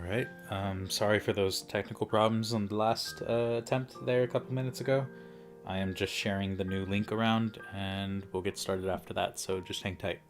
Alright, sorry for those technical problems on the last attempt there a couple minutes ago. I am just sharing the new link around and we'll get started after that, so just hang tight.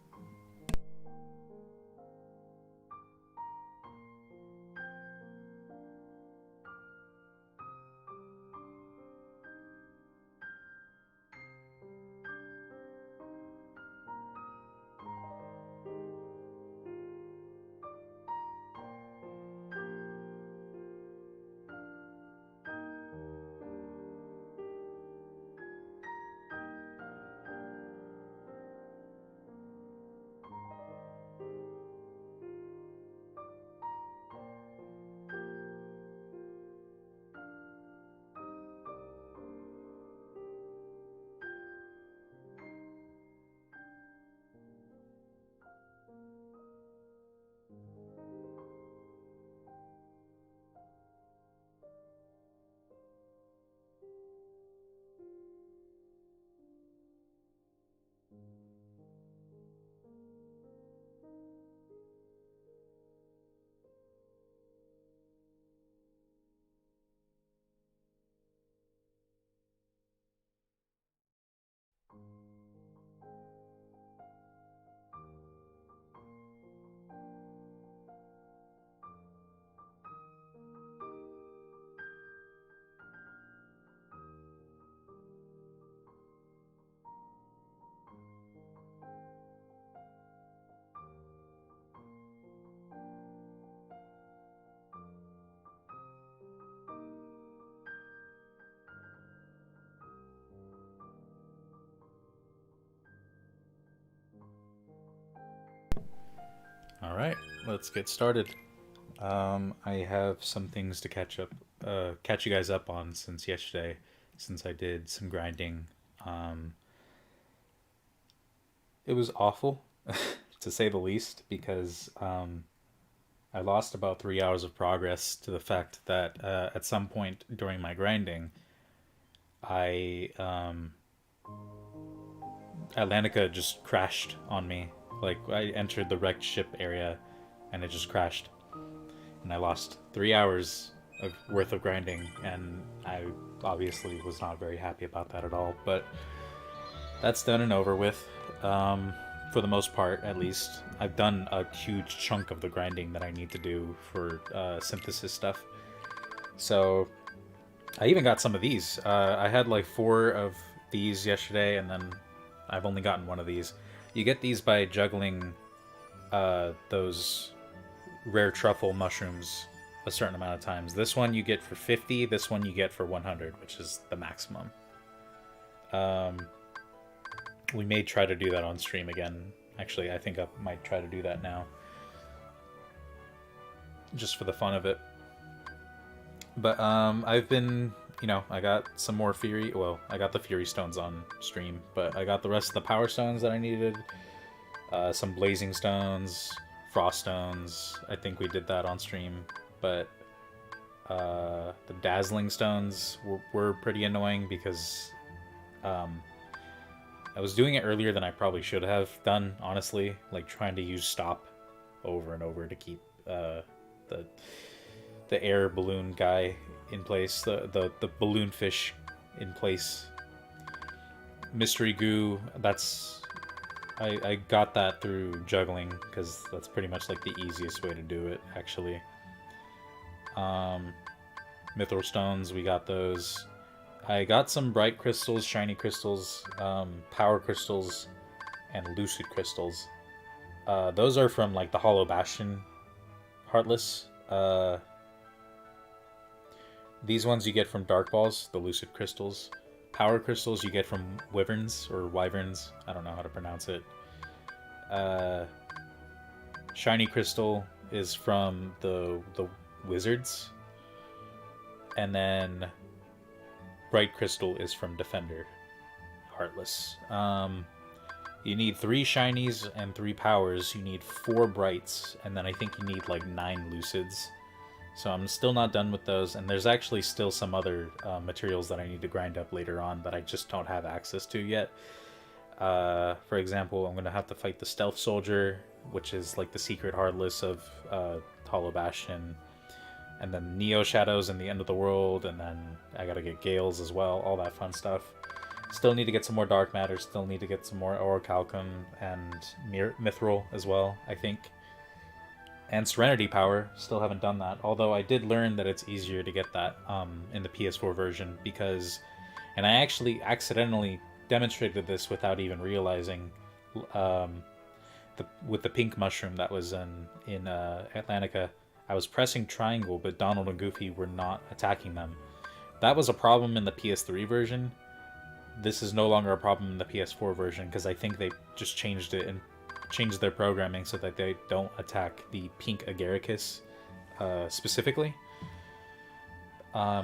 Alright, let's get started. I have some things to catch you guys up on since yesterday, since I did some grinding. Um, it was awful, to say the least, because I lost about 3 hours of progress to the fact that at some point during my grinding, I Atlantica just crashed on me. Like I entered the wrecked ship area, and it just crashed, and I lost 3 hours of worth of grinding, and I obviously was not very happy about that at all. But that's done and over with. For the most part, at least, I've done a huge chunk of the grinding that I need to do for synthesis stuff. So I even got some of these. I had like 4 of these yesterday, and then I've only gotten one of these. You get these by juggling those rare truffle mushrooms a certain amount of times. This one you get for 50, this one you get for 100, which is the maximum. We may try to do that on stream again. Actually, I think I might try to do that now. Just for the fun of it. But I've been, I got some more Fury. Well, I got the Fury Stones on stream, but I got the rest of the Power Stones that I needed. Some Blazing Stones, Frost Stones. I think we did that on stream. But the Dazzling Stones were pretty annoying because I was doing it earlier than I probably should have done, honestly. Like trying to use stop over and over to keep the air balloon guy in place, the balloon fish in place. Mystery goo, I got that through juggling because that's pretty much like the easiest way to do it, actually. Mithril stones, we got those. I got some bright crystals, shiny crystals, power crystals, and lucid crystals. Those are from like the Hollow Bastion Heartless. These ones you get from Dark Balls, the lucid crystals. Power crystals you get from Wyverns or Wyverns. I don't know how to pronounce it. Shiny crystal is from the wizards, and then bright crystal is from Defender Heartless. You need 3 shinies and 3 powers. You need 4 brights, and then I think you need like 9 lucids. So I'm still not done with those, and there's actually still some other materials that I need to grind up later on that I just don't have access to yet. For example, I'm going to have to fight the Stealth Soldier, which is like the secret Heartless of Hollow Bastion. and then Neo Shadows in the End of the World, and then I gotta get Gales as well, all that fun stuff. Still need to get some more Dark Matter, still need to get some more Orichalcum and Mithril as well, I think. And Serenity Power, still haven't done that, although I did learn that it's easier to get that in the PS4 version, because, and I actually accidentally demonstrated this without even realizing, with the pink mushroom that was in Atlantica, I was pressing triangle, but Donald and Goofy were not attacking them. That was a problem in the PS3 version. This is no longer a problem in the PS4 version, because I think they just changed it and changed their programming so that they don't attack the pink Agaricus specifically.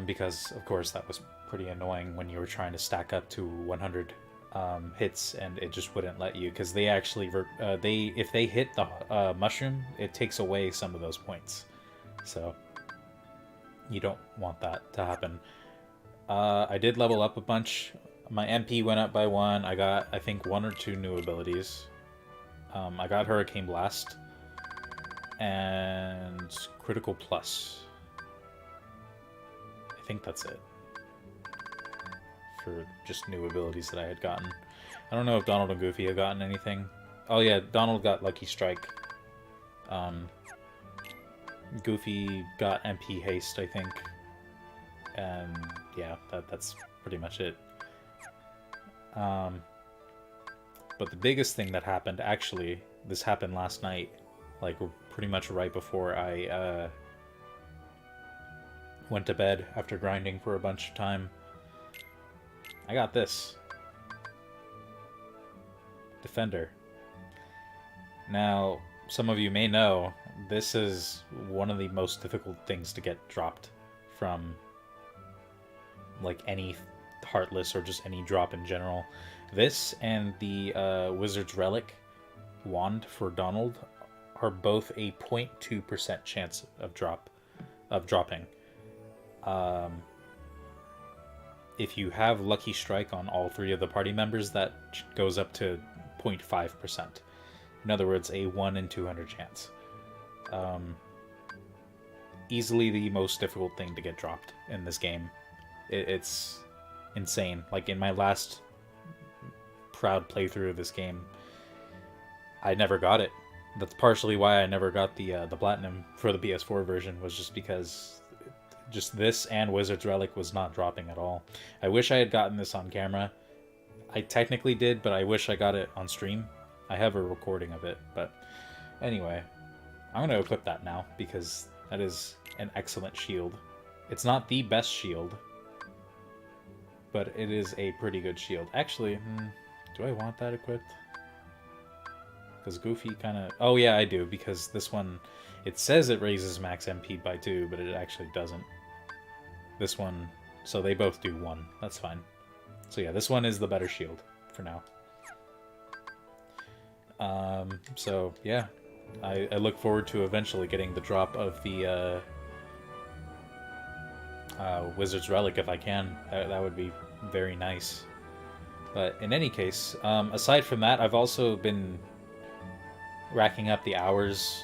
Because, of course, that was pretty annoying when you were trying to stack up to 100 hits, and it just wouldn't let you, because they actually if they hit the mushroom, it takes away some of those points, so you don't want that to happen. I did level up a bunch. My MP went up by 1. I got, I think, 1 or 2 new abilities. I got Hurricane Blast and Critical Plus. I think that's it for just new abilities that I had gotten. I don't know if Donald and Goofy have gotten anything. Oh yeah, Donald got Lucky Strike. Goofy got MP Haste, I think. And yeah, that's pretty much it. But the biggest thing that happened, actually, this happened last night, like pretty much right before I went to bed after grinding for a bunch of time. I got this. Defender. Now, some of you may know, this is one of the most difficult things to get dropped from, like, any Heartless or just any drop in general. This and the Wizard's Relic wand for Donald are both a 0.2% chance of dropping. If you have Lucky Strike on all 3 of the party members, that goes up to 0.5%. In other words, a 1 in 200 chance. Easily the most difficult thing to get dropped in this game. It's insane. Like, in my last proud playthrough of this game, I never got it. That's partially why I never got the Platinum for the PS4 version, was just because just this and Wizard's Relic was not dropping at all. I wish I had gotten this on camera. I technically did, but I wish I got it on stream. I have a recording of it, but anyway, I'm going to equip that now, because that is an excellent shield. It's not the best shield, but it is a pretty good shield. Actually, do I want that equipped? Because Goofy kind of... Oh yeah, I do, because this one, it says it raises max MP by 2, but it actually doesn't. This one, so they both do 1. That's fine. So yeah, this one is the better shield for now. So yeah, I look forward to eventually getting the drop of the Wizard's Relic if I can. That would be very nice. But in any case, aside from that, I've also been racking up the hours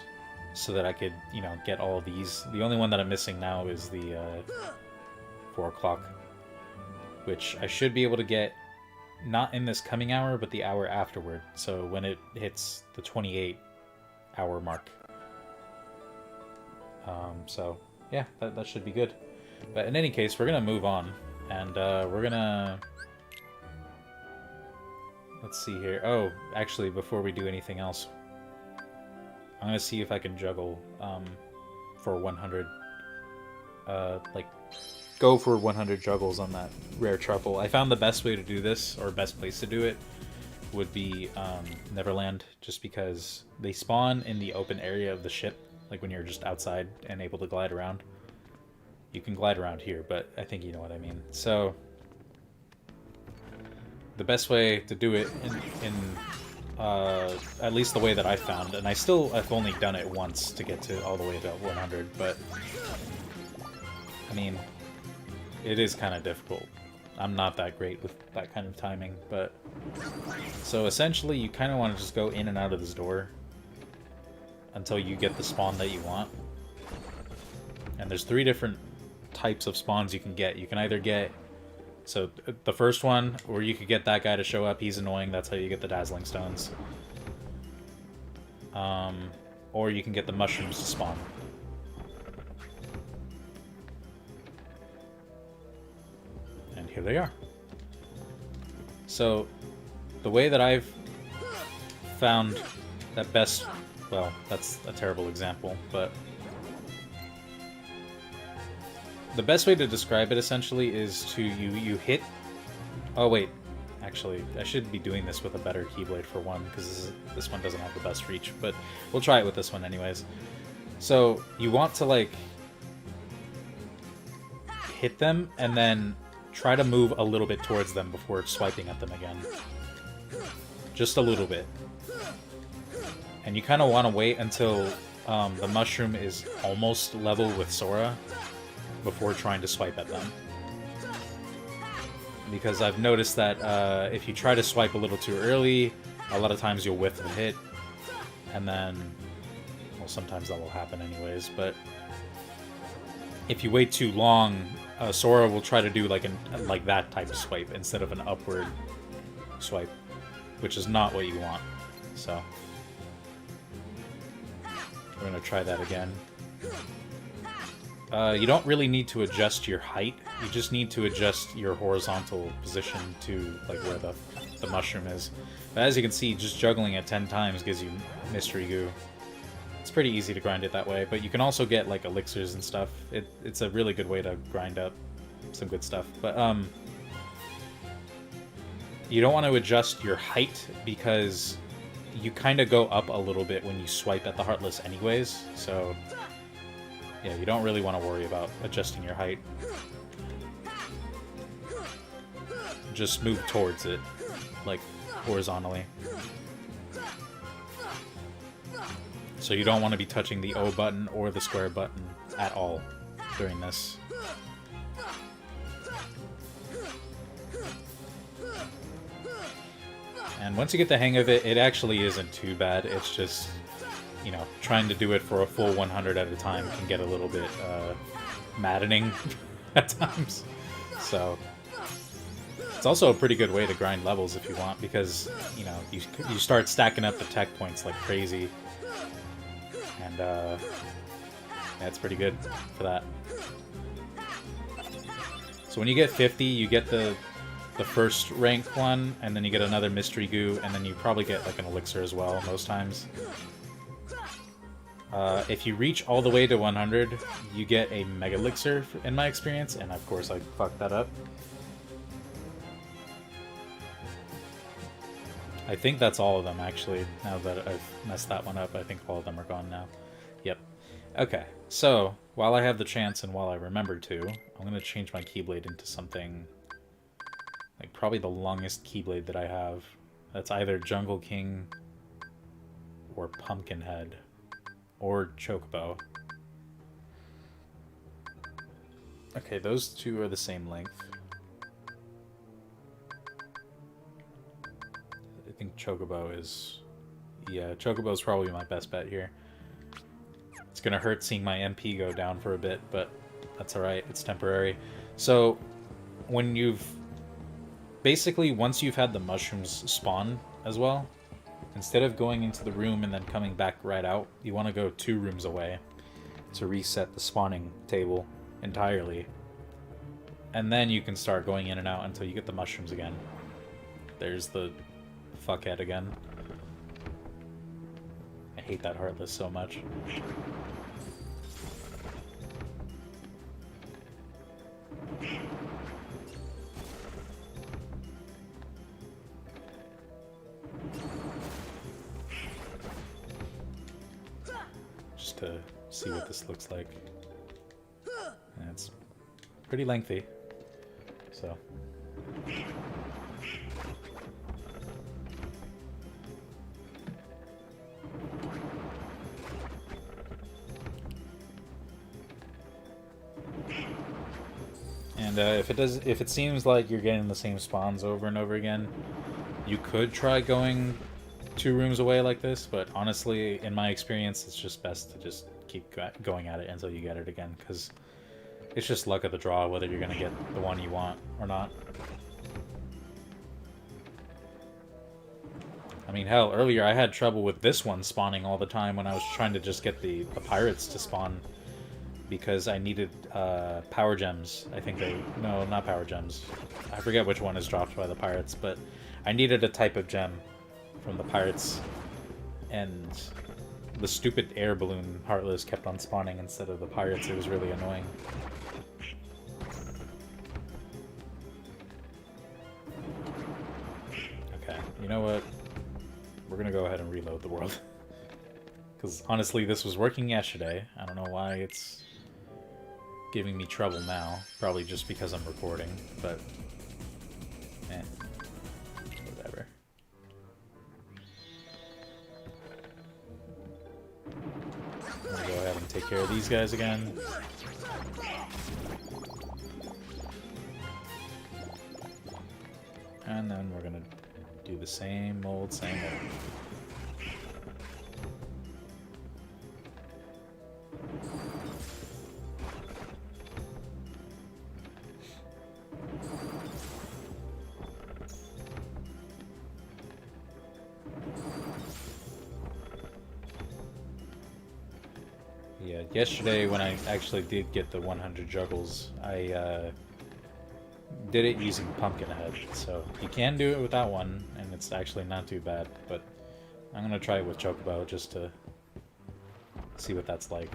so that I could, you know, get all of these. The only one that I'm missing now is the 4 o'clock, which I should be able to get not in this coming hour, but the hour afterward. So when it hits the 28-hour mark. So yeah, that should be good. But in any case, we're gonna move on, and we're gonna... Let's see here. Oh, actually, before we do anything else, I'm gonna see if I can juggle for 100. Like, go for 100 juggles on that rare truffle. I found the best way to do this, or best place to do it, would be Neverland, just because they spawn in the open area of the ship, like when you're just outside and able to glide around. You can glide around here, but I think you know what I mean. So the best way to do it in at least the way that I found, and I've only done it once to get to all the way to 100, but I mean, it is kind of difficult. I'm not that great with that kind of timing, but so essentially you kind of want to just go in and out of this door until you get the spawn that you want. And there's 3 different types of spawns you can get. You can either get... So, the first one, or you could get that guy to show up. He's annoying. That's how you get the Dazzling Stones. Or you can get the mushrooms to spawn. And here they are. So, the way that I've found that best... Well, that's a terrible example, but... The best way to describe it, essentially, is to you hit... Oh, wait. Actually, I should be doing this with a better Keyblade for one, because this one doesn't have the best reach, but we'll try it with this one anyways. So, you want to, like, hit them, and then try to move a little bit towards them before swiping at them again. Just a little bit. And you kind of want to wait until the mushroom is almost level with Sora before trying to swipe at them. Because I've noticed that if you try to swipe a little too early, a lot of times you'll whiff the hit, and then, well, sometimes that will happen anyways, but if you wait too long, Sora will try to do like that type of swipe instead of an upward swipe, which is not what you want. So, we're going to try that again. You don't really need to adjust your height, you just need to adjust your horizontal position to like where the mushroom is. But as you can see, just juggling it 10 times gives you Mystery Goo. It's pretty easy to grind it that way, but you can also get like elixirs and stuff. It's a really good way to grind up some good stuff. But you don't want to adjust your height because you kind of go up a little bit when you swipe at the Heartless anyways, so yeah, you don't really want to worry about adjusting your height. Just move towards it, like, horizontally. So you don't want to be touching the O button or the square button at all during this. And once you get the hang of it, it actually isn't too bad. It's just, you know, trying to do it for a full 100 at a time can get a little bit maddening at times. So it's also a pretty good way to grind levels if you want, because, you know, you start stacking up the tech points like crazy. And yeah, it's pretty good for that. So when you get 50, you get the first rank one, and then you get another Mystery Goo, and then you probably get like an elixir as well most times. If you reach all the way to 100, you get a Mega Elixir, in my experience, and of course I fucked that up. I think that's all of them, actually, now that I've messed that one up. I think all of them are gone now. Yep. Okay, so, while I have the chance and while I remember to, I'm going to change my Keyblade into something, like, probably the longest Keyblade that I have. That's either Jungle King or Pumpkinhead. Or Chocobo. Okay, those two are the same length. I think Chocobo is... Yeah, Chocobo is probably my best bet here. It's gonna hurt seeing my MP go down for a bit, but that's alright, it's temporary. So, when you've... Basically, once you've had the mushrooms spawn as well, instead of going into the room and then coming back right out, you want to go 2 rooms away to reset the spawning table entirely. And then you can start going in and out until you get the mushrooms again. There's the fuckhead again. I hate that Heartless so much. To see what this looks like. And it's pretty lengthy, so. And if it seems like you're getting the same spawns over and over again, you could try going 2 rooms away like this, but honestly, in my experience, it's just best to just keep going at it until you get it again, because it's just luck of the draw whether you're going to get the one you want or not. I mean, hell, earlier I had trouble with this one spawning all the time when I was trying to just get the pirates to spawn, because I needed power gems. I think they... No, not power gems. I forget which one is dropped by the pirates, but I needed a type of gem from the pirates, and the stupid air balloon Heartless kept on spawning instead of the pirates. It was really annoying. Okay, you know what? We're gonna go ahead and reload the world. Because honestly, this was working yesterday. I don't know why it's giving me trouble now. Probably just because I'm recording, but... eh. Whatever. I'm gonna go ahead and take care of these guys again. And then we're gonna do the same old, same old. Yeah, yesterday when I actually did get the 100 juggles, I did it using Pumpkinhead, so you can do it with that one, and it's actually not too bad, but I'm gonna try it with Chocobo just to see what that's like.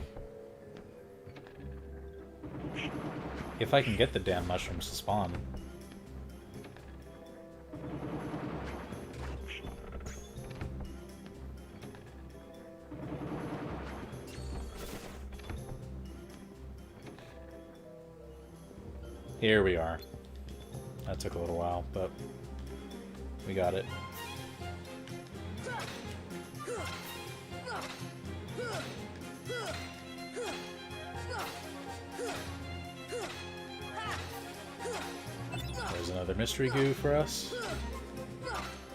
If I can get the damn mushrooms to spawn. Here we are. That took a little while, but we got it. There's another mystery goo for us.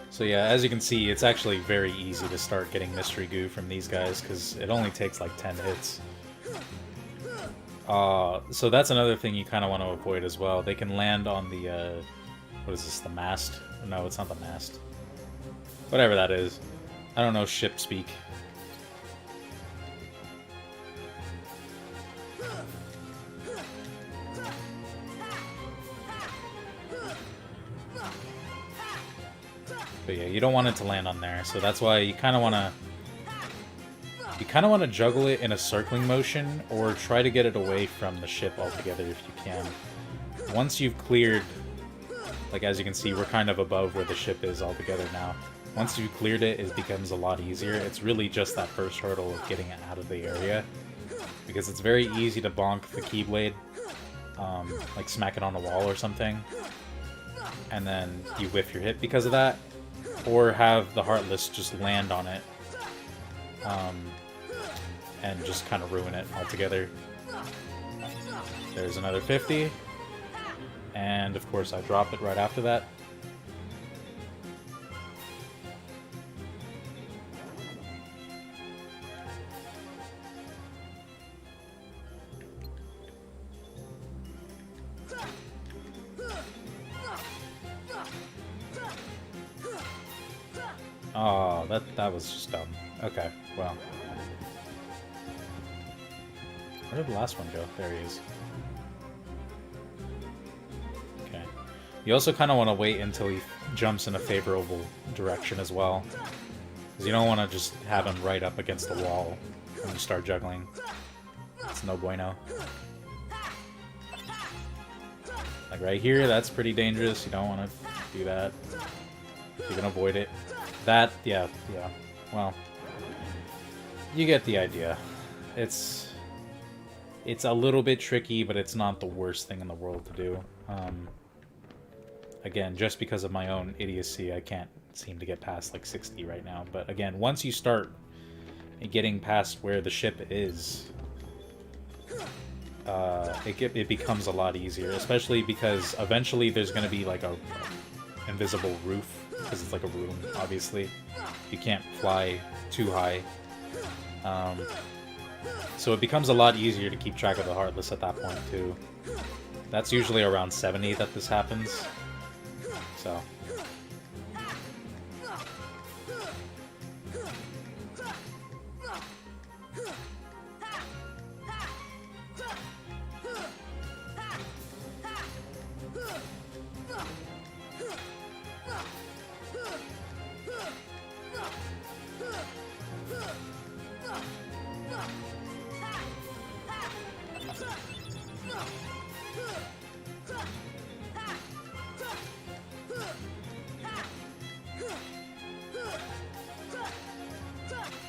So yeah, as you can see, it's actually very easy to start getting mystery goo from these guys, because it only takes like 10 hits. So that's another thing you kind of want to avoid as well. They can land on the, what is this, the mast? No, it's not the mast. Whatever that is. I don't know ship speak. But yeah, you don't want it to land on there, so that's why you kind of want to... You kind of want to juggle it in a circling motion, or try to get it away from the ship altogether if you can. Once you've cleared, like as you can see, we're kind of above where the ship is altogether now. Once you've cleared it, it becomes a lot easier. It's really just that first hurdle of getting it out of the area, because it's very easy to bonk the Keyblade, like smack it on a wall or something, and then you whiff your hit because of that, or have the Heartless just land on it. And just kind of ruin it altogether. There's another 50. And of course I drop it right after that. Oh, that was just dumb. Okay, well. Where did the last one go? There he is. Okay. You also kind of want to wait until he jumps in a favorable direction as well. Because you don't want to just have him right up against the wall when you start juggling. It's no bueno. Like right here, that's pretty dangerous. You don't want to do that. You can avoid it. That, yeah. Well, you get the idea. It's a little bit tricky, but it's not the worst thing in the world to do. Again, just because of my own idiocy, I can't seem to get past like 60 right now. But again, once you start getting past where the ship is, it becomes a lot easier, especially because eventually there's going to be like a invisible roof, because it's like a room, obviously. You can't fly too high. So it becomes a lot easier to keep track of the Heartless at that point, too. That's usually around 70 that this happens. So...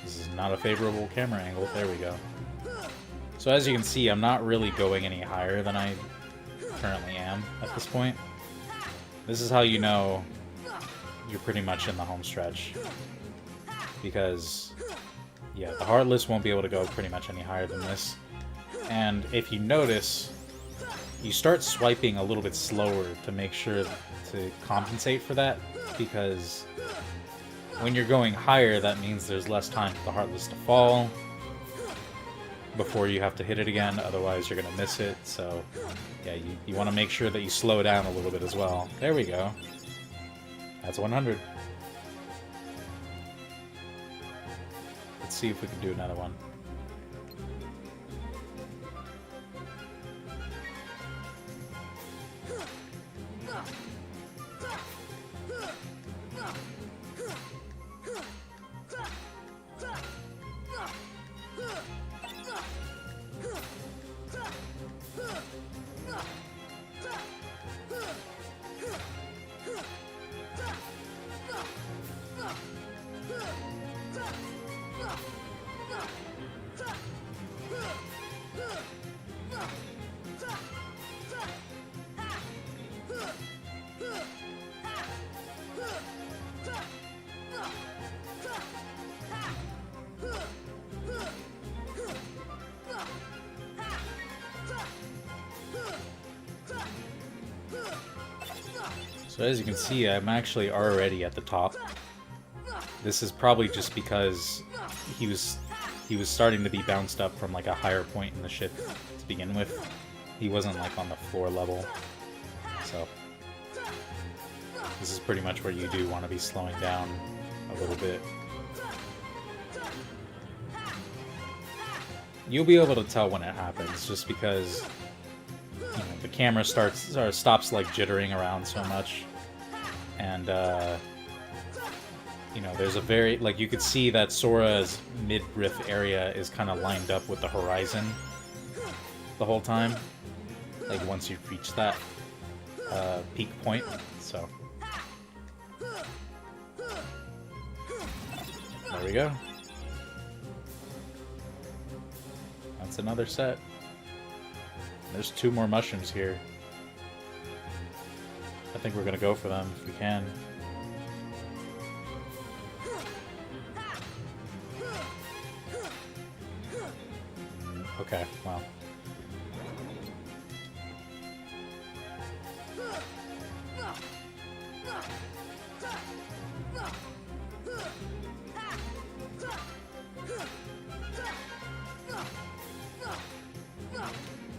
This is not a favorable camera angle. There we go. So as you can see, I'm not really going any higher than I currently am at this point. This is how you know you're pretty much in the home stretch. Because, yeah, the Heartless won't be able to go pretty much any higher than this. And if you notice, you start swiping a little bit slower to make sure to compensate for that, because when you're going higher, that means there's less time for the Heartless to fall before you have to hit it again, otherwise you're going to miss it. So, yeah, you want to make sure that you slow down a little bit as well. There we go. That's 100. Let's see if we can do another one. So as you can see, I'm actually already at the top. This is probably just because he was starting to be bounced up from like a higher point in the ship to begin with. He wasn't like on the floor level. So this is pretty much where you do want to be slowing down a little bit. You'll be able to tell when it happens just because the camera stops like jittering around so much. And there's a very, like, you could see that Sora's mid-riff area is kind of lined up with the horizon the whole time, like once you've reached that peak point. So there we go. That's another set. There's 2 more mushrooms here. I think we're gonna go for them if we can. Okay, well.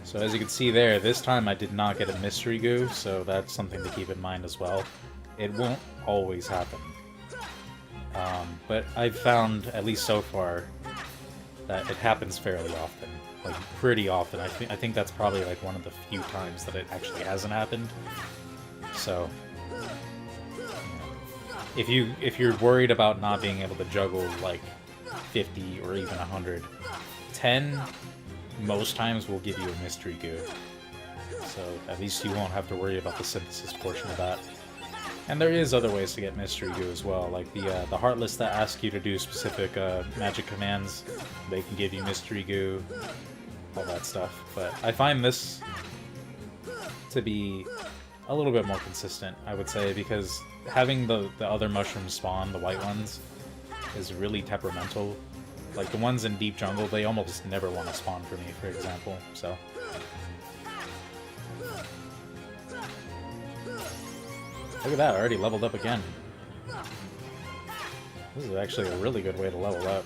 So as you can see there, this time I did not get a mystery goo, so that's something to keep in mind as well. It won't always happen. But I've found, at least so far, that it happens fairly often. Like, pretty often. I think that's probably like one of the few times that it actually hasn't happened. So, if you're worried about not being able to juggle like 50 or even 100, 10 most times will give you a mystery goo. So at least you won't have to worry about the synthesis portion of that. And there is other ways to get mystery goo as well, like the Heartless that ask you to do specific magic commands. They can give you mystery goo, all that stuff. But I find this to be a little bit more consistent, I would say, because having the other mushrooms spawn, the white ones, is really temperamental. Like, the ones in Deep Jungle, they almost never want to spawn for me, for example, so... Look at that, I already leveled up again. This is actually a really good way to level up.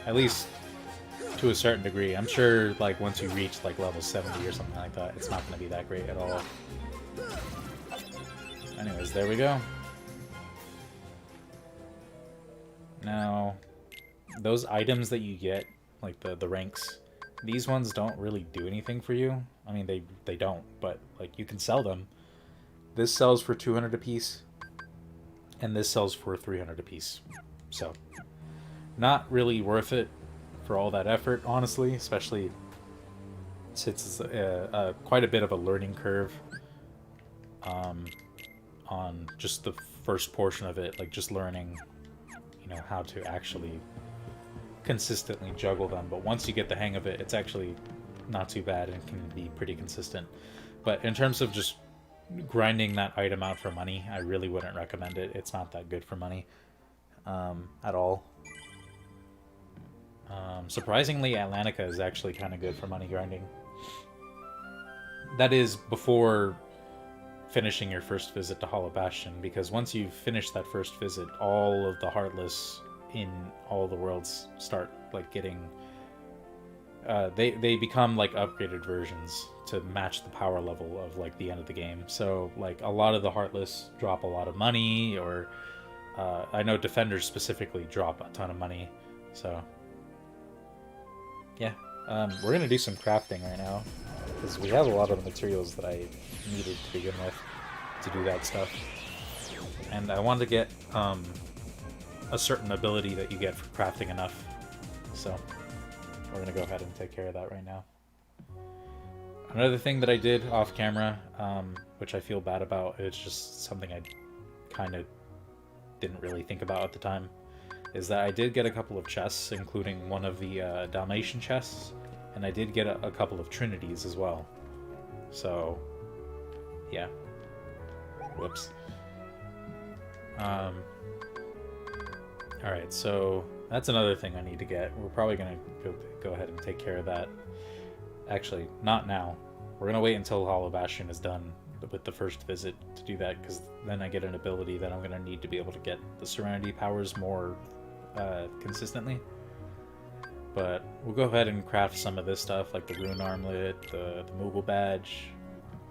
At least to a certain degree. I'm sure like once you reach like level 70 or something like that, it's not going to be that great at all. Anyways, there we go. Now, those items that you get, like the ranks, these ones don't really do anything for you. I mean, they don't, but like you can sell them. This sells for 200 apiece, and this sells for 300 apiece. So, not really worth it for all that effort, honestly, especially since it's quite a bit of a learning curve on just the first portion of it, like just learning, you know, how to actually consistently juggle them. But once you get the hang of it, it's actually not too bad and can be pretty consistent. But in terms of just grinding that item out for money, I really wouldn't recommend it. It's not that good for money at all. Surprisingly, Atlantica is actually kind of good for money grinding. That is before finishing your first visit to Hollow Bastion, because once you've finished that first visit, all of the Heartless in all the worlds start like getting they become like upgraded versions to match the power level of like the end of the game. So like a lot of the Heartless drop a lot of money, or I know Defenders specifically drop a ton of money. So yeah, we're gonna do some crafting right now because we have a lot of the materials that I needed to begin with to do that stuff, and I wanted to get a certain ability that you get for crafting enough. So we're gonna go ahead and take care of that right now. Another thing that I did off camera, which I feel bad about, it's just something I kind of didn't really think about at the time, is that I did get a couple of chests, including one of the Dalmatian chests, and I did get a couple of Trinities as well. So, yeah. Whoops. Alright, so that's another thing I need to get. We're probably going to go ahead and take care of that. Actually, not now. We're going to wait until Hollow Bastion is done with the first visit to do that, because then I get an ability that I'm going to need to be able to get the Serenity powers more consistently. But we'll go ahead and craft some of this stuff, like the Rune Armlet, the Moogle Badge.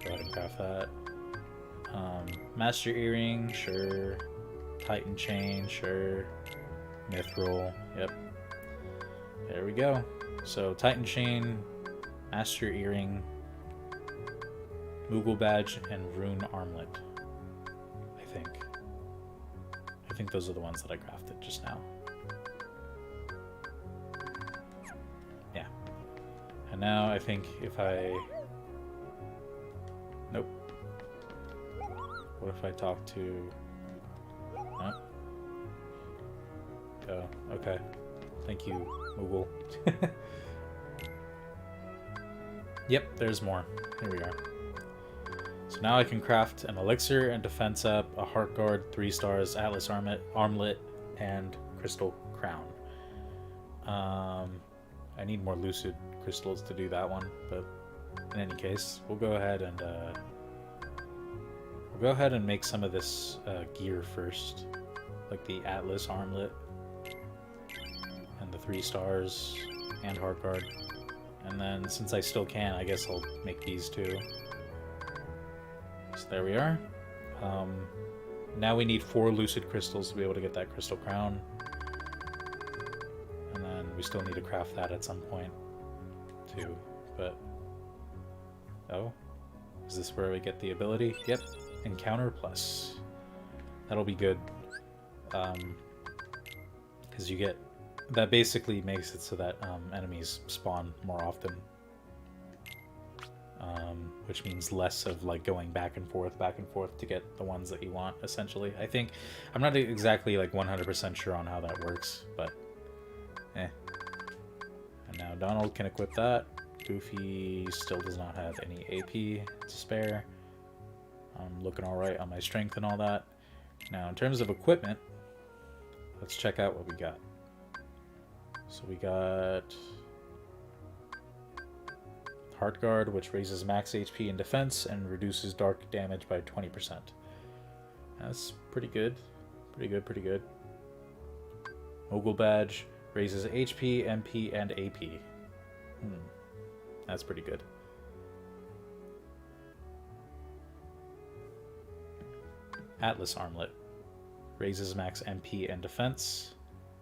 Go ahead and craft that. Master Earring, sure. Titan Chain, sure. Mithril, yep. There we go. So Titan Chain, Master Earring, Moogle Badge, and Rune Armlet. I think those are the ones that I crafted just now. Yeah. And now I think if I... Nope. What if I talk to... Huh? Oh, okay. Thank you, Moogle. Yep, there's more. Here we are. So now I can craft an elixir and defense up, a heart guard, 3 stars, Atlas armlet, and crystal crown. I need more lucid crystals to do that one, but in any case, we'll go ahead and make some of this gear first, like the Atlas armlet and the 3 stars and heart guard. And then since I still can, I guess I'll make these too. So there we are. Now we need 4 lucid crystals to be able to get that crystal crown. And then we still need to craft that at some point too. But oh, is this where we get the ability? Yep, Encounter Plus. That'll be good. Because you get... That basically makes it so that enemies spawn more often. Which means less of like going back and forth to get the ones that you want, essentially. I think, I'm not exactly like 100% sure on how that works, but eh. And now Donald can equip that. Goofy still does not have any AP to spare. I'm looking alright on my strength and all that. Now in terms of equipment, let's check out what we got. So we got Heart Guard, which raises max HP and defense and reduces dark damage by 20%. That's pretty good. Pretty good. Moogle Badge Raises HP, MP, and AP. That's pretty good. Atlas Armlet. Raises max MP and defense.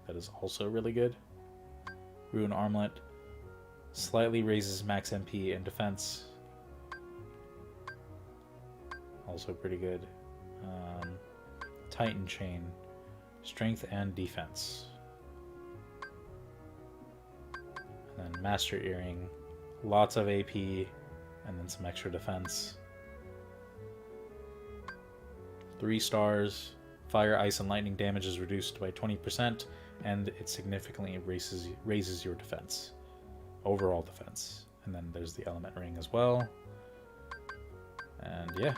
That is also really good. Rune Armlet. Slightly raises max MP and defense. Also pretty good. Titan Chain. Strength and defense. And then Master Earring. Lots of AP. And then some extra defense. 3 stars. Fire, ice, and lightning damage is reduced by 20, and it significantly raises your defense. Overall defense. And then there's the element ring as well. And yeah.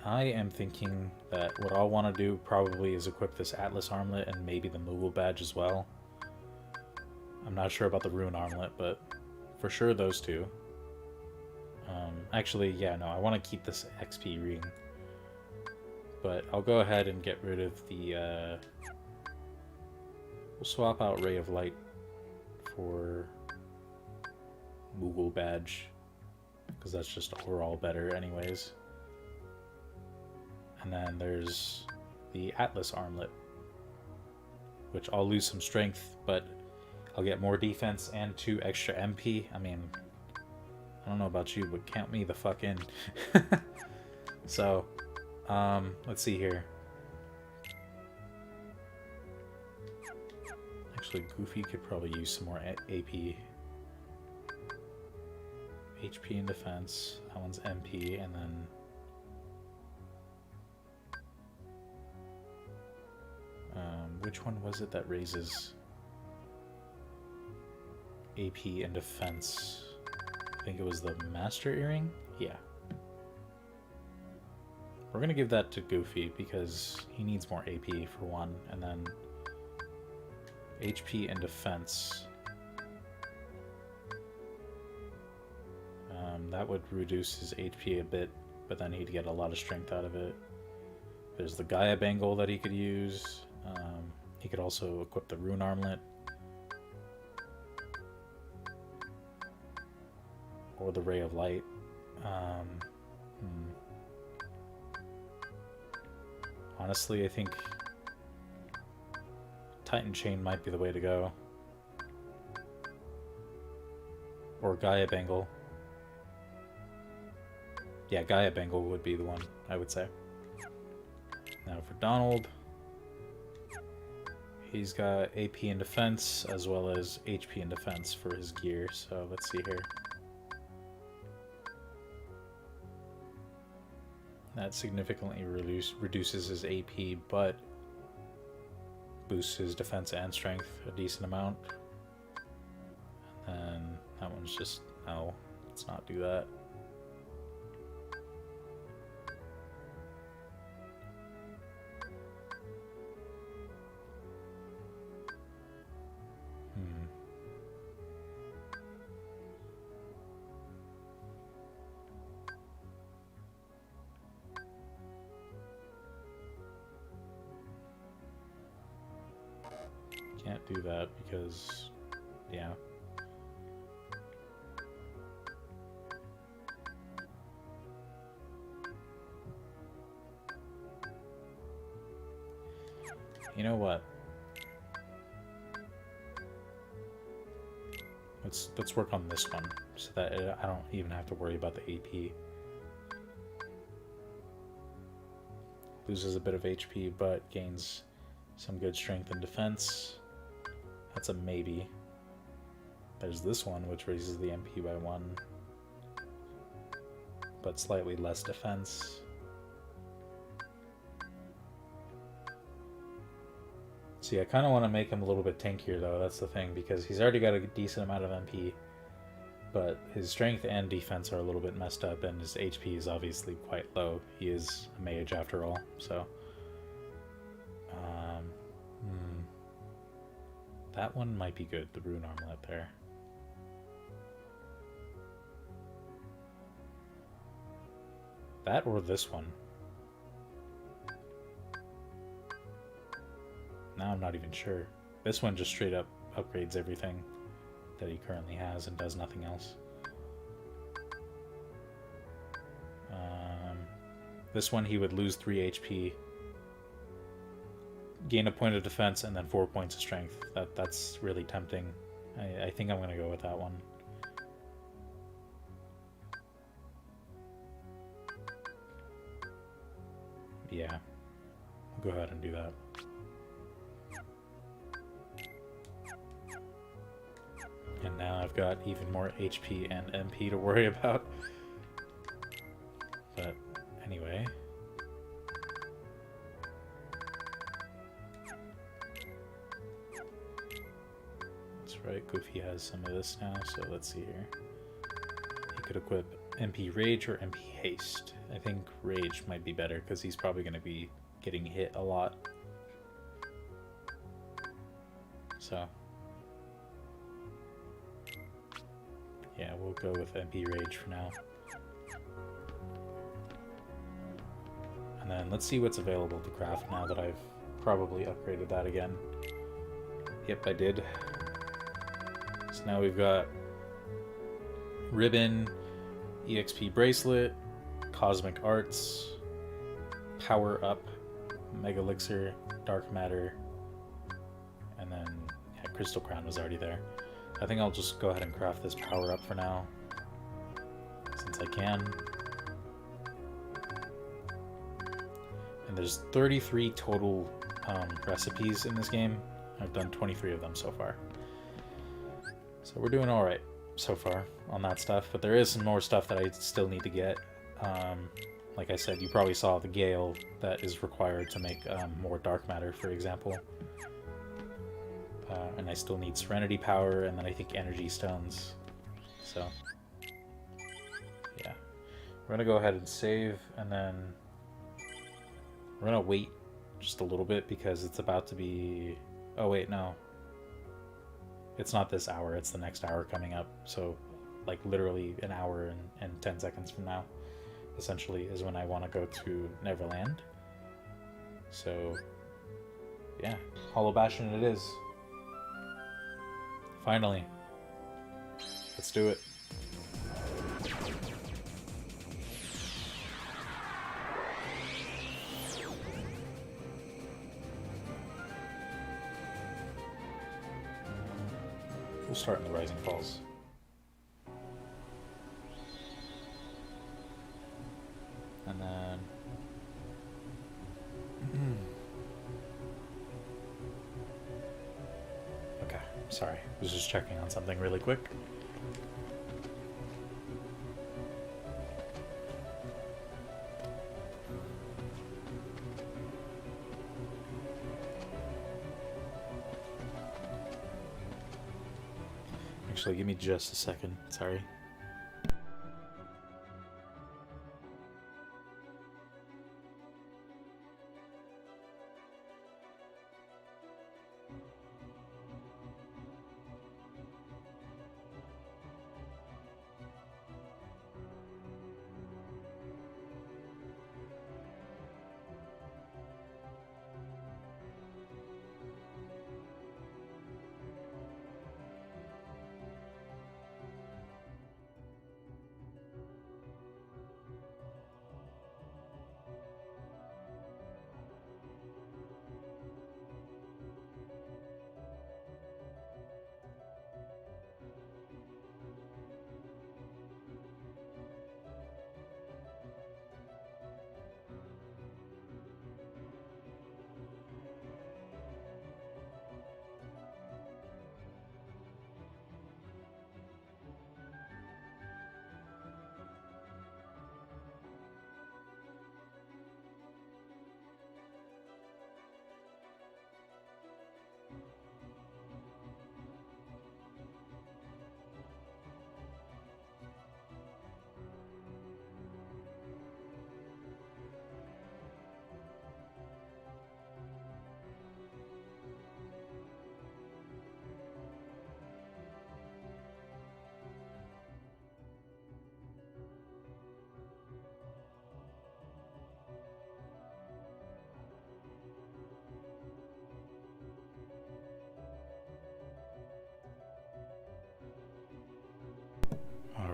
I am thinking that what I'll want to do probably is equip this Atlas Armlet and maybe the Moogle badge as well. I'm not sure about the Rune Armlet, but for sure those two. Actually, yeah, no, I want to keep this XP ring. But I'll go ahead and get rid of the, we'll swap out Ray of Light for Moogle badge, because that's just overall better anyways. And then there's the Atlas Armlet, which I'll lose some strength, but I'll get more defense and 2 extra MP. I mean, I don't know about you, but count me the fuck in. So, let's see here. Actually, Goofy could probably use some more AP. HP and defense. That one's MP, and then... which one was it that raises AP and defense? I think it was the Master Earring? Yeah. We're gonna give that to Goofy because he needs more AP for one, and then HP and defense. That would reduce his HP a bit, but then he'd get a lot of strength out of it. There's the Gaia Bangle that he could use. He could also equip the Rune Armlet. Or the Ray of Light. Honestly, I think Titan Chain might be the way to go. Or Gaia Bangle. Yeah, Gaia Bangle would be the one, I would say. Now for Donald, he's got AP and defense as well as HP and defense for his gear, so let's see here. That significantly reduces his AP, but boosts his defense and strength a decent amount. And then that one's just, no, let's not do that. Can't do that because, yeah. You know what? Let's work on this one so that I don't even have to worry about the AP. Loses a bit of HP, but gains some good strength and defense. That's a maybe. There's this one, which raises the MP by 1, but slightly less defense. See, I kind of want to make him a little bit tankier, though. That's the thing, because he's already got a decent amount of MP, but his strength and defense are a little bit messed up, and his HP is obviously quite low. He is a mage after all, so... That one might be good, the Rune Armlet there. That or this one. Now I'm not even sure. This one just straight up upgrades everything that he currently has and does nothing else. This one he would lose 3 HP, gain a point of defense, and then 4 points of strength. That's really tempting. I think I'm going to go with that one. Yeah, I'll go ahead and do that. And now I've got even more HP and MP to worry about. But anyway. That's right, Goofy has some of this now, so let's see here. He could equip MP Rage or MP Haste. I think Rage might be better because he's probably going to be getting hit a lot. So yeah, we'll go with MP Rage for now. And then let's see what's available to craft now that I've probably upgraded that again. Yep, I did. So now we've got Ribbon, EXP Bracelet, Cosmic Arts, Power Up, Mega Elixir, Dark Matter, and then yeah, Crystal Crown was already there. I think I'll just go ahead and craft this Power Up for now, since I can. And there's 33 total recipes in this game. I've done 23 of them so far. So we're doing alright so far on that stuff, but there is some more stuff that I still need to get. Like I said, you probably saw the Gale that is required to make more Dark Matter, for example. And I still need Serenity Power, and then I think Energy Stones. So, yeah. We're going to go ahead and save, and then we're going to wait just a little bit because it's about to be... Oh, wait, no. It's not this hour, it's the next hour coming up. So, like, literally an hour and 10 seconds from now, essentially, is when I want to go to Neverland. So, yeah. Hollow Bastion it is. Finally. Let's do it. We'll start in the Rising Falls. And then... Okay, sorry. I was just checking on something really quick. Actually, give me just a second. Sorry.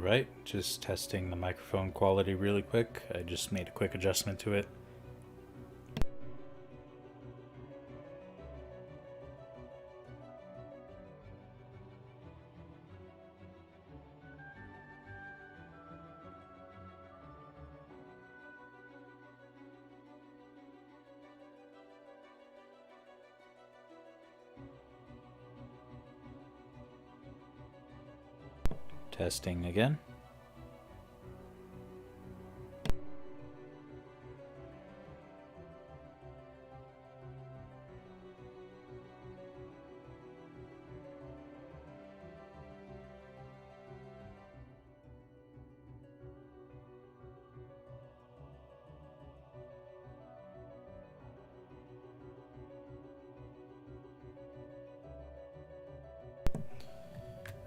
Alright, just testing the microphone quality really quick. I just made a quick adjustment to it. Testing again.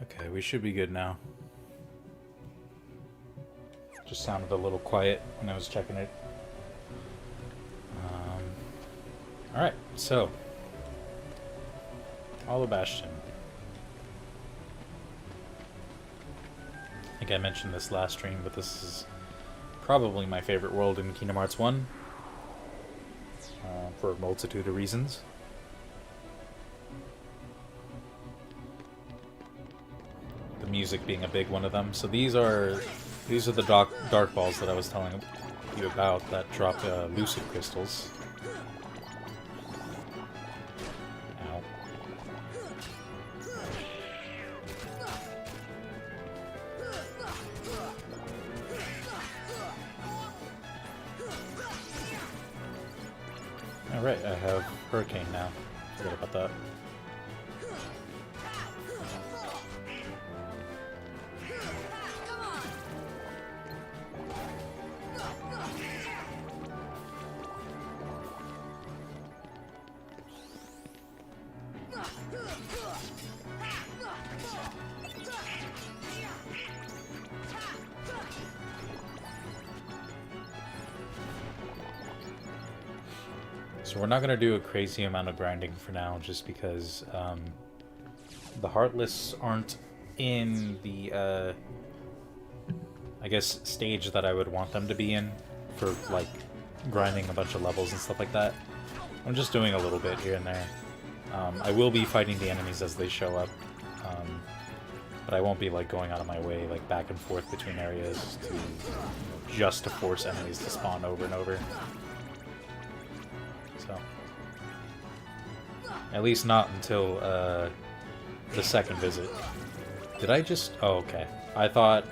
Okay, we should be good now. Just sounded a little quiet when I was checking it. Alright, so Hollow Bastion. I think I mentioned this last stream, but this is probably my favorite world in Kingdom Hearts 1 for a multitude of reasons. The music being a big one of them. So these are the dark balls that I was telling you about that drop lucid crystals. Ow. Alright, I have Hurricane now. Forget about that. So we're not going to do a crazy amount of grinding for now, just because the Heartless aren't in the, I guess, stage that I would want them to be in for, like, grinding a bunch of levels and stuff like that. I'm just doing a little bit here and there. I will be fighting the enemies as they show up, but I won't be, like, going out of my way, like, back and forth between areas to, just to force enemies to spawn over and over. So, at least not until the second visit. Did I just? Oh, okay. I thought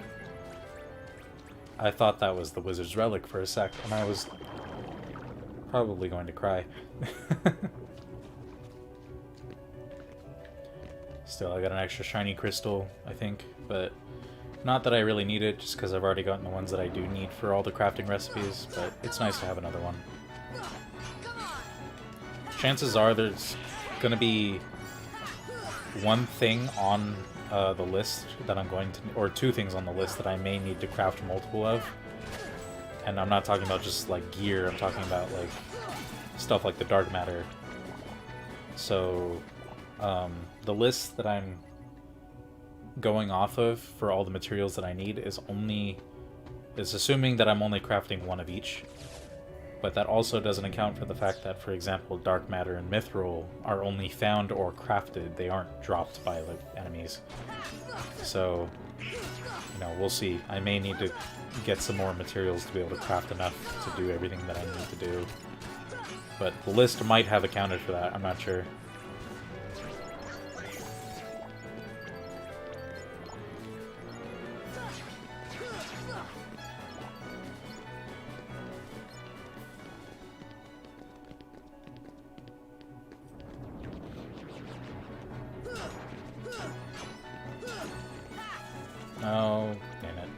that was the Wizard's Relic for a sec, and I was probably going to cry. Still, I got an extra shiny crystal, I think, but not that I really need it, just because I've already gotten the ones that I do need for all the crafting recipes, but it's nice to have another one. Chances are there's going to be one thing on the list that I'm going to, or two things on the list that I may need to craft multiple of. And I'm not talking about just like gear, I'm talking about like stuff like the dark matter. So the list that I'm going off of for all the materials that I need is assuming that I'm only crafting one of each. But that also doesn't account for the fact that, for example, dark matter and mithril are only found or crafted. They aren't dropped by like enemies. So, you know, we'll see. I may need to get some more materials to be able to craft enough to do everything that I need to do. But the list might have accounted for that. I'm not sure. Oh, damn it.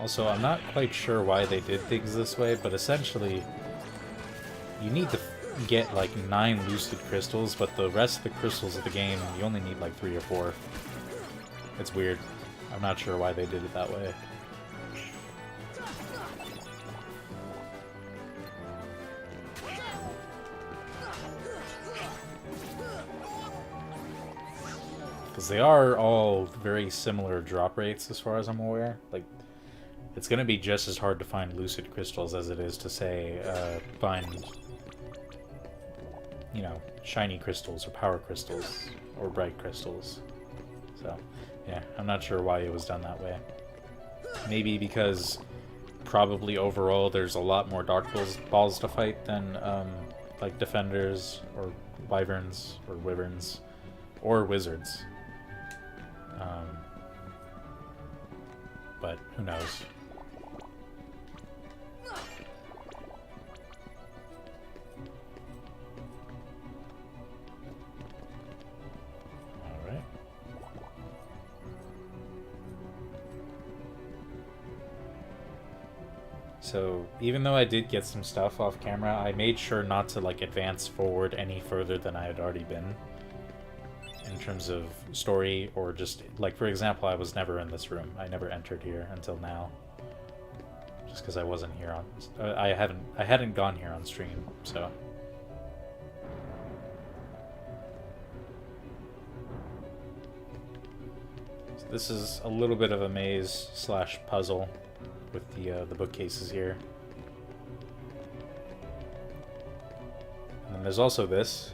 Also, I'm not quite sure why they did things this way, but essentially, you need to get like 9 lucid crystals, but the rest of the crystals of the game, you only need like 3 or 4. It's weird. I'm not sure why they did it that way. Because they are all very similar drop rates as far as I'm aware. Like, it's going to be just as hard to find lucid crystals as it is to, say, find, you know, shiny crystals or power crystals or bright crystals. So, yeah, I'm not sure why it was done that way. Maybe because probably overall there's a lot more Dark Balls to fight than, like, Defenders or Wyverns or Wyverns or Wizards. But who knows? Alright. So, even though I did get some stuff off camera, I made sure not to, like, advance forward any further than I had already been. In terms of story, or just, like, for example, I was never in this room. I never entered here until now. Just because I wasn't here on... I hadn't gone here on stream, so... So this is a little bit of a maze slash puzzle with the bookcases here. And then there's also this.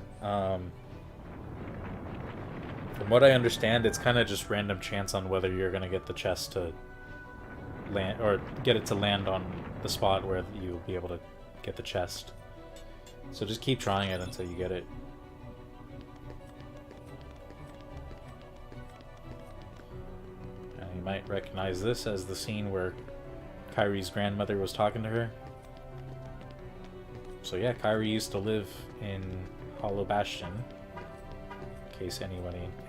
From what I understand, it's kind of just random chance on whether you're going to get the chest to land, or get it to land on the spot where you'll be able to get the chest. So just keep trying it until you get it. And you might recognize this as the scene where Kairi's grandmother was talking to her. So yeah, Kairi used to live in Hollow Bastion. In case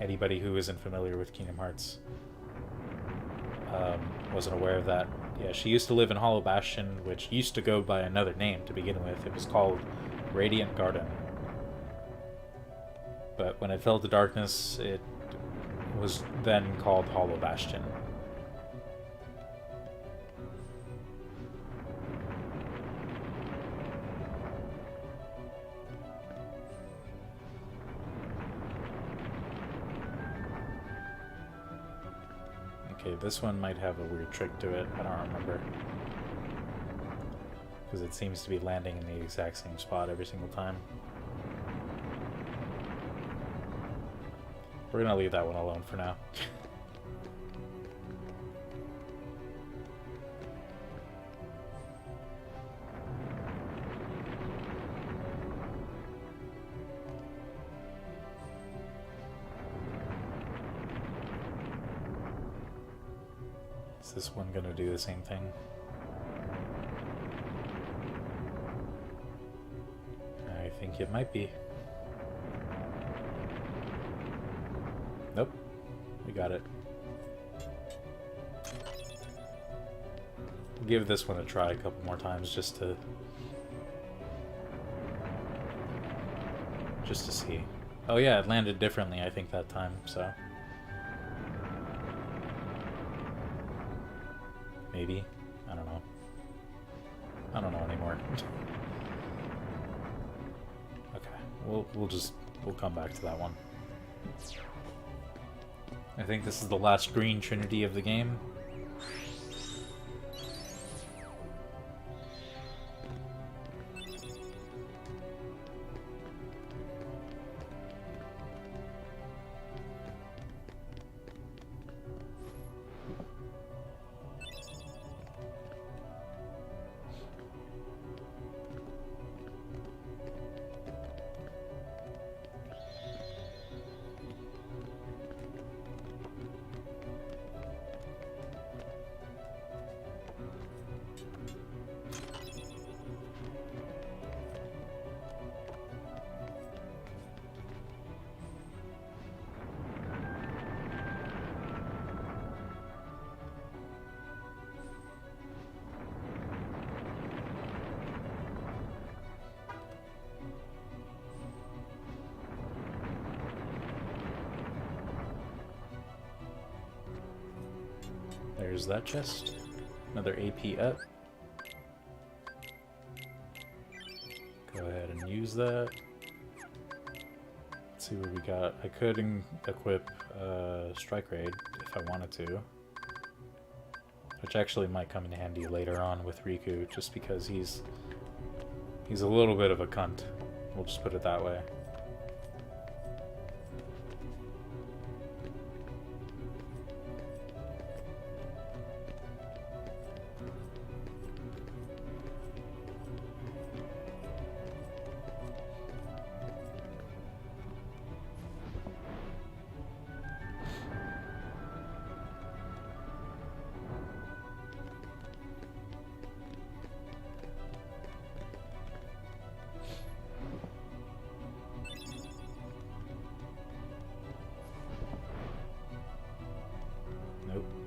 anybody who isn't familiar with Kingdom Hearts wasn't aware of that. Yeah, she used to live in Hollow Bastion, which used to go by another name to begin with. It was called Radiant Garden. But when it fell to darkness, it was then called Hollow Bastion. Okay, this one might have a weird trick to it. I don't remember. Because it seems to be landing in the exact same spot every single time. We're gonna leave that one alone for now. Is this one gonna do the same thing? I think it might be. Nope. We got it. We'll give this one a try a couple more times just to see. Oh yeah, it landed differently I think that time, so maybe. I don't know. I don't know anymore. Okay, we'll come back to that one. I think this is the last green trinity of the game. There's that chest. Another AP up. Go ahead and use that. Let's see what we got. I could equip Strike Raid if I wanted to. Which actually might come in handy later on with Riku, just because he's a little bit of a cunt. We'll just put it that way.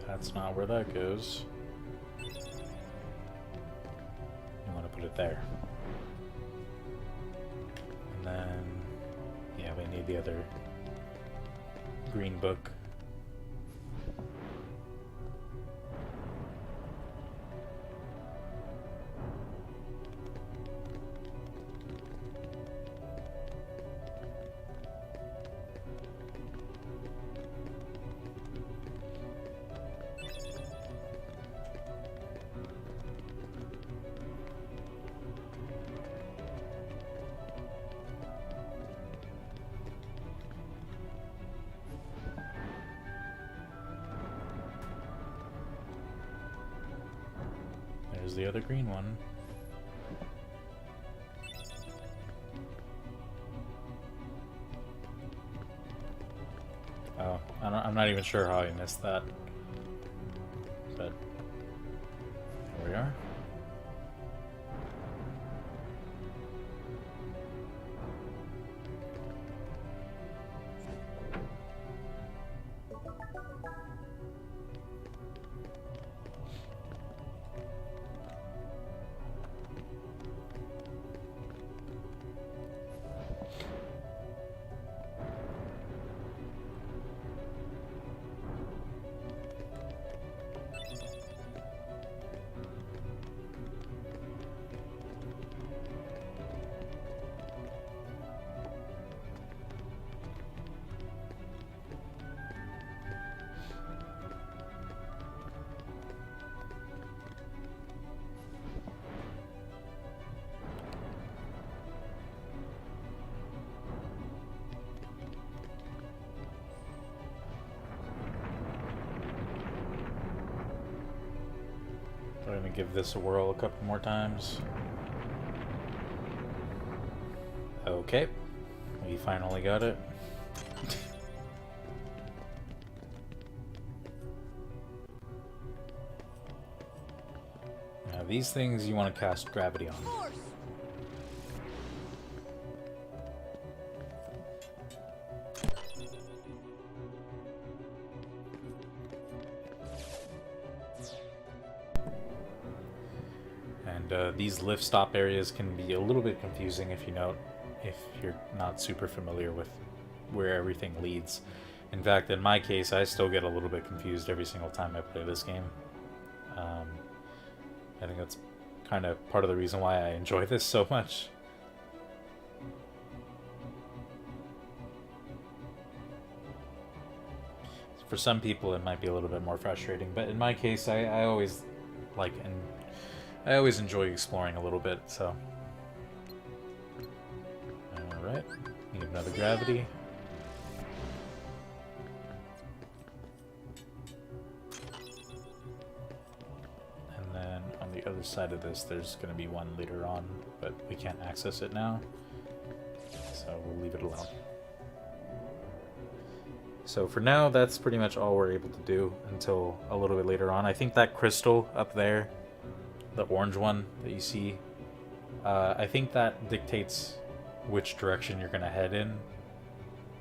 That's not where that goes. You want to put it there. And then, yeah, we need the other green book. There's the other green one. Oh, I'm not even sure how I missed that. But here we are. I'm gonna give this a whirl a couple more times. Okay, we finally got it. Now these things you want to cast gravity on. And these lift stop areas can be a little bit confusing if you're not super familiar with where everything leads. In fact, in my case, I still get a little bit confused every single time I play this game. I think that's kind of part of the reason why I enjoy this so much. For some people, it might be a little bit more frustrating, but in my case, I always like and I always enjoy exploring a little bit. So, all right, need another gravity. And then on the other side of this, there's going to be one later on, but we can't access it now, so we'll leave it alone. So for now, that's pretty much all we're able to do until a little bit later on. I think that crystal up there, the orange one that you see, I think that dictates which direction you're going to head in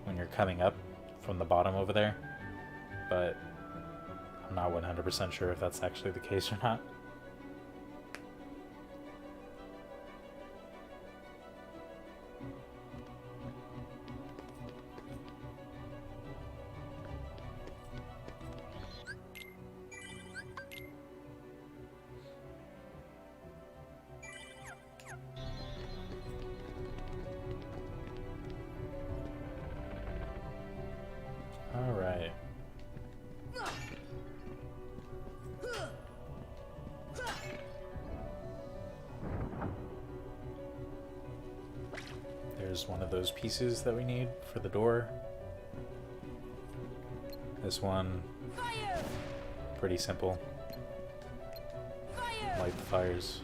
when you're coming up from the bottom over there. But I'm not 100% sure if that's actually the case or not. here's one of those pieces that we need for the door. This one, pretty simple. Light the fires.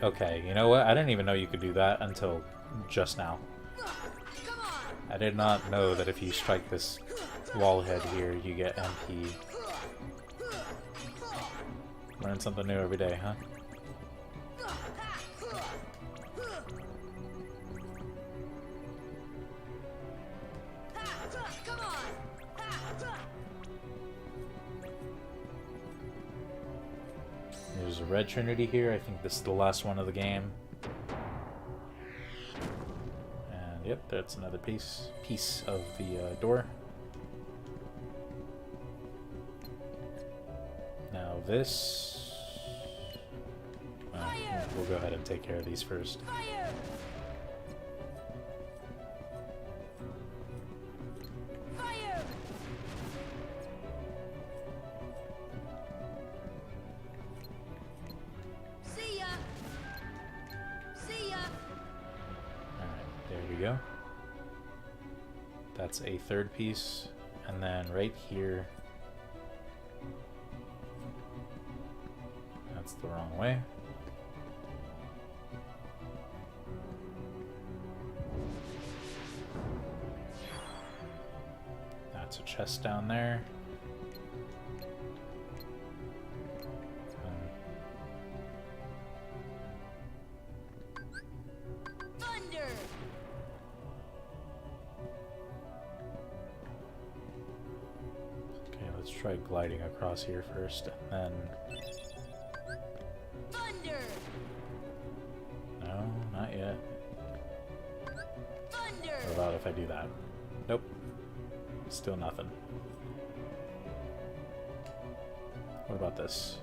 Okay, you know what? I didn't even know you could do that until just now. I did not know that if you strike this wall head here, you get MP. Learn something new every day, huh? There's a red trinity here. I think this is the last one of the game. And yep, that's another piece of the door. Now this... we'll go ahead and take care of these first. Go. That's a third piece, and then right here, that's the wrong way. That's a chest down there. Try gliding across here first, and then... Thunder! No, not yet. Thunder! What about if I do that? Nope. Still nothing. What about this?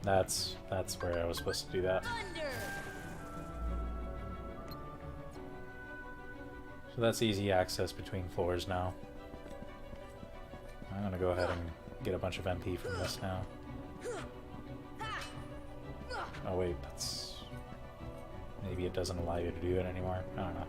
That's where I was supposed to do that. Thunder! So that's easy access between floors now. I'm gonna go ahead and get a bunch of MP from this now. Oh wait, that's... maybe it doesn't allow you to do it anymore. I don't know.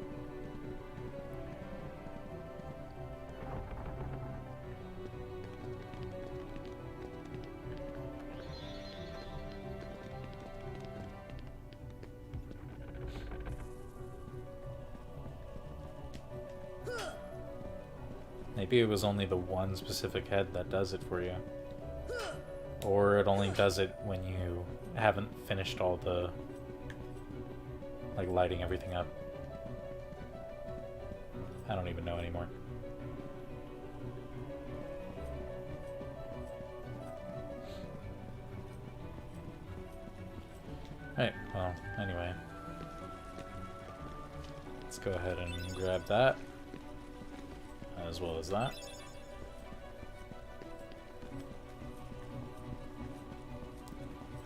Maybe it was only the one specific head that does it for you. Or it only does it when you haven't finished all the... like lighting everything up. I don't even know anymore. Alright, well, anyway. Let's go ahead and grab that. As well as that.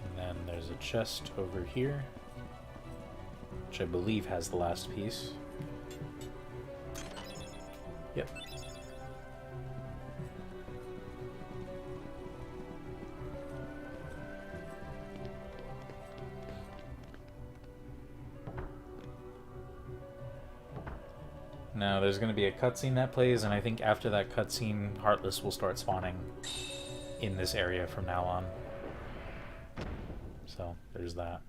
And then there's a chest over here, which I believe has the last piece. Yep. Now, there's going to be a cutscene that plays, and I think after that cutscene, Heartless will start spawning in this area from now on. So, there's that.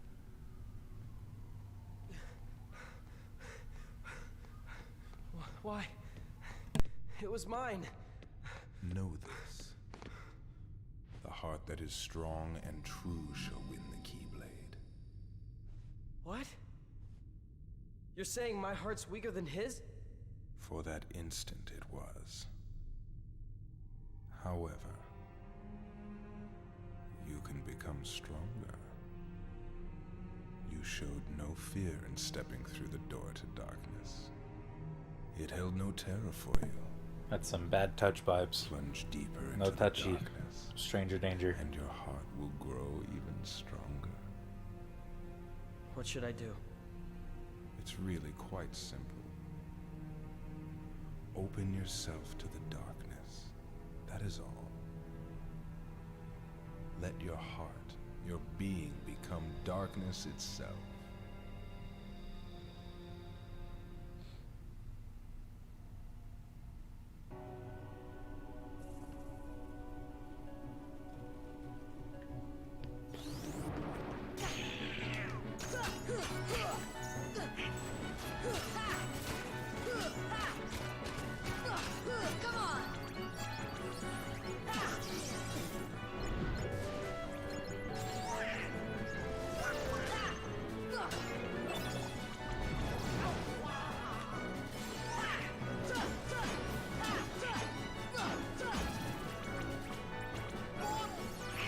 Why? It was mine. Know this. The heart that is strong and true shall win the Keyblade. What? You're saying my heart's weaker than his? For that instant it was. However, you can become stronger. You showed no fear in stepping through the door to darkness. It held no terror for you. That's some bad touch vibes. Plunge deeper into No the touchy. darkness, Stranger danger. and your heart will grow even stronger. What should I do? It's really quite simple. Open yourself to the darkness. That is all. Let your heart, your being become darkness itself.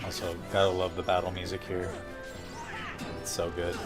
Also, gotta love the battle music here. It's so good.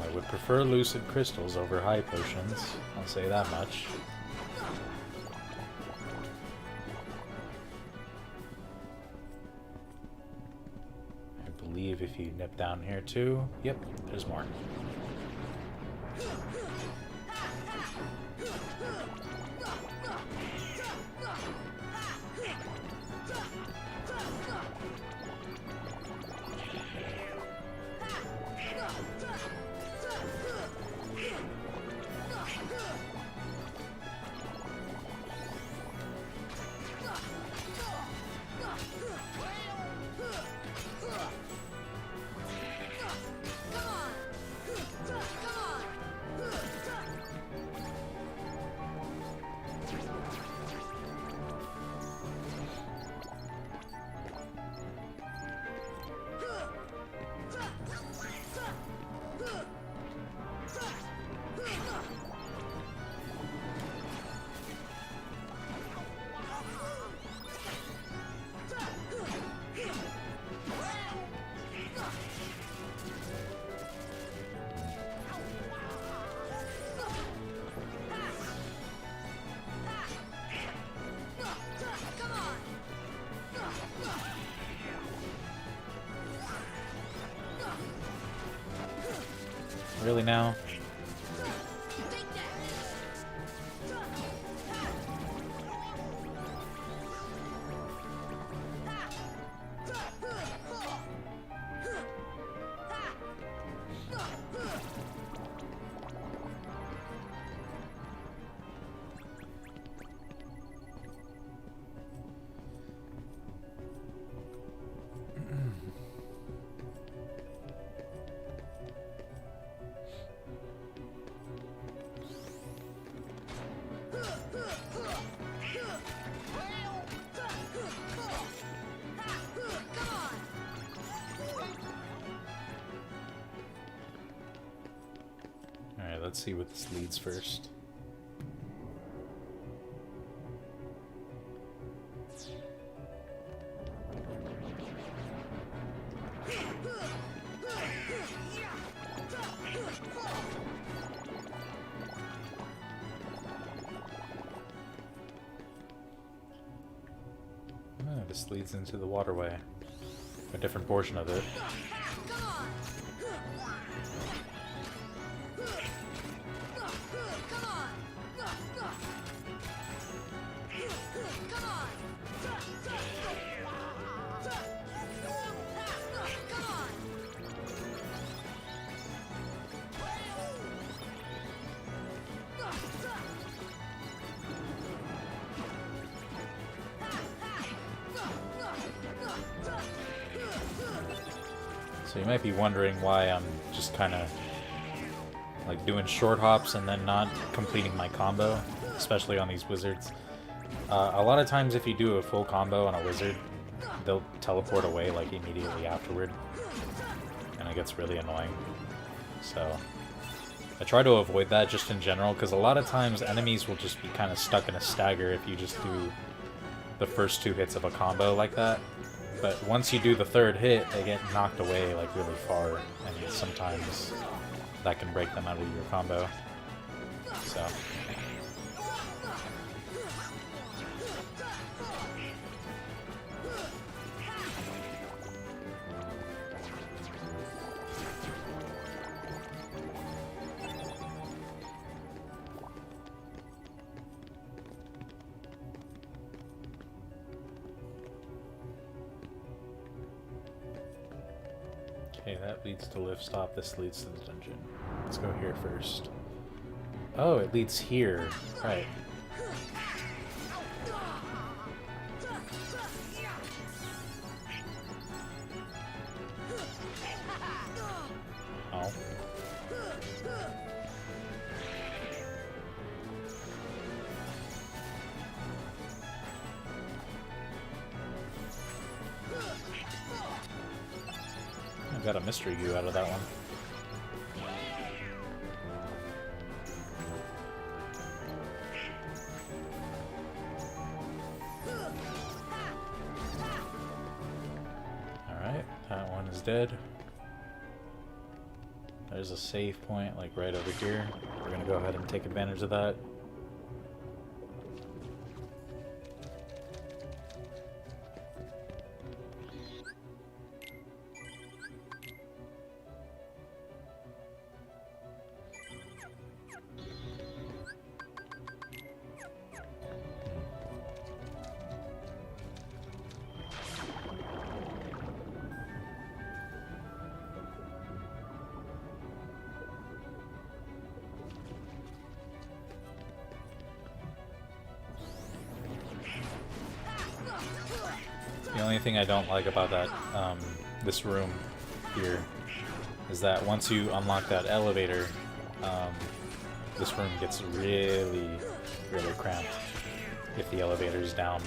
I would prefer lucid crystals over high potions, I'll say that much. I believe if you nip down here too, yep, there's more. Really now? Alright, let's see what this leads first. This leads into the waterway. A different portion of it. So you might be wondering why I'm just kind of like doing short hops and then not completing my combo, especially on these wizards. A lot of times if you do a full combo on a wizard, they'll teleport away like immediately afterward, and it gets really annoying. So I try to avoid that just in general, because a lot of times enemies will just be kind of stuck in a stagger if you just do the first 2 hits of a combo like that. But once you do the 3rd hit, they get knocked away like really far, and sometimes that can break them out of your combo. So. Okay, that leads to lift stop. This leads to the dungeon. Let's go here first. Oh, it leads here. Right. Oh. I got a mystery goo out of that one. Alright, that one is dead. There's a save point, like right over here. We're gonna go ahead and take advantage of that. The only thing I don't like about that, this room here, is that once you unlock that elevator, this room gets really, really cramped if the elevator is down.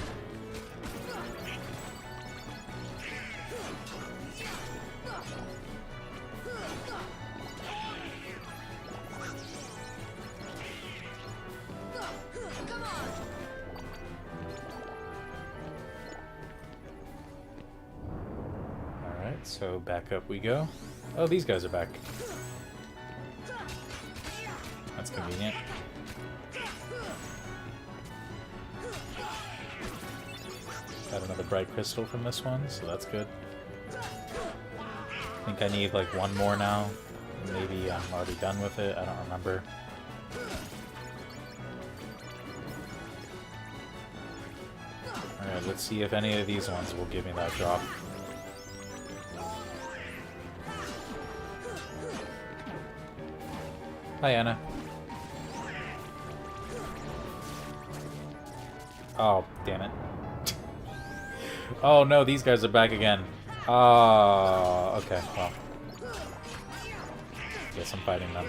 So back up we go. Oh, these guys are back. That's convenient. Got another bright crystal from this one, so that's good. I think I need like one more now. Maybe I'm already done with it, I don't remember. Alright, let's see if any of these ones will give me that drop. Hi, Anna. Oh, damn it. Oh no, these guys are back again. Oh, okay, well. Guess I'm fighting them.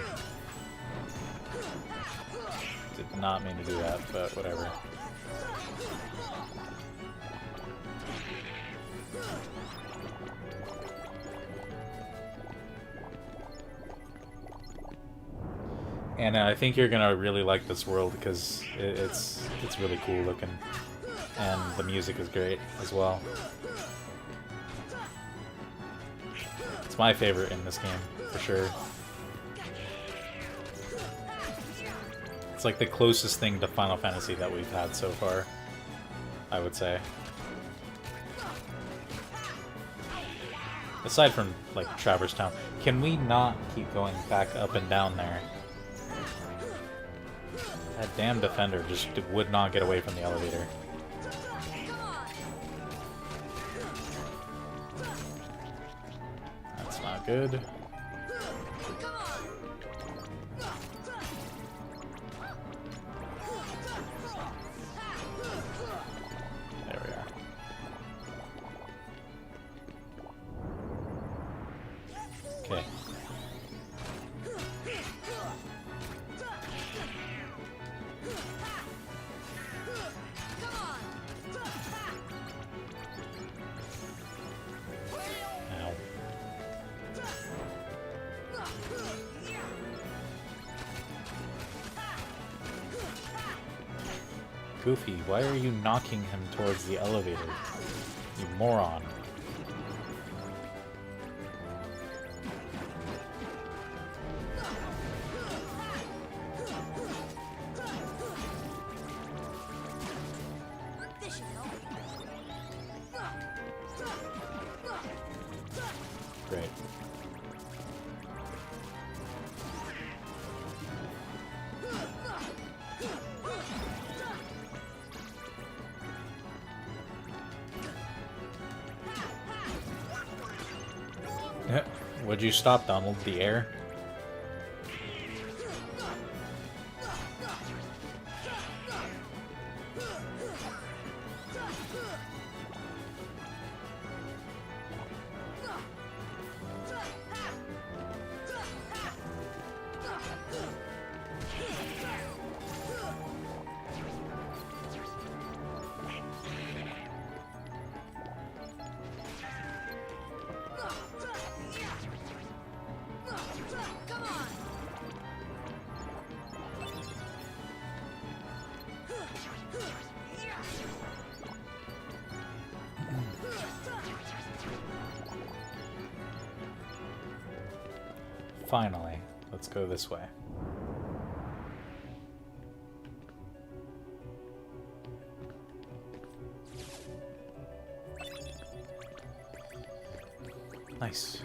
Did not mean to do that, but whatever. And I think you're gonna really like this world because it's really cool looking, and the music is great as well. It's my favorite in this game for sure. It's like the closest thing to Final Fantasy that we've had so far, I would say. Aside from like Traverse Town, can we not keep going back up and down there? That damn defender just would not get away from the elevator. That's not good. There we are. Okay. Goofy, why are you knocking him towards the elevator? You moron. Great. Would you stop, Donald? The air? Finally, let's go this way. Nice.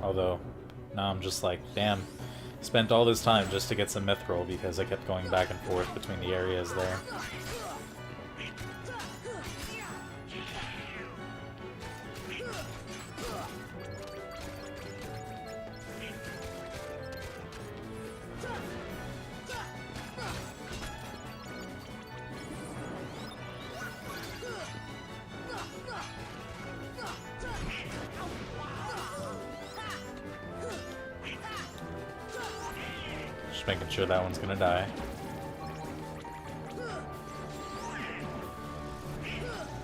Although, now I'm just like, damn, spent all this time just to get some mithril because I kept going back and forth between the areas there. Just making sure that one's gonna die.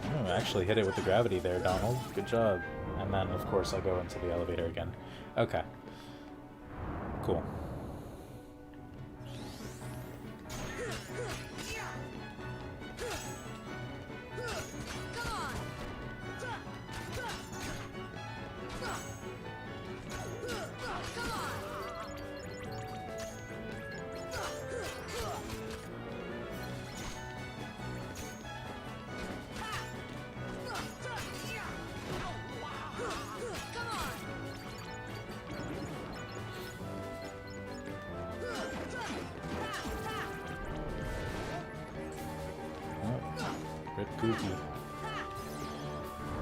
Oh, actually hit it with the gravity there, Donald. Good job. And then, of course, I go into the elevator again. Okay. Cool. Rip Goofy.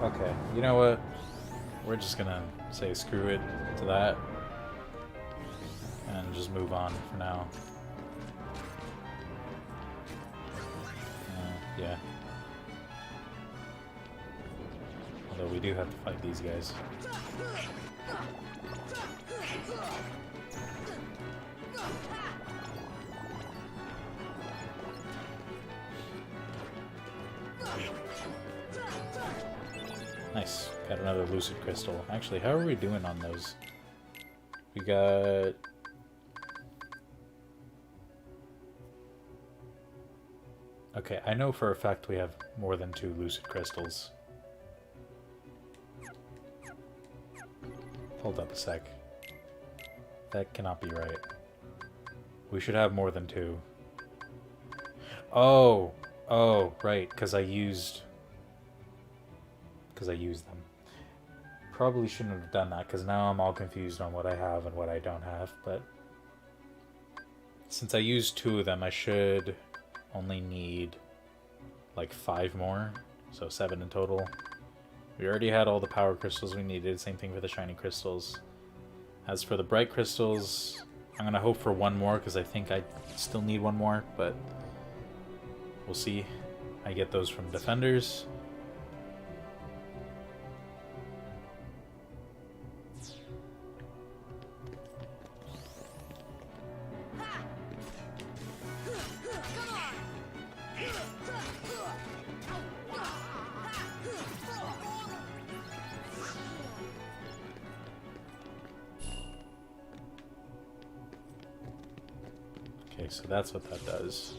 Okay, you know what? We're just gonna say screw it to that. And just move on for now. Yeah. Although we do have to fight these guys. Nice. Got another lucid crystal. Actually, how are we doing on those? We got... Okay, I know for a fact we have more than 2 lucid crystals. Hold up a sec. That cannot be right. We should have more than 2. Oh! Oh, right, because I used them. Probably shouldn't have done that, because now I'm all confused on what I have and what I don't have, but... Since I used 2 of them, I should only need like 5 more, so 7 in total. We already had all the power crystals we needed, same thing for the shiny crystals. As for the bright crystals, I'm gonna hope for 1 more, because I think I still need 1 more, but we'll see. I get those from defenders. Okay, so that's what that does.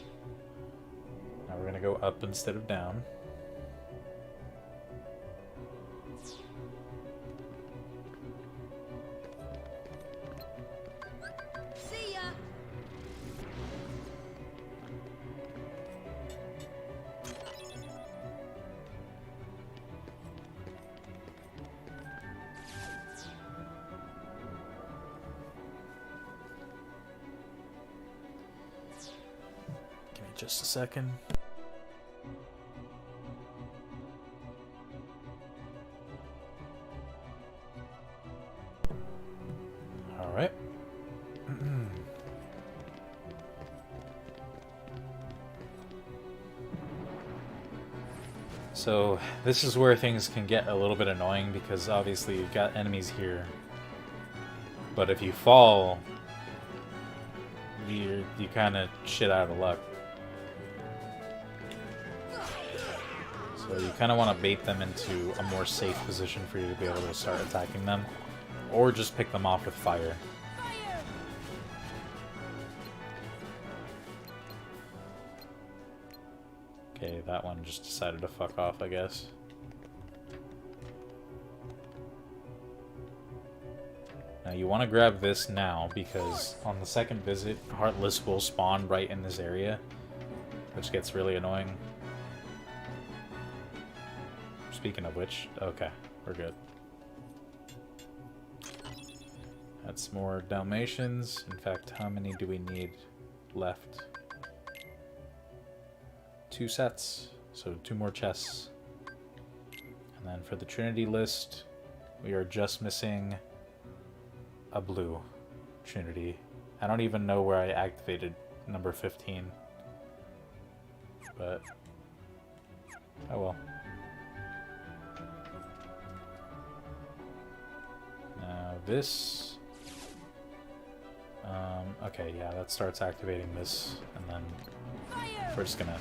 Now we're gonna go up instead of down. See ya. Give me just a second. All right. So this is where things can get a little bit annoying because obviously you've got enemies here, but if you fall, you kind of shit out of luck. So you kind of want to bait them into a more safe position for you to be able to start attacking them, or just pick them off with fire. Okay, that one just decided to fuck off, I guess. Now you want to grab this now, because on the second visit, Heartless will spawn right in this area, which gets really annoying. Speaking of which, okay, we're good. That's more Dalmatians. In fact, how many do we need left? 2 sets, so 2 more chests. And then for the Trinity list, we are just missing a blue Trinity. I don't even know where I activated number 15. But, oh well. Now this... okay, yeah, that starts activating this, and then we're just gonna...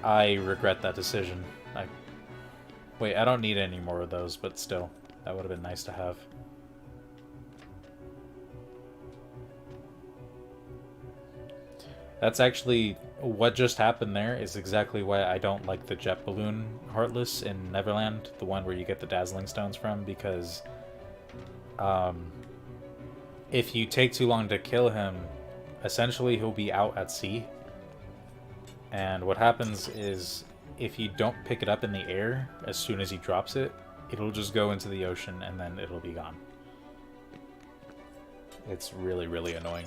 I regret that decision. Wait, I don't need any more of those, but still, that would have been nice to have. That's actually what just happened there is exactly why I don't like the jet balloon Heartless in Neverland, the one where you get the dazzling stones from, because if you take too long to kill him, essentially he'll be out at sea. And what happens is, if you don't pick it up in the air as soon as he drops it, it'll just go into the ocean and then it'll be gone. It's really, really annoying.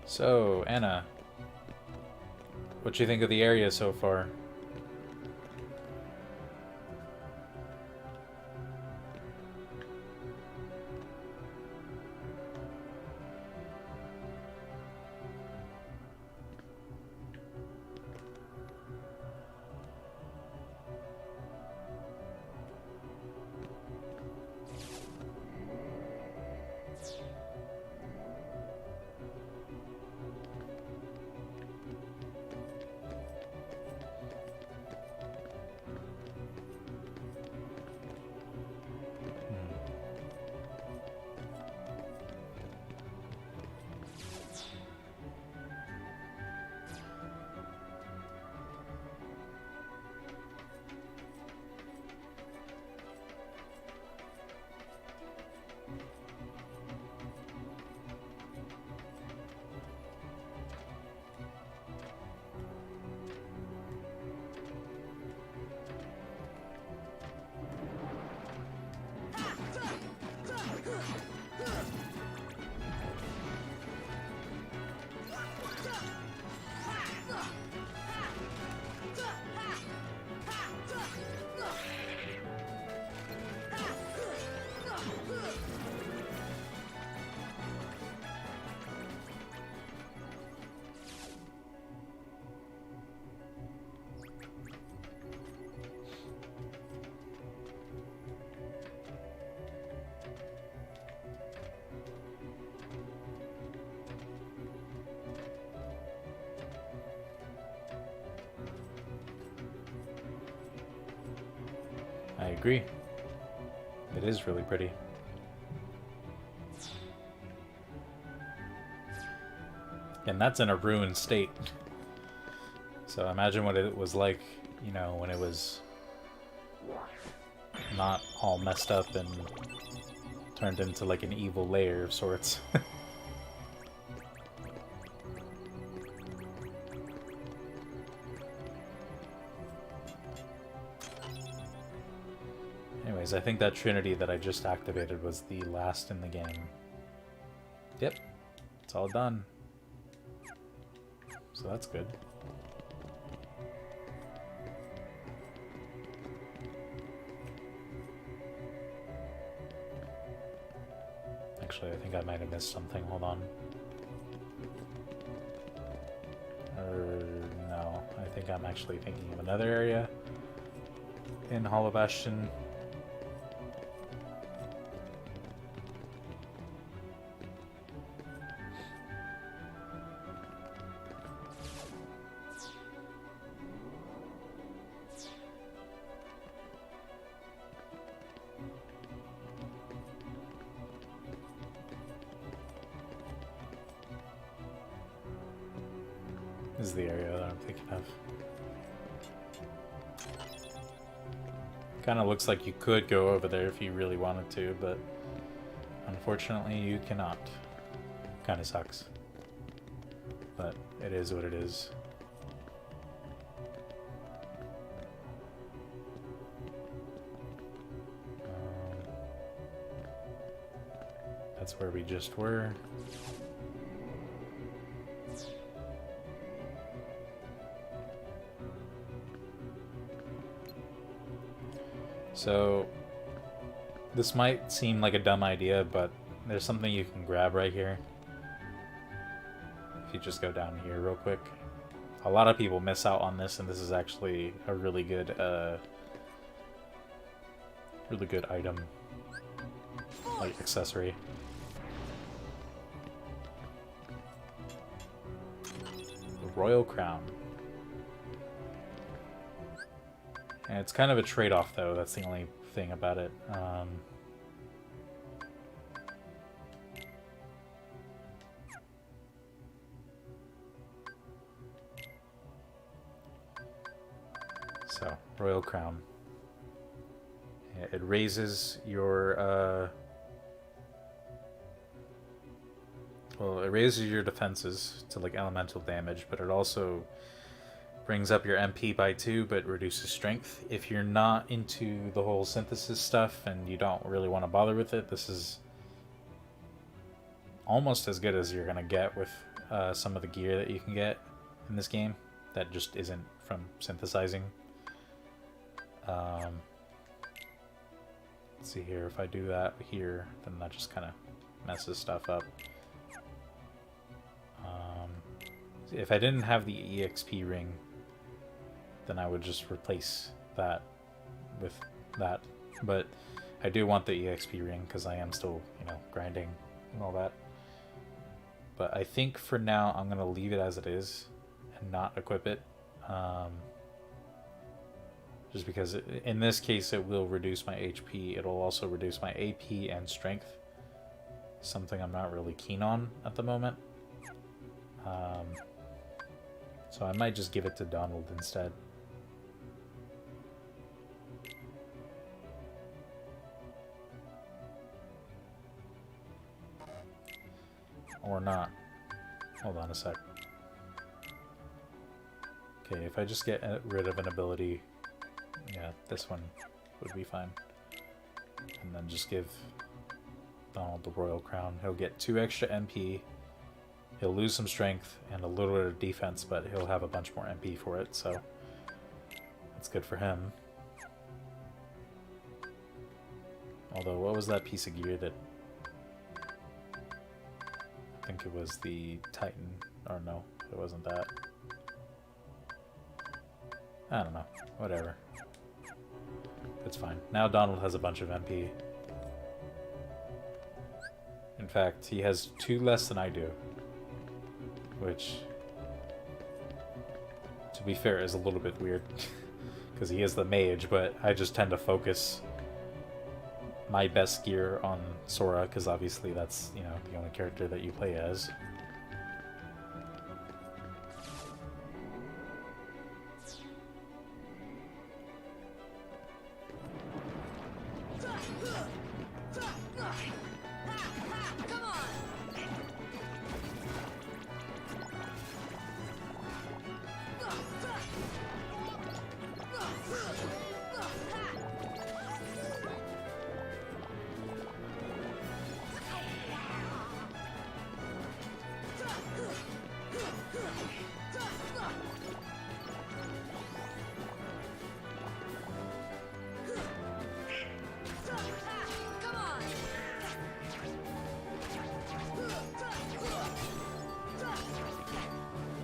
So, Anna, what you think of the area so far? I agree. It is really pretty. And that's in a ruined state. So imagine what it was like, you know, when it was not all messed up and turned into like an evil lair of sorts. Anyways, I think that Trinity that I just activated was the last in the game. Yep, it's all done. So that's good. Actually, I think I might have missed something. Hold on. Or no, I think I'm actually thinking of another area in Hollow Bastion. This is the area that I'm thinking of. Kind of looks like you could go over there if you really wanted to, but unfortunately you cannot. Kind of sucks. But it is what it is. That's where we just were. So, this might seem like a dumb idea, but there's something you can grab right here. If you just go down here real quick. A lot of people miss out on this, and this is actually a really good item, like accessory. The Royal Crown. And it's kind of a trade-off, though. That's the only thing about it. So, Royal Crown. Yeah, it raises your, well, it raises your defenses to, like, elemental damage, but it also brings up your MP by 2, but reduces strength. If you're not into the whole synthesis stuff and you don't really want to bother with it, this is almost as good as you're going to get with some of the gear that you can get in this game that just isn't from synthesizing. Let's see here, if I do that here, then that just kind of messes stuff up. If I didn't have the EXP ring, then I would just replace that with that. But I do want the EXP ring because I am still, you know, grinding and all that. But I think for now I'm going to leave it as it is and not equip it. Just because in this case it will reduce my HP. It'll also reduce my AP and strength. Something I'm not really keen on at the moment. So I might just give it to Donald instead. Or not. Hold on a sec. Okay, if I just get rid of an ability, yeah, this one would be fine. And then just give Donald the Royal Crown. He'll get 2 extra MP. He'll lose some strength and a little bit of defense, but he'll have a bunch more MP for it, so that's good for him. Although, what was that piece of gear that... I think it was the Titan, or no, it wasn't that. I don't know, whatever. It's fine. Now Donald has a bunch of MP. In fact, he has 2 less than I do. Which, to be fair, is a little bit weird. Because he is the mage, but I just tend to focus my best gear on Sora, because obviously that's, you know, the only character that you play as.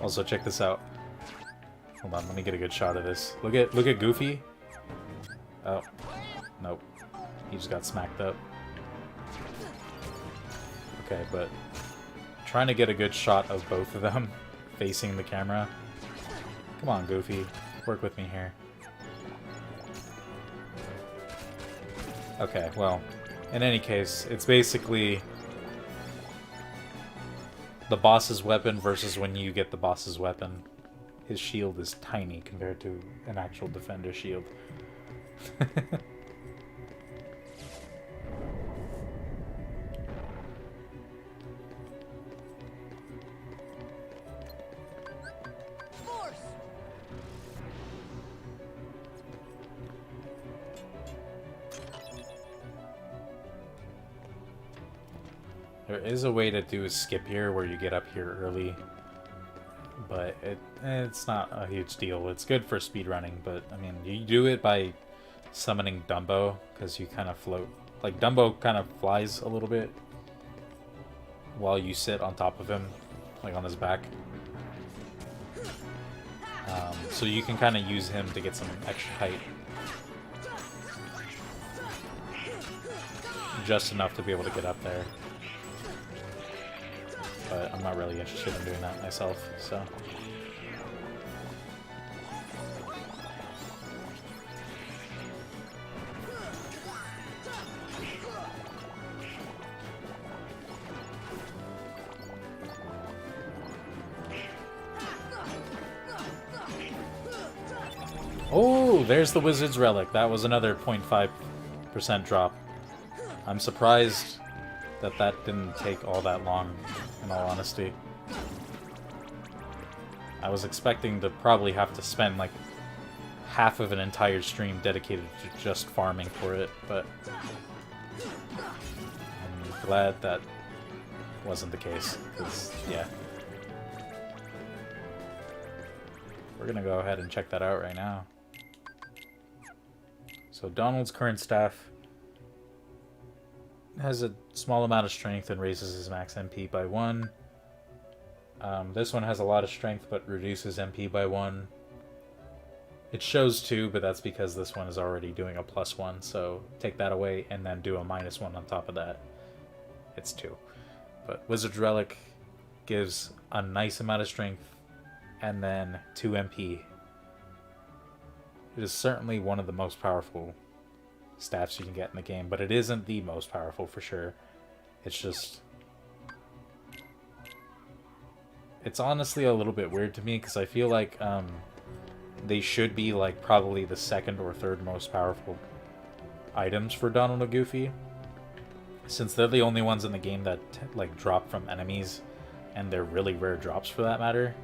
Also, check this out. Hold on, let me get a good shot of this. Look at Goofy. Oh, nope. He just got smacked up. Okay, but trying to get a good shot of both of them facing the camera. Come on, Goofy. Work with me here. Okay, well, in any case, it's basically the boss's weapon versus when you get the boss's weapon. His shield is tiny compared to an actual defender shield. There is a way to do a skip here where you get up here early, but it's not a huge deal. It's good for speedrunning, but I mean, you do it by summoning Dumbo, because you kind of float. Like, Dumbo kind of flies a little bit while you sit on top of him, like on his back. So you can kind of use him to get some extra height. Just enough to be able to get up there. But I'm not really interested in doing that myself, so. Oh, there's the Wizard's Relic. That was another 0.5% drop. I'm surprised that that didn't take all that long, in all honesty. I was expecting to probably have to spend like half of an entire stream dedicated to just farming for it, but I'm glad that wasn't the case, because, yeah. We're gonna go ahead and check that out right now. So Donald's current staff has a small amount of strength and raises his max MP by 1. This one has a lot of strength but reduces MP by 1. It shows 2, but that's because this one is already doing a +1, so take that away and then do a -1 on top of that. It's 2. But Wizard's Relic gives a nice amount of strength and then 2 MP. It is certainly one of the most powerful staffs you can get in the game, but it isn't the most powerful for sure. It's just... it's honestly a little bit weird to me, because I feel like they should be like probably the second or third most powerful items for Donald and Goofy, since they're the only ones in the game that like drop from enemies, and they're really rare drops for that matter.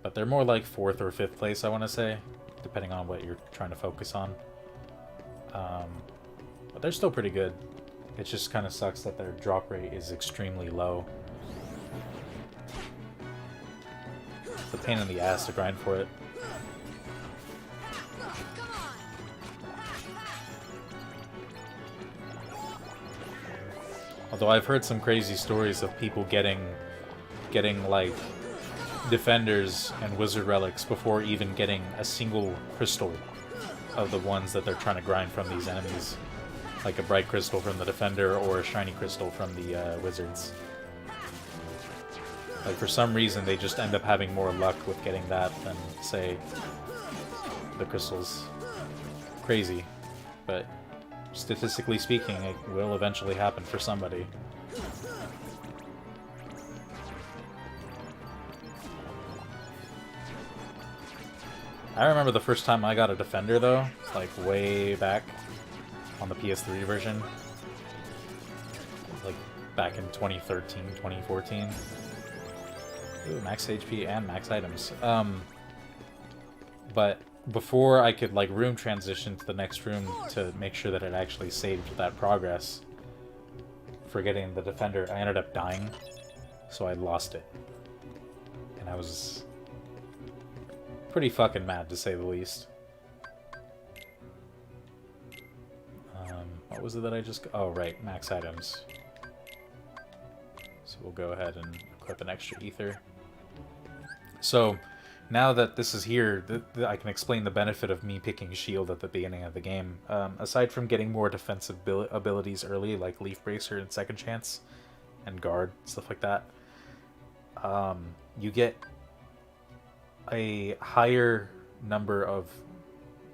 But they're more like 4th or 5th place, I want to say, depending on what you're trying to focus on. But they're still pretty good. It just kind of sucks that their drop rate is extremely low. It's a pain in the ass to grind for it. Although I've heard some crazy stories of people getting like defenders and wizard relics before even getting a single crystal of the ones that they're trying to grind from these enemies, like a bright crystal from the defender or a shiny crystal from the wizards. Like, for some reason they just end up having more luck with getting that than, say, the crystals. Crazy, but statistically speaking, it will eventually happen for somebody. I remember the first time I got a Defender, though, like way back on the PS3 version. Like back in 2013, 2014. Ooh, max HP and max items. But before I could like room transition to the next room to make sure that it actually saved that progress for getting the Defender, I ended up dying. So I lost it. And I was pretty fucking mad, to say the least. What was it that I just... Oh, right. Max items. So we'll go ahead and equip an extra ether. So, now that this is here, I can explain the benefit of me picking shield at the beginning of the game. Aside from getting more defensive abilities early, like Leaf Bracer and Second Chance, and Guard, stuff like that, you get a higher number of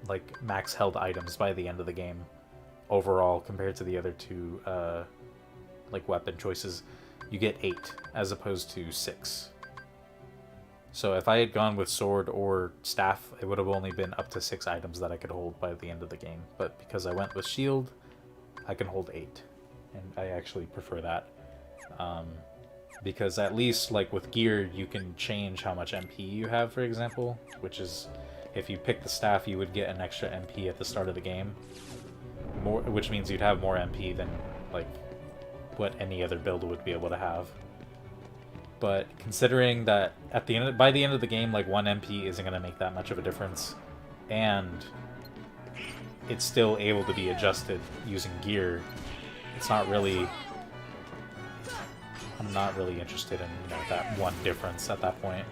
like max held items by the end of the game overall compared to the other two like weapon choices. You get 8 as opposed to 6. So if I had gone with sword or staff, it would have only been up to 6 items that I could hold by the end of the game. But because I went with shield, I can hold 8, and I actually prefer that. Because at least, like with gear, you can change how much MP you have, for example, which is, if you pick the staff, you would get an extra MP at the start of the game, which means you'd have more MP than like what any other build would be able to have. But considering that by the end of the game, like 1 MP isn't going to make that much of a difference, and it's still able to be adjusted using gear, it's not really... I'm not really interested in, you know, that one difference at that point.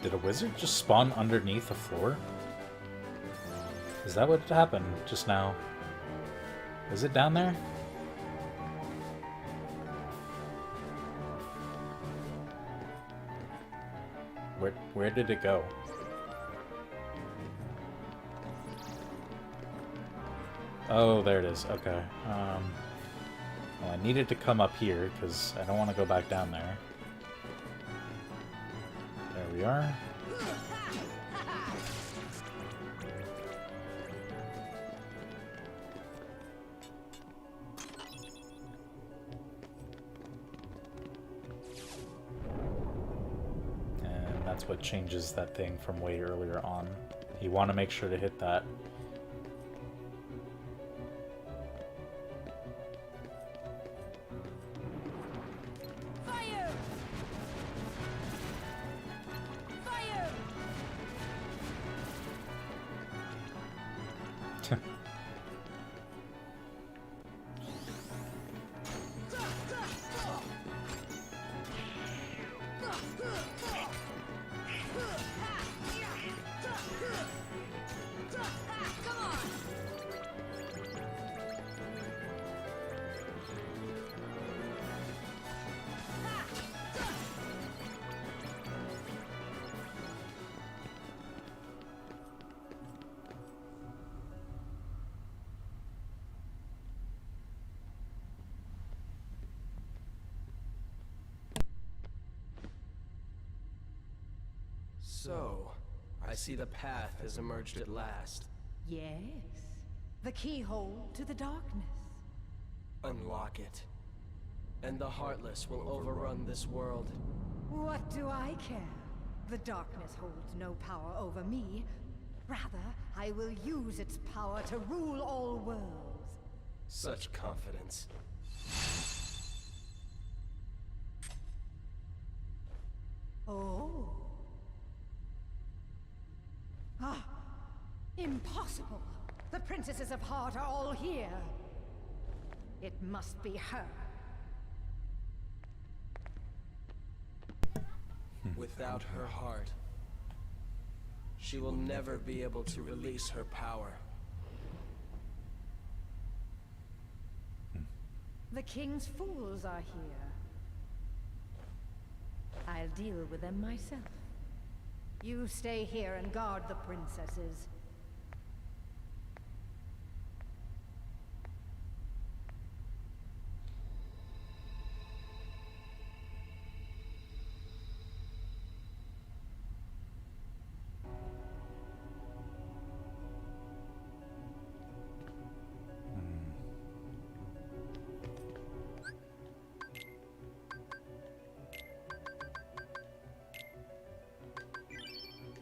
Did a wizard just spawn underneath the floor? Is that what happened just now? Is it down there? Where did it go? Oh, there it is. Okay. Well, I needed to come up here because I don't want to go back down there. There we are. And that's what changes that thing from way earlier on. You want to make sure to hit that. So, I see the path has emerged at last. Yes. The keyhole to the darkness. Unlock it, and the Heartless will overrun this world. What do I care? The darkness holds no power over me. Rather, I will use its power to rule all worlds. Such confidence. Oh. Ah. Impossible. The princesses of Heart are all here. It must be her. Without her heart, she will never be able to release her power. The king's fools are here. I'll deal with them myself. You stay here and guard the princesses.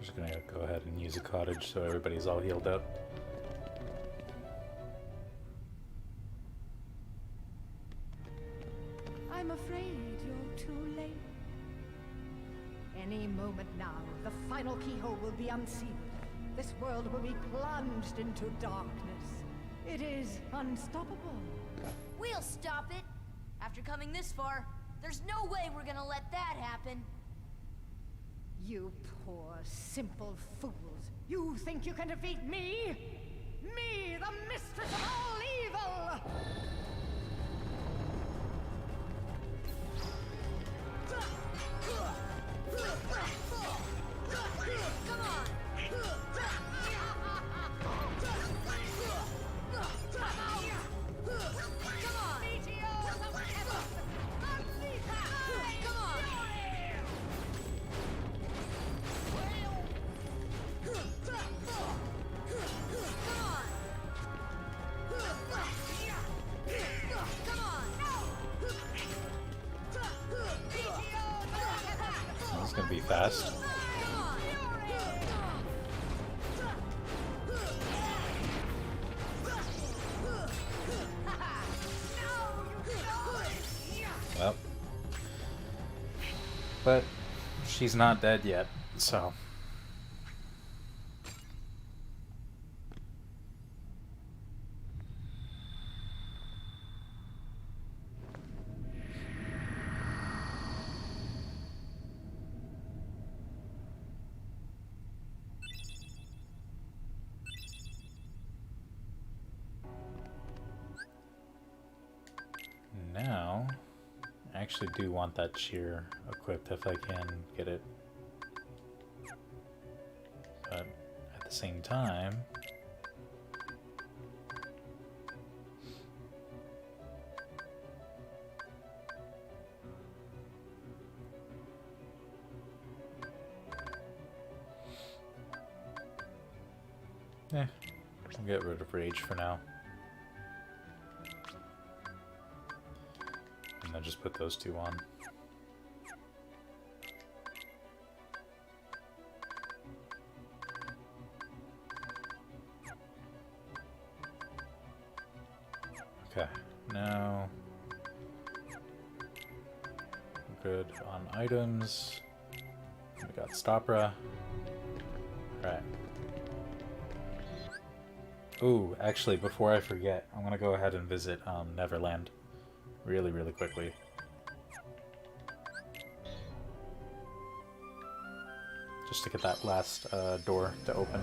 Just gonna go ahead and use a cottage so everybody's all healed up. I'm afraid you're too late. Any moment now, the final keyhole will be unsealed. This world will be plunged into darkness. It is unstoppable. We'll stop it. After coming this far, there's no way we're gonna let that happen. You poor, simple fools. You think you can defeat me? Me, the mistress of all evil! Come on! Come on! Meteors of heaven! Unleash her! Come on! Come on! Come on! It's gonna be fast. Come on! Well, but she's not dead yet, so. Now, I actually do want that cheer equipped if I can get it. But at the same time, we'll get rid of Rage for now. And then just put those two on. Okay, now we're good on items. We got Stopra. Alright. Ooh, actually, before I forget, I'm gonna go ahead and visit Neverland really quickly. Just to get that last door to open.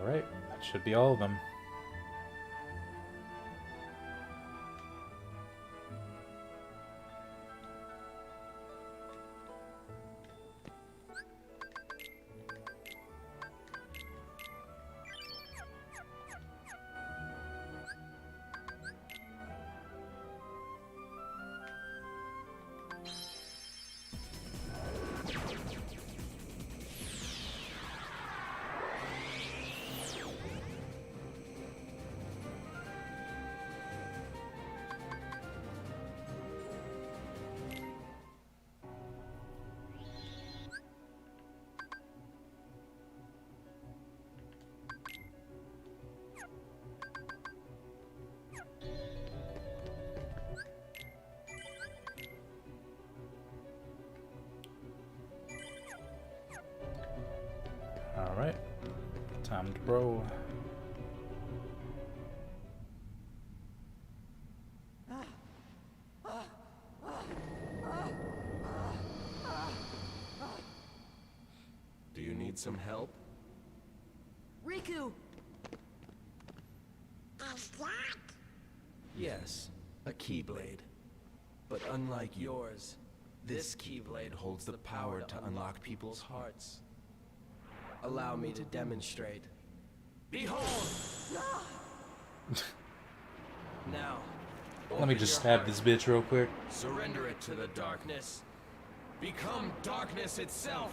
Alright, that should be all of them. Time to roll. Do you need some help? Riku! Yes, a Keyblade. But unlike yours, this Keyblade holds the power to unlock people's hearts. Allow me to demonstrate. Behold! Now, Let me just stab this bitch real quick. surrender it to the darkness. Become darkness itself.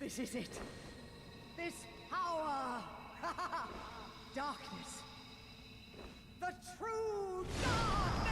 This is it. This power. Darkness. The true darkness!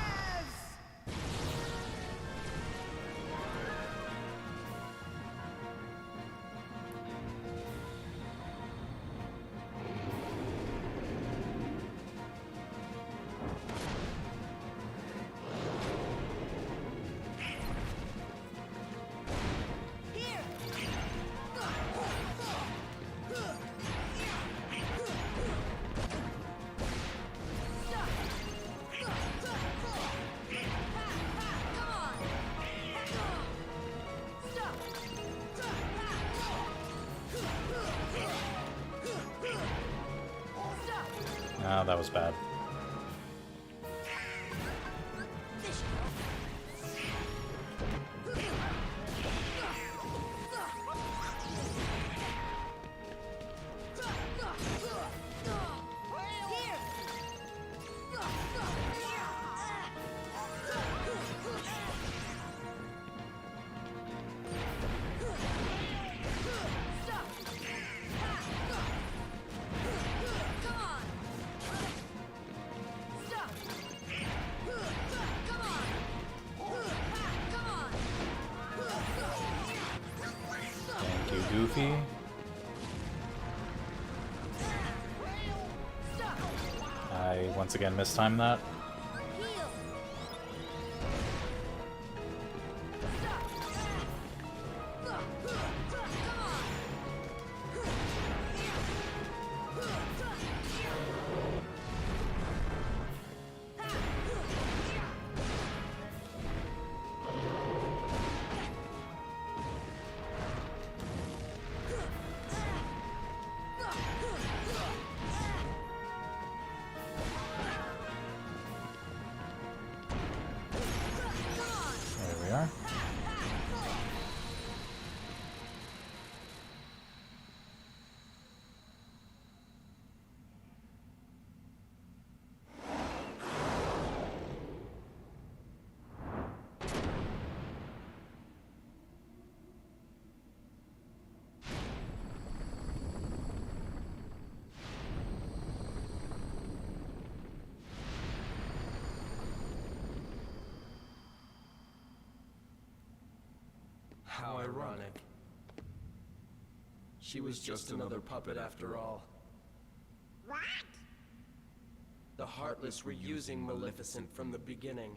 Oh, that was bad. Thank you, Goofy. I once again mistimed that. There we are. How ironic. She was just another puppet after all. What? The Heartless were using Maleficent from the beginning.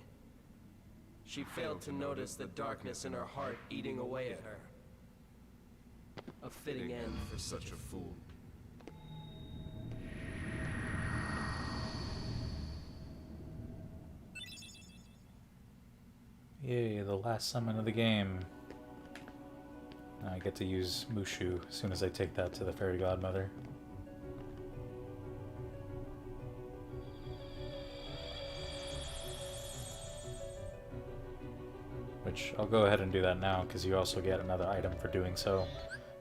She failed to notice the darkness in her heart eating away at her. A fitting end for such a fool. Yay, the last summon of the game. Now I get to use Mushu as soon as I take that to the Fairy Godmother. Which, I'll go ahead and do that now, because you also get another item for doing so,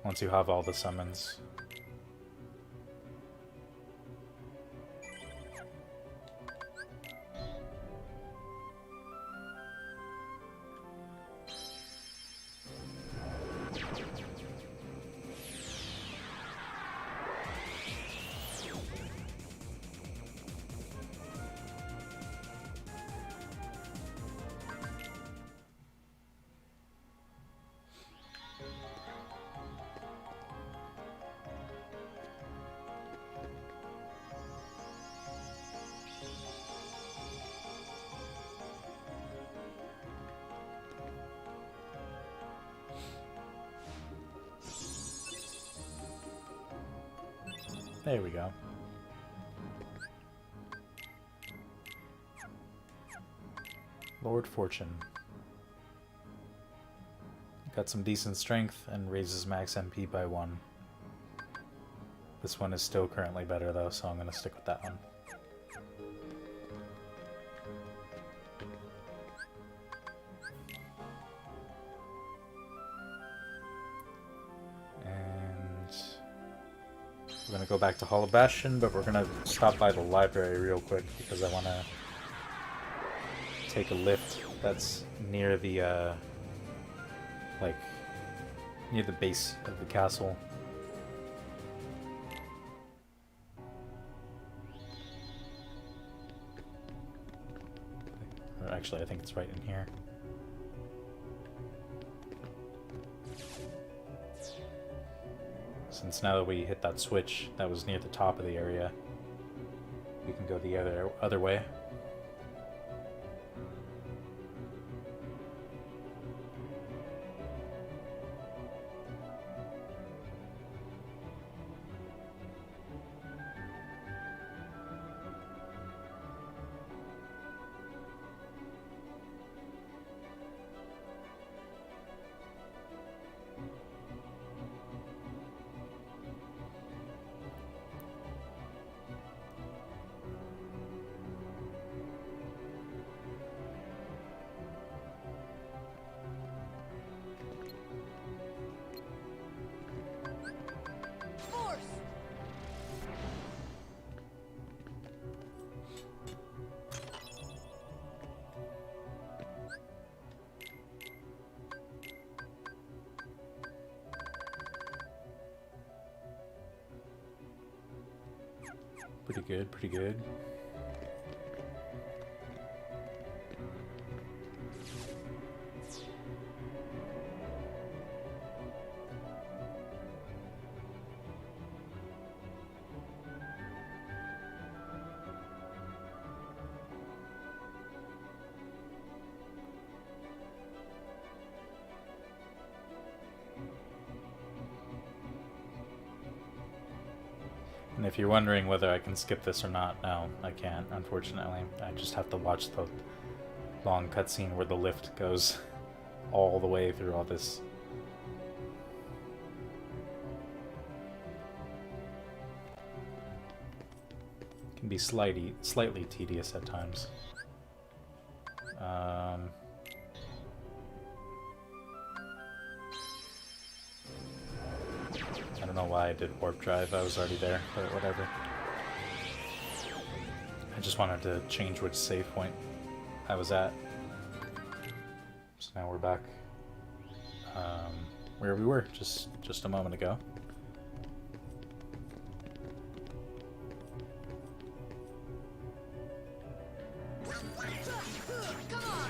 once you have all the summons. There we go. Lord Fortune. Got some decent strength and raises max MP by 1. This one is still currently better though, so I'm gonna stick with that one. And we're gonna go back to Hall of Bastion, but we're gonna stop by the library real quick because I wanna take a lift that's near the like near the base of the castle. Or actually, I think it's right in here. Since now that we hit that switch that was near the top of the area, we can go the other way. Force! Pretty good, pretty good. And if you're wondering whether I can skip this or not, no, I can't, unfortunately. I just have to watch the long cutscene where the lift goes all the way through all this. It can be slightly tedious at times. I don't know why I did warp drive, I was already there, but whatever. I just wanted to change which save point I was at. So now we're back where we were just a moment ago. Come on!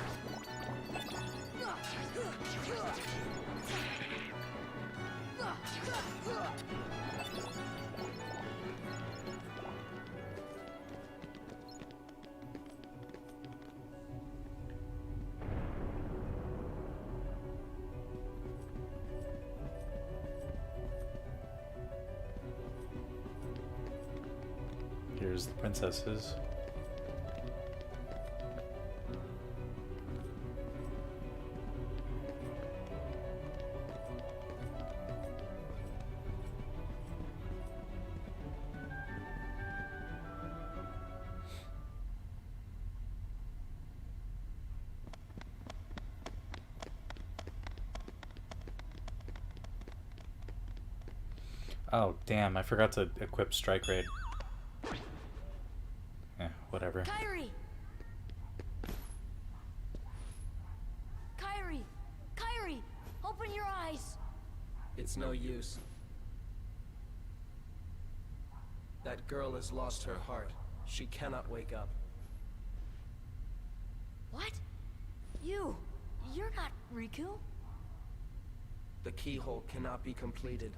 Here's the princesses. Oh, damn, I forgot to equip Strike Raid. Yeah, whatever. Kairi! Kairi! Kairi! Open your eyes! It's no use. That girl has lost her heart. She cannot wake up. What? You're not Riku? The keyhole cannot be completed,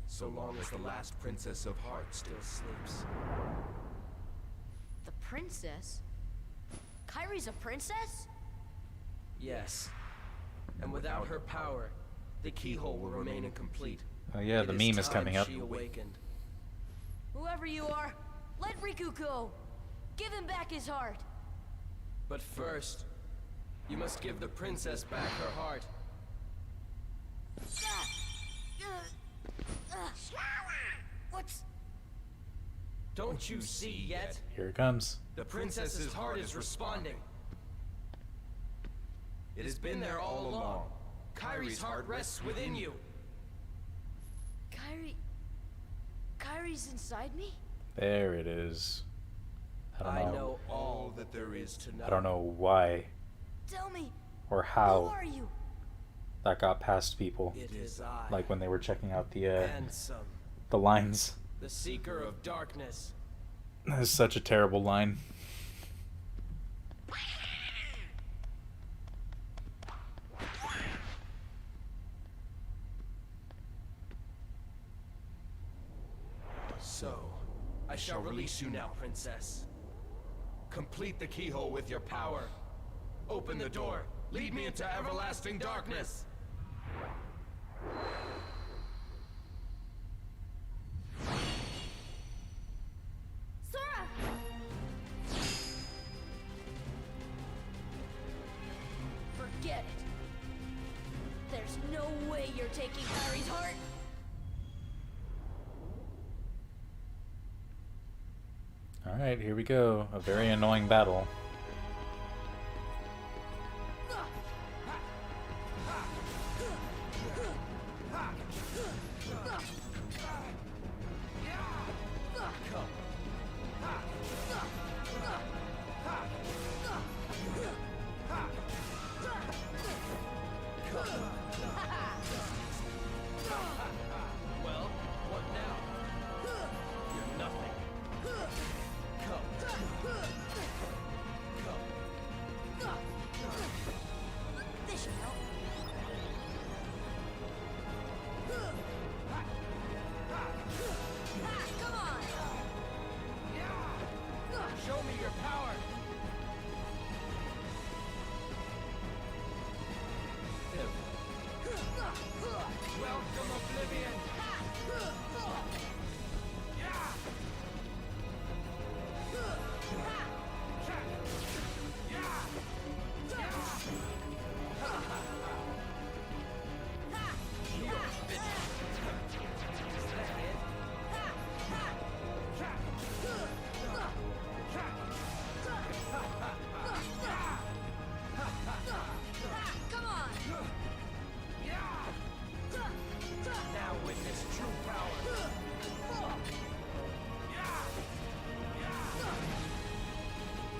so long as the last Princess of Heart still sleeps. The princess? Kairi's a princess? Yes. And without her power, the keyhole will remain incomplete. Oh yeah, the meme is time coming up. She awakened. Whoever you are, let Riku go. Give him back his heart. But first, you must give the princess back her heart. What's... Don't you see yet? Here it comes. The princess's heart is responding. It has been there all along. Kairi's heart rests within you. Kairi's inside me? There it is. I don't know. know all that there is to know. I don't know why Tell me, or who how are you? that got past people. It is I, Like when they were checking out Handsome, the lines. the seeker of darkness. That is such a terrible line. So, I shall release you now, princess. Complete the keyhole with your power. Open the door. Lead me into everlasting darkness. Sora! Forget it. There's no way you're taking Kairi's heart. Alright, here we go. A very annoying battle. Well, what now? You're nothing. Come. This should help. Come on! Show me your power. Welcome, Oblivion. Come on! Now witness true power.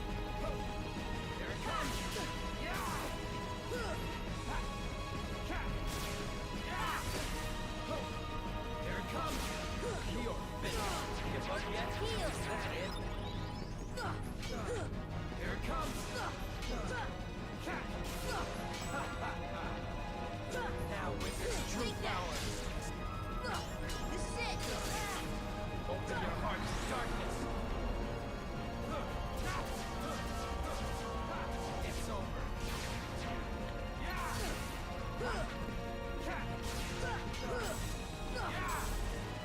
Here it comes. Here it comes. You're finished. Give up yet? Heal. Is that it? Here it comes. Now witness true Take that. power. This is it! Open your heart to darkness. It's over.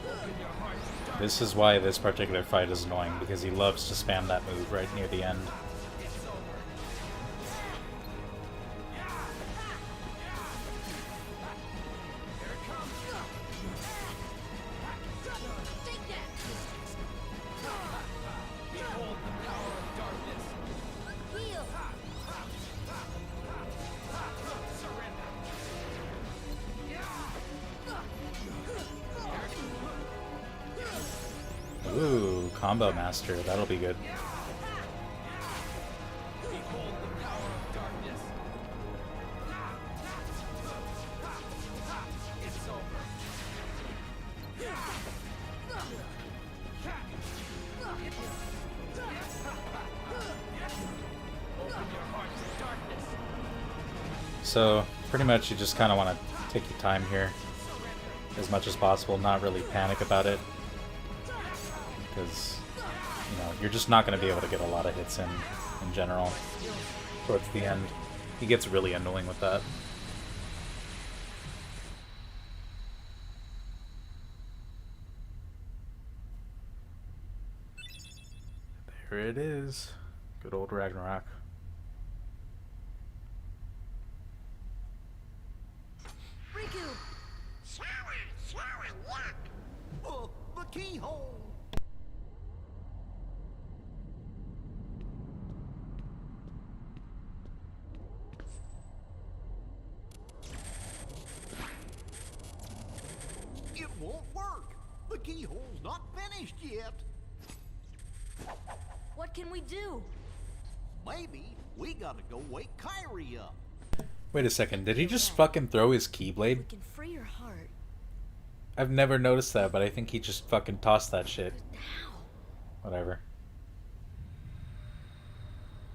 Open your heart to darkness. This is why this particular fight is annoying, because he loves to spam that move right near the end. It's over. Here it comes. Take that! Behold the power of darkness. Heal! Surrender. Ooh, combo master. That'll be good. Behold the power of darkness. It's over. Open your heart to darkness. So, pretty much you just kind of want to take your time here as much as possible, not really panic about it. Because, you know, you're just not going to be able to get a lot of hits in general towards the end. He gets really annoying with that. Here it is. Good old Ragnarok. Riku! The keyhole! It won't work! The keyhole's not finished yet! What can we do? Maybe we gotta go wake Kyrie up. Wait a second, did he just fucking throw his We Keyblade? can free your heart. I've never noticed that, but I think he just fucking tossed that shit. How? Whatever.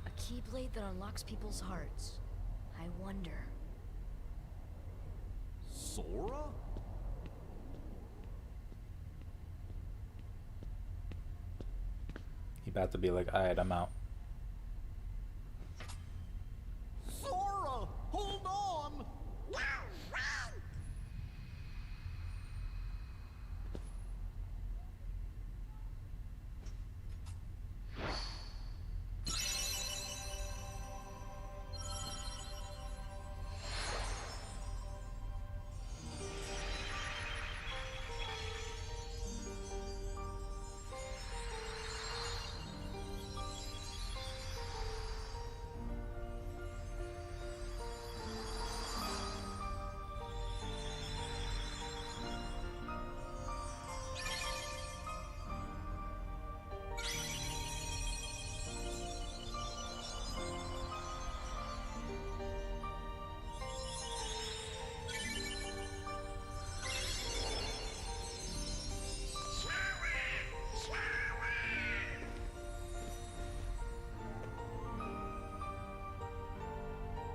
A keyblade that unlocks people's hearts. I wonder. Sora? He about to be like, alright, I'm out. Sora! Hold on!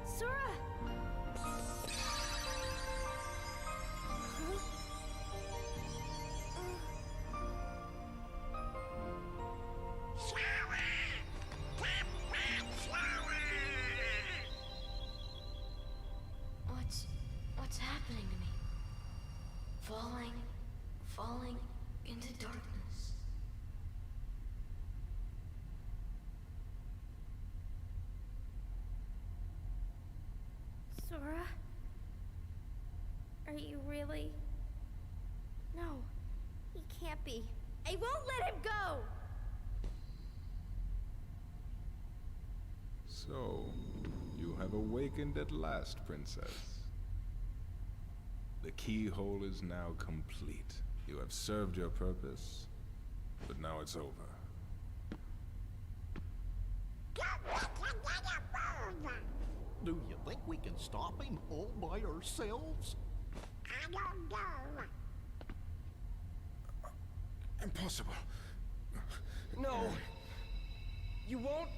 Sora! What's happening to me? Falling into darkness. Sora? Are you really? No, he can't be. I won't let him go! So, you have awakened at last, Princess. The keyhole is now complete. You have served your purpose, but now it's over. Do you think we can stop him all by ourselves? I don't know. Impossible. No! You won't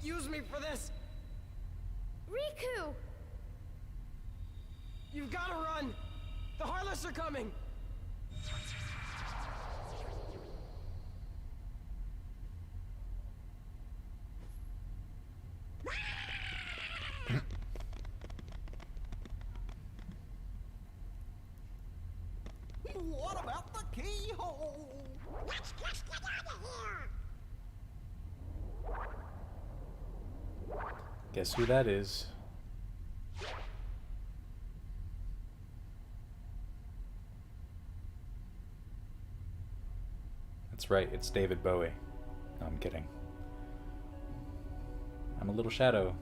use me for this! Riku! You've gotta run! The Heartless are coming! What about the keyhole? Let's just get out of here! Guess who that is? That's right, it's David Bowie. No, I'm kidding. I'm a little shadow.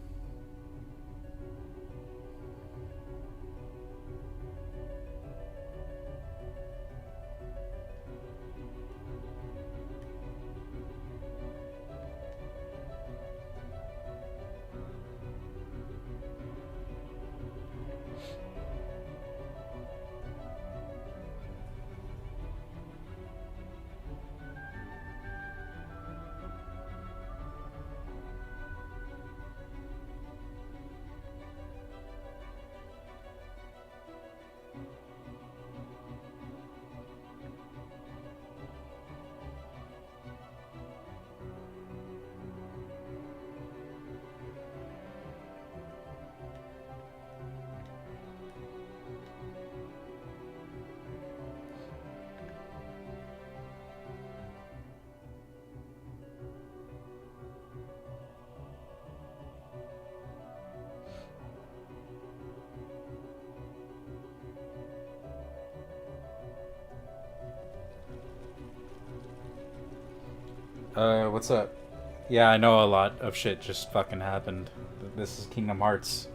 What's up? Yeah, I know a lot of shit just fucking happened. This is Kingdom Hearts.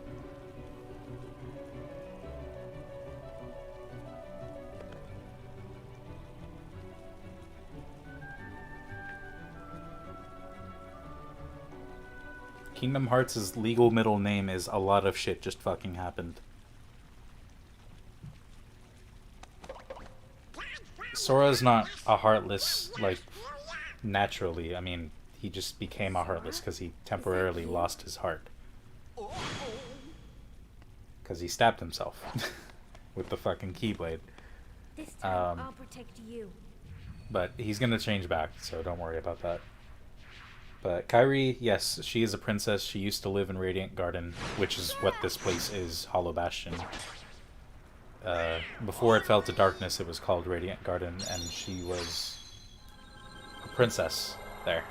Kingdom Hearts' legal middle name is a lot of shit just fucking happened. Sora's not a Heartless, like, naturally. I mean, he just became a Heartless because he temporarily lost his heart. Because he stabbed himself with the fucking Keyblade. This time I'll protect you. But he's gonna change back, so don't worry about that. But Kairi, yes, she is a princess. She used to live in Radiant Garden, which is what this place is, Hollow Bastion. Before it fell to darkness, it was called Radiant Garden, and she was a princess there.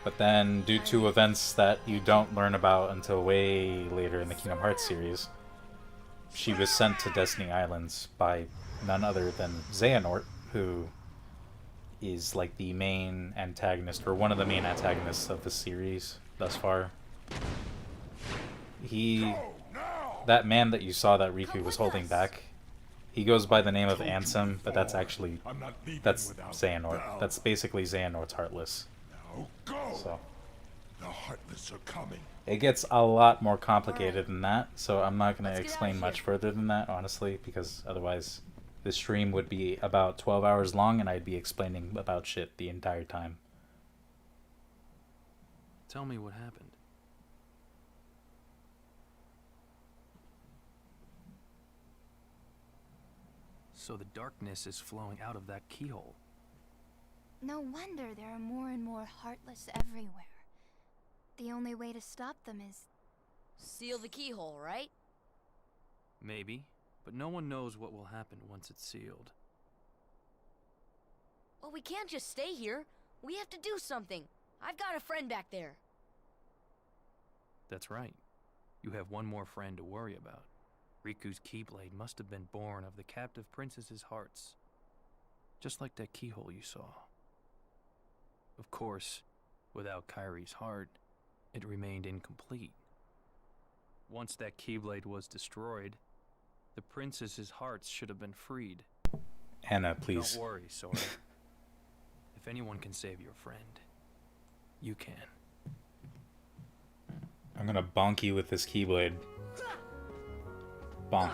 But then, due to events that you don't learn about until way later in the Kingdom Hearts series, she was sent to Destiny Islands by none other than Xehanort, who is like the main antagonist, or one of the main antagonists of the series thus far. That man that you saw that Riku was holding back, he goes by the name of Ansem, but that's actually, that's Xehanort. That's basically Xehanort's Heartless. Now go. So The Heartless are coming. it gets a lot more complicated than that, so I'm not going Let's to get explain outta much here. further than that, honestly, because otherwise this stream would be about 12 hours long and I'd be explaining about shit the entire time. Tell me what happened. So the darkness is flowing out of that keyhole. No wonder there are more and more Heartless everywhere. The only way to stop them is... Seal the keyhole, right? Maybe, but no one knows what will happen once it's sealed. Well, we can't just stay here. We have to do something. I've got a friend back there. That's right. You have one more friend to worry about. Riku's Keyblade must have been born of the captive princess's hearts. Just like that keyhole you saw. Of course, without Kairi's heart, it remained incomplete. Once that Keyblade was destroyed, the princess's hearts should have been freed. Anna, please. Don't worry, Sora. If anyone can save your friend, you can. I'm gonna bonk you with this Keyblade. Bonk.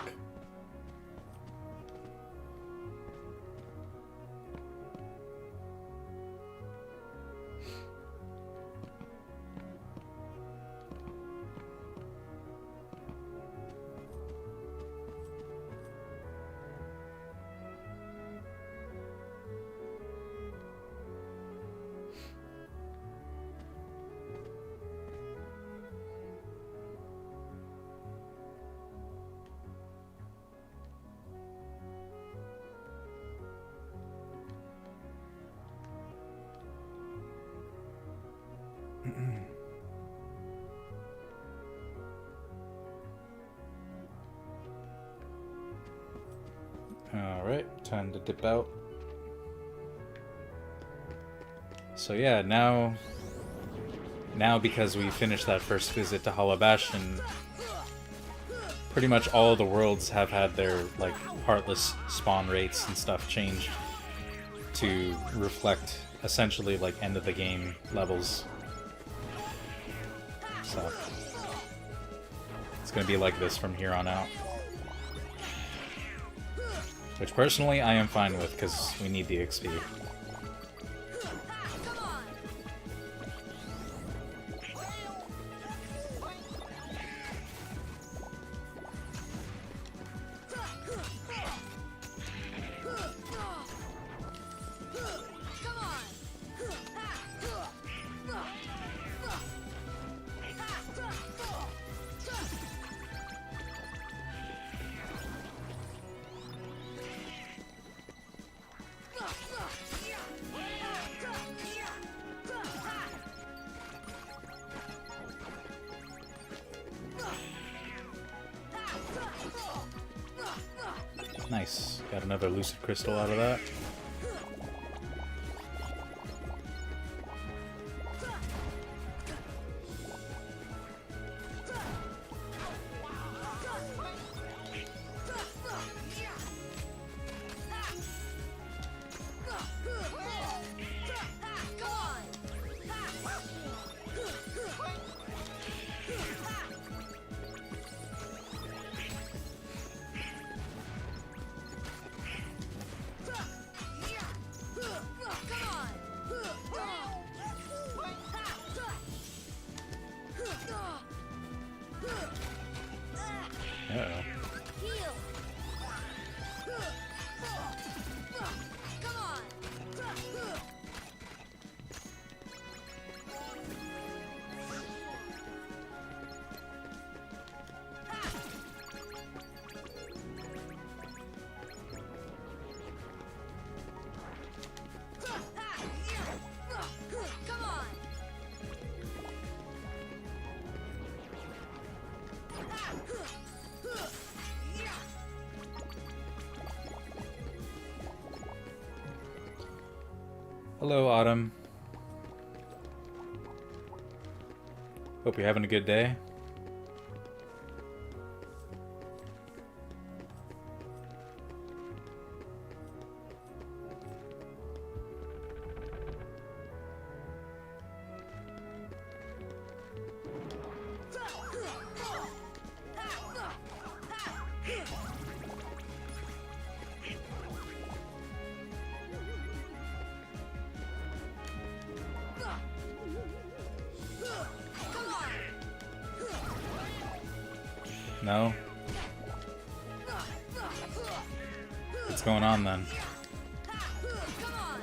Alright, time to dip out. So yeah, now because we finished that first visit to Hollow Bastion, pretty much all of the worlds have had their like Heartless spawn rates and stuff changed to reflect essentially like end of the game levels. So it's gonna be like this from here on out. Which personally I am fine with because we need the XP. Nice. Got another Lucid Crystal out of that. Uh-oh. Heal. Come on. Come on. Hello, Autumn. Hope you're having a good day. No? What's going on then? Come on.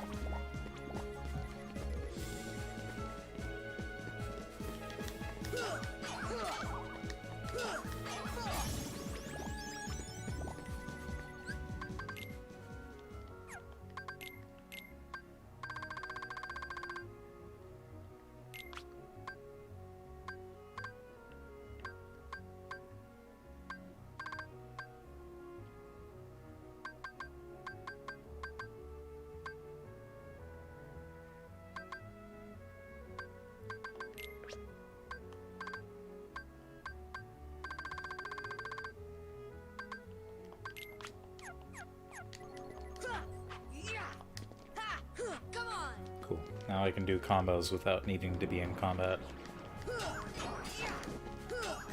Come on. Cool. Now I can do combos without needing to be in combat.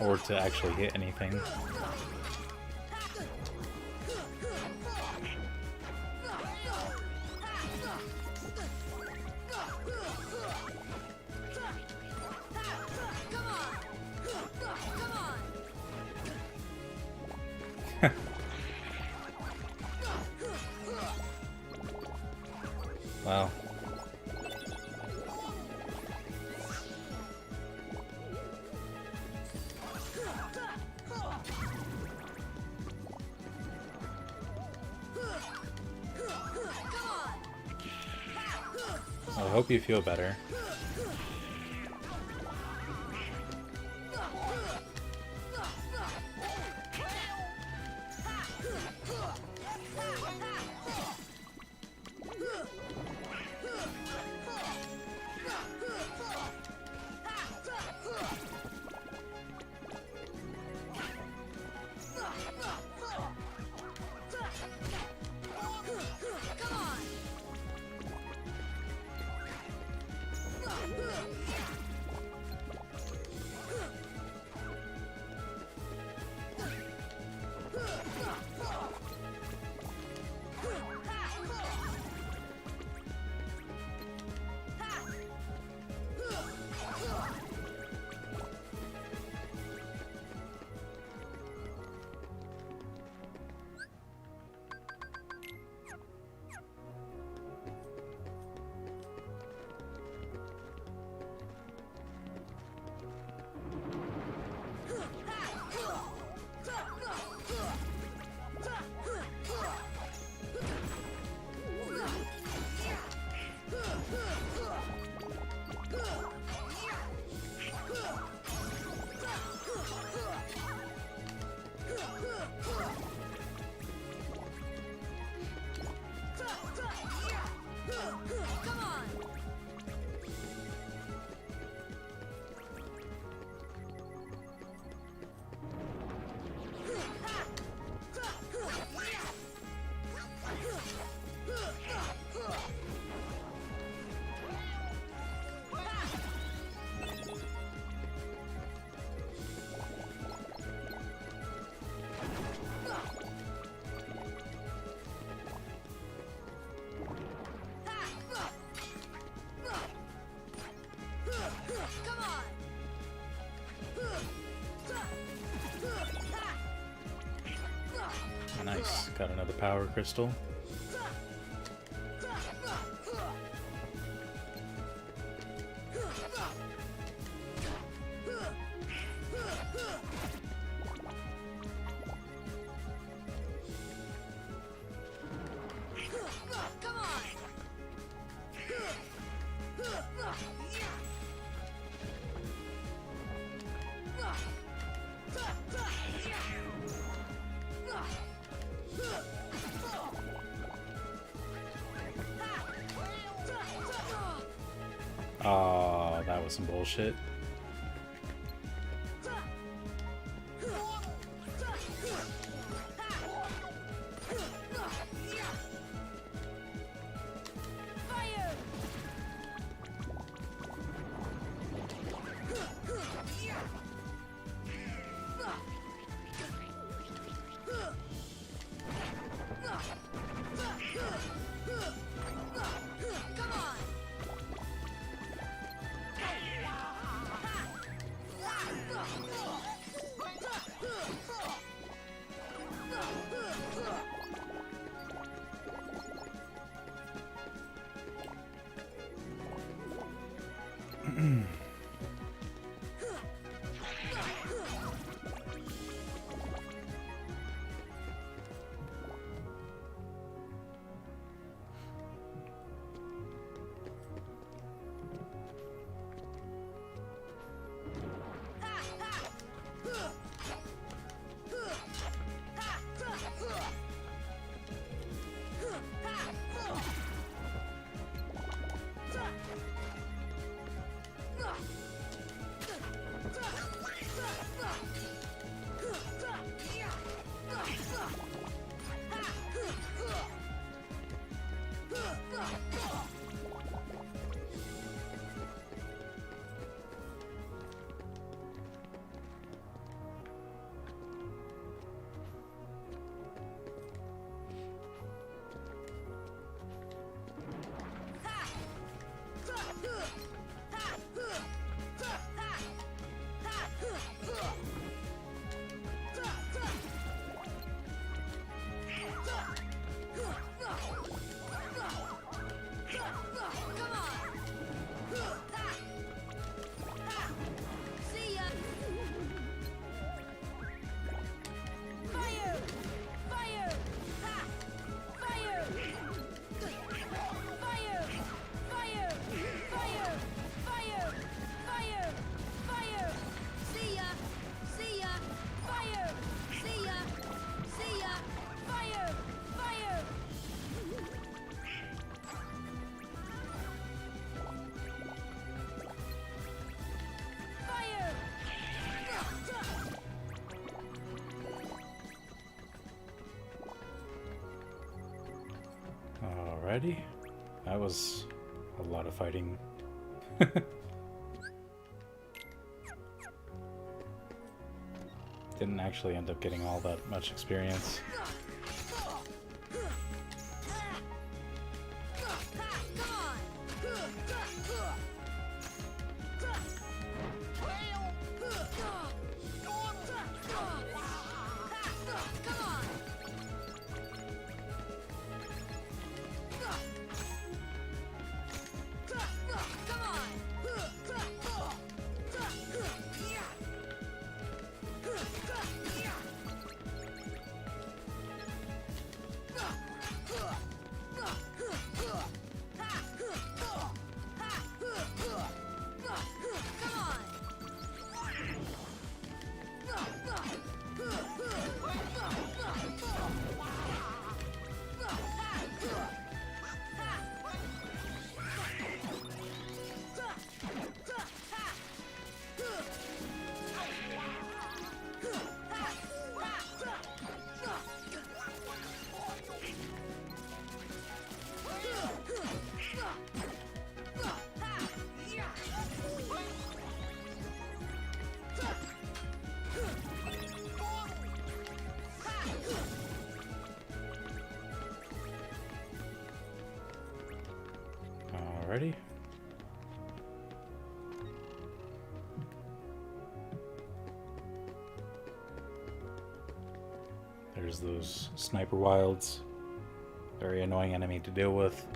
Or to actually hit anything. Come on. Come on. Wow. I hope you feel better. Come on. Nice. Got another power crystal. Come on! Oh, that was some bullshit. Fire! Come on! See ya! Fire! Fire! Ha! Fire! Fire! Fire! Fire! Fire! Fire! Fire! See ya! See ya! Fire! See ya! See ya! Fire! Fire! Fire! Alrighty. That was a lot of fighting. Didn't actually end up getting all that much experience. Alrighty. There's those sniper wilds. Very annoying enemy to deal with.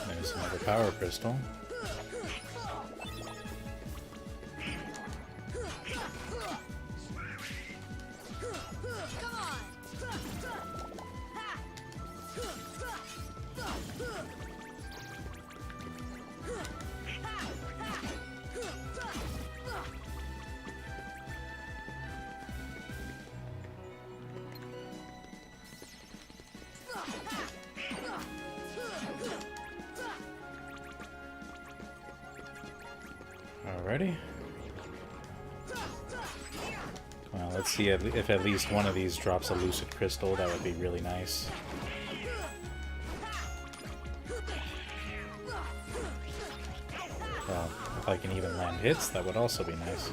There's another power crystal. Alrighty. Well, let's see if at least one of these drops a lucid crystal. That would be really nice. Well, if I can even land hits, that would also be nice.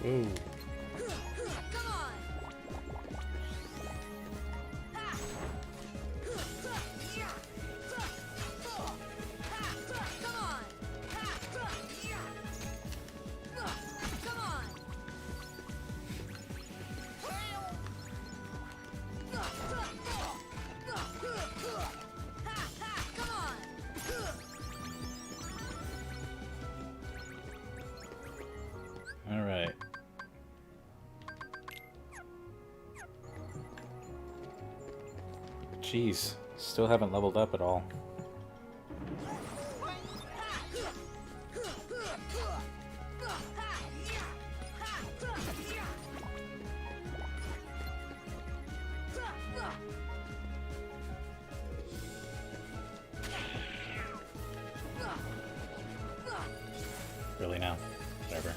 Ooh. All right. Jeez, still haven't leveled up at all. Really now? Whatever.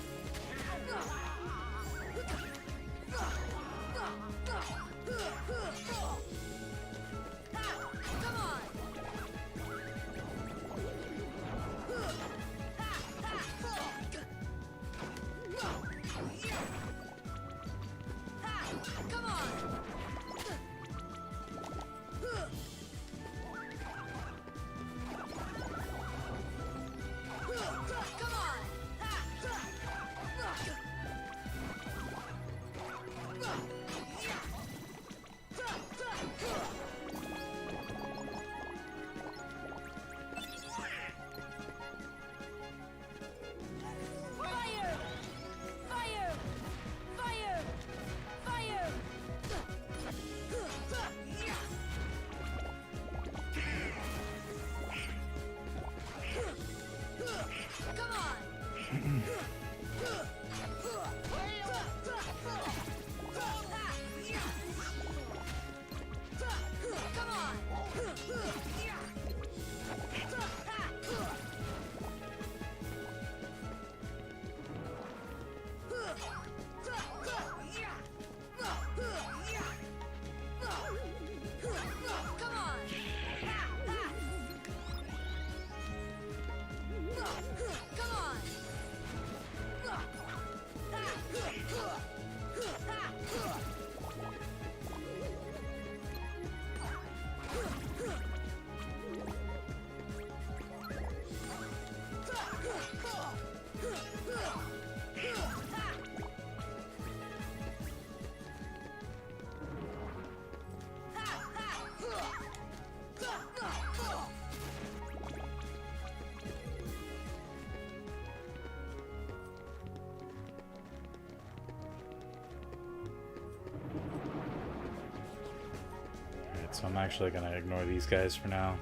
Alright, so I'm actually gonna ignore these guys for now.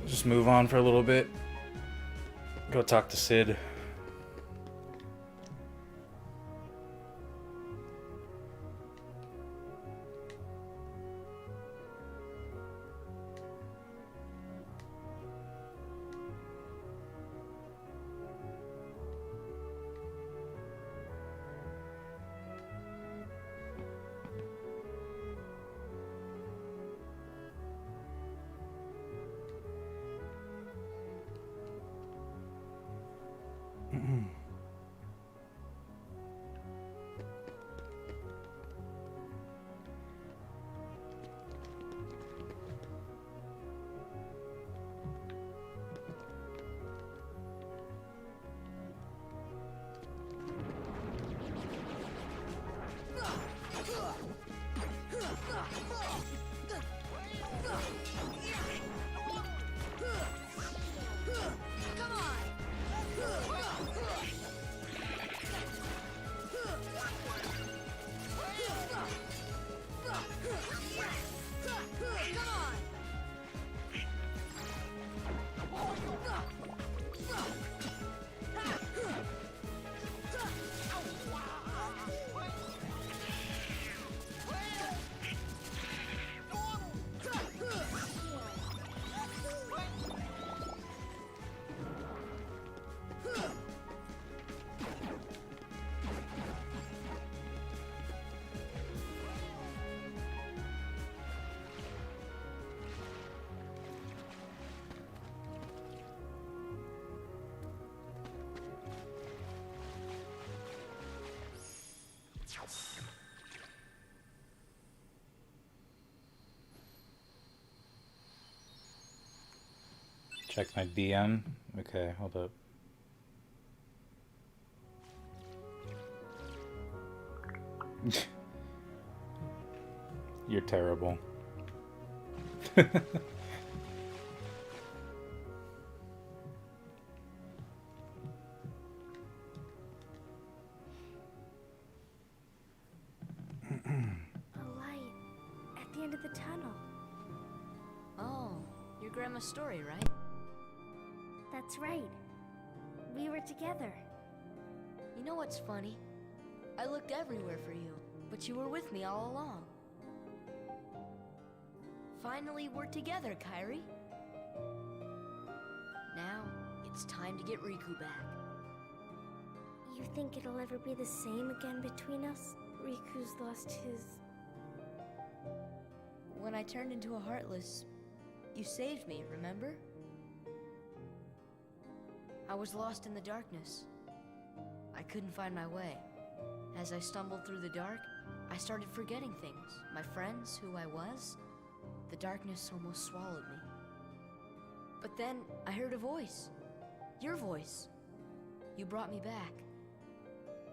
Just move on for a little bit. Go talk to Sid. Check my DM. Okay, hold up. You're terrible. A light at the end of the tunnel. Oh, your grandma's story, right? That's right. We were together. You know what's funny? I looked everywhere for you, but you were with me all along. Finally, we're together, Kairi. Now, it's time to get Riku back. You think it'll ever be the same again between us? Riku's lost his... When I turned into a Heartless, you saved me, remember? I was lost in the darkness. I couldn't find my way. As I stumbled through the dark, I started forgetting things. My friends, who I was. The darkness almost swallowed me. But then, I heard a voice. Your voice. You brought me back.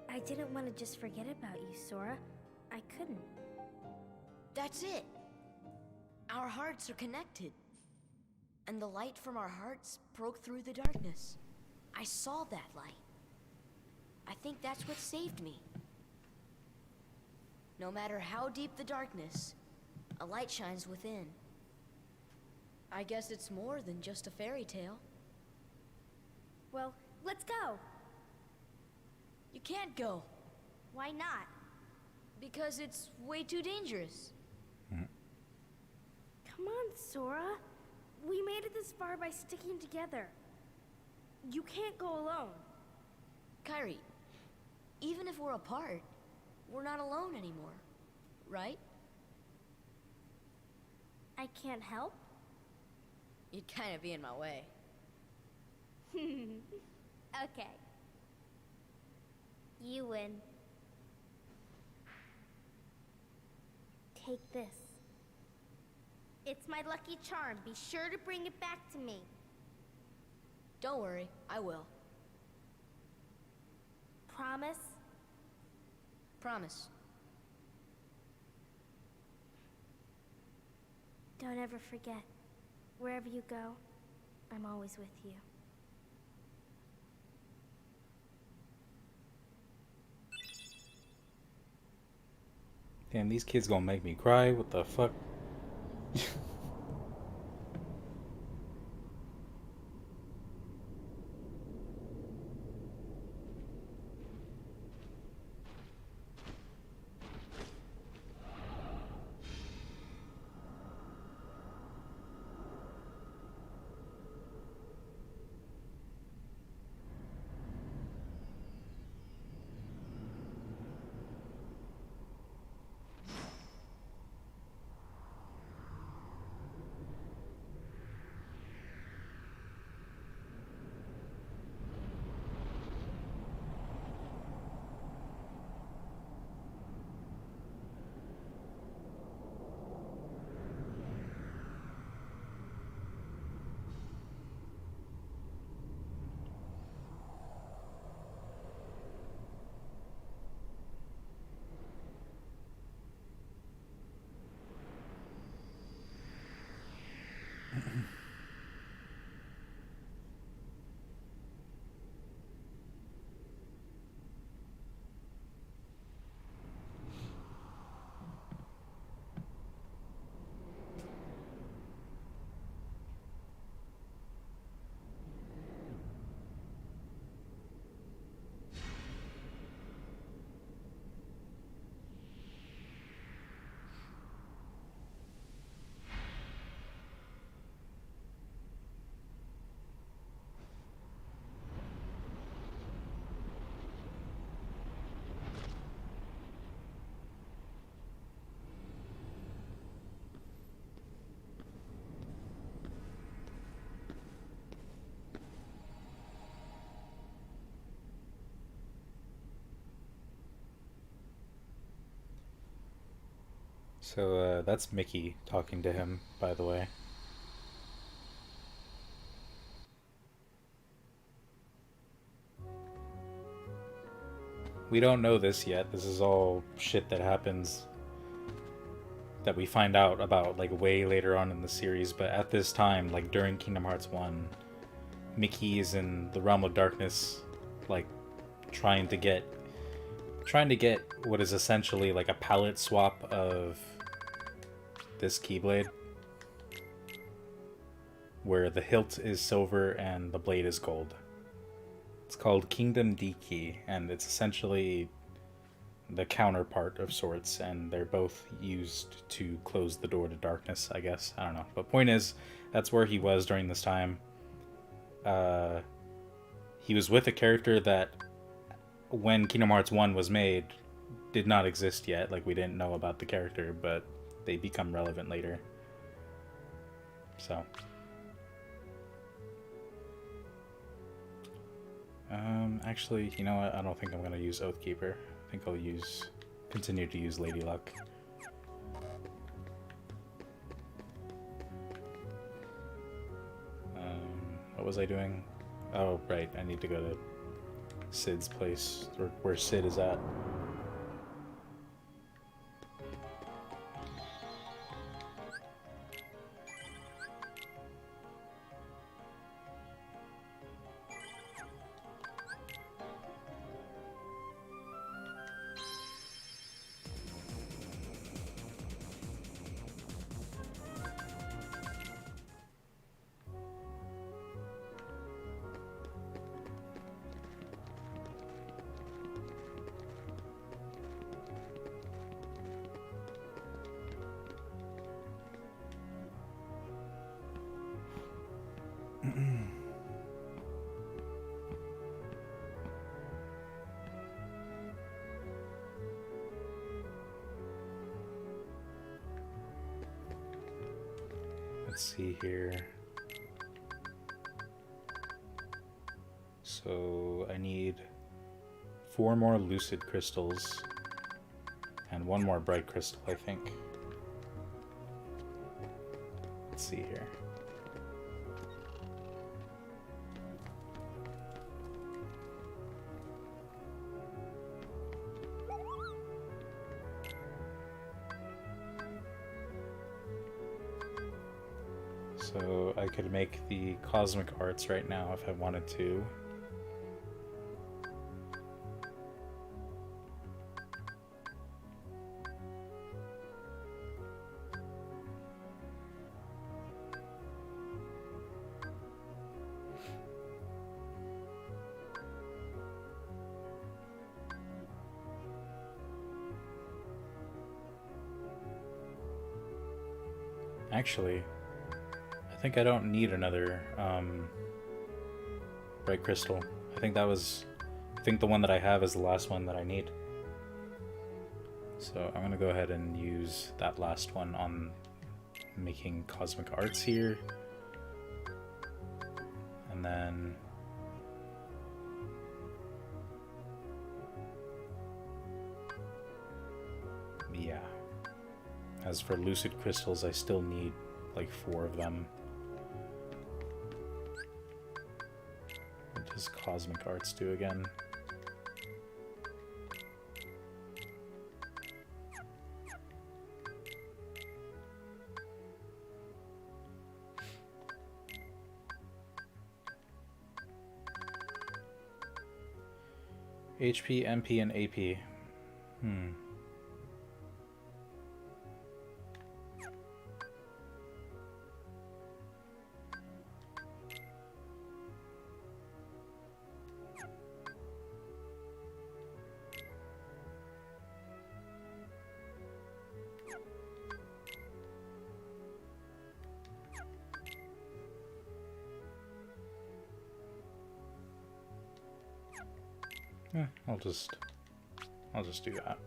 I didn't want to just forget about you, Sora. I couldn't. That's it! Our hearts are connected. And the light from our hearts broke through the darkness. I saw that light. I think that's what saved me. No matter how deep the darkness, a light shines within. I guess it's more than just a fairy tale. Well, Let's go. You can't go, Why not? because it's way too dangerous. Come on, Sora. We made it this far by sticking together. You can't go alone. Kairi, even if we're apart, we're not alone anymore, right? I can't help. You'd kind of be in my way. Okay. You win. Take this. It's my lucky charm. Be sure to bring it back to me. Don't worry, I will. Promise? Promise. Don't ever forget. Wherever you go, I'm always with you. Damn, these kids gonna make me cry. What the fuck? So, that's Mickey talking to him, by the way. We don't know this yet. This is all shit that happens that we find out about, like, way later on in the series. But at this time, like, during Kingdom Hearts 1, Mickey is in the Realm of Darkness, like, trying to get what is essentially like a palette swap of this Keyblade, where the hilt is silver and the blade is gold. It's called Kingdom D Key, and it's essentially the counterpart of sorts, and they're both used to close the door to darkness, I guess. I don't know. But point is, that's where he was during this time. He was with a character that, when Kingdom Hearts 1 was made, did not exist yet. Like, we didn't know about the character, but they become relevant later. So. Actually, you know what? I don't think I'm gonna use Oathkeeper. I think I'll continue to use Lady Luck. What was I doing? Oh, right. I need to go to Cid's place, or where Cid is at. Let's see here. So I need 4 more lucid crystals and 1 more bright crystal, I think. Let's see here. So I could make the cosmic arts right now if I wanted to. Actually, I think I don't need another bright crystal. I think the one that I have is the last one that I need. So I'm gonna go ahead and use that last one on making cosmic arts here. And then yeah. As for lucid crystals, I still need like 4 of them. What does cosmic arts do again? HP, MP, and AP. Yeah, I'll just do that.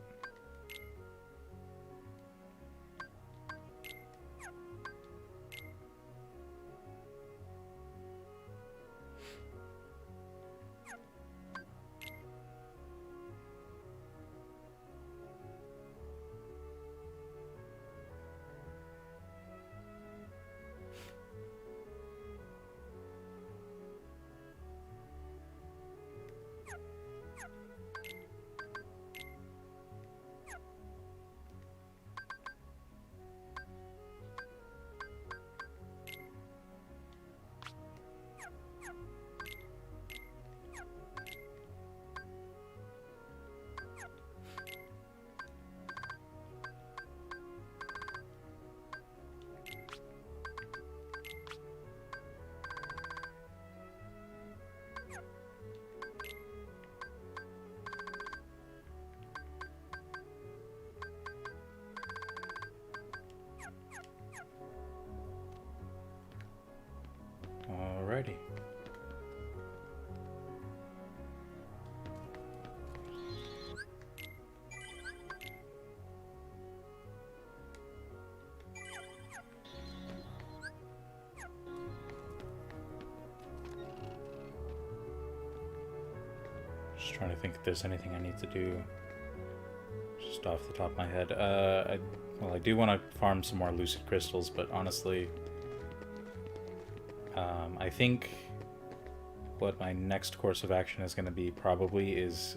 Alrighty. Just trying to think if there's anything I need to do. Just off the top of my head. I do want to farm some more lucid crystals, but honestly, I think what my next course of action is going to be probably is,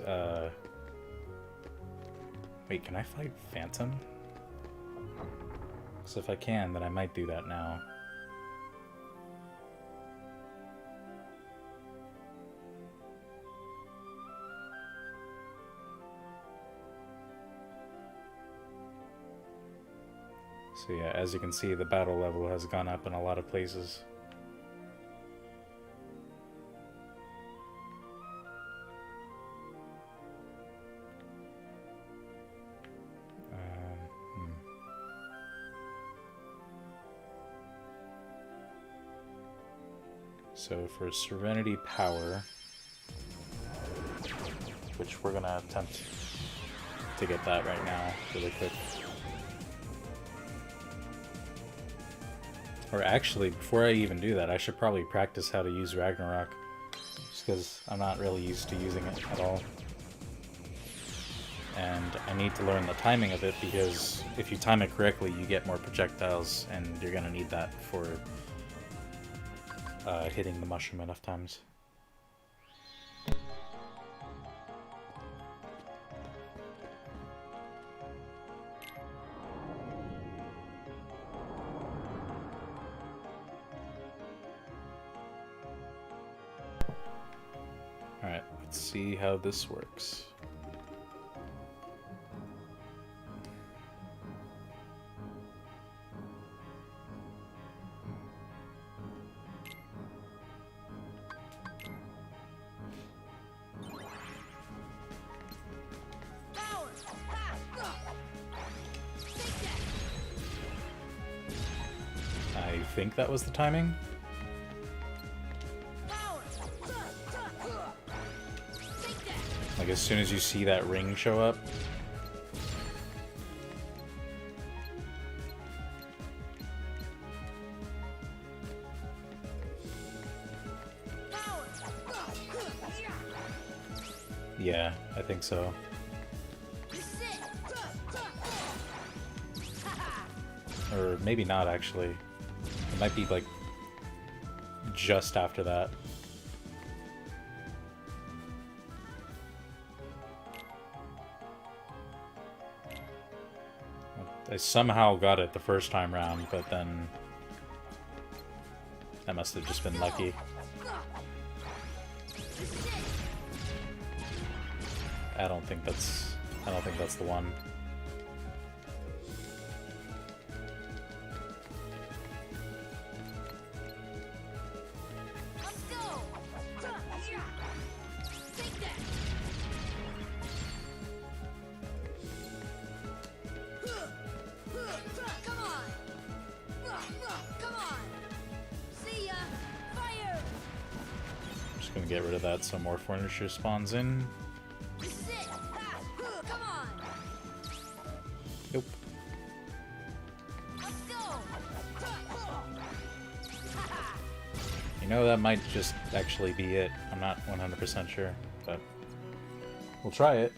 wait, can I fight Phantom? Because if I can, then I might do that now. So yeah, as you can see, the battle level has gone up in a lot of places. So for Serenity Power, which we're gonna attempt to get that right now, really quick. Or actually, before I even do that, I should probably practice how to use Ragnarok, just because I'm not really used to using it at all. And I need to learn the timing of it, because if you time it correctly, you get more projectiles, and you're gonna need that for hitting the mushroom enough times. Alright, let's see how this works. I think that was the timing. Like, as soon as you see that ring show up. Yeah, I think so. Or maybe not, actually. It might be, like, just after that. I somehow got it the first time round, but then that must have just been lucky. I don't think that's the one. Just gonna get rid of that so more furniture spawns in. Nope. You know, that might just actually be it. I'm not 100% sure, but we'll try it.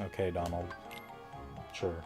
Okay, Donald. Sure.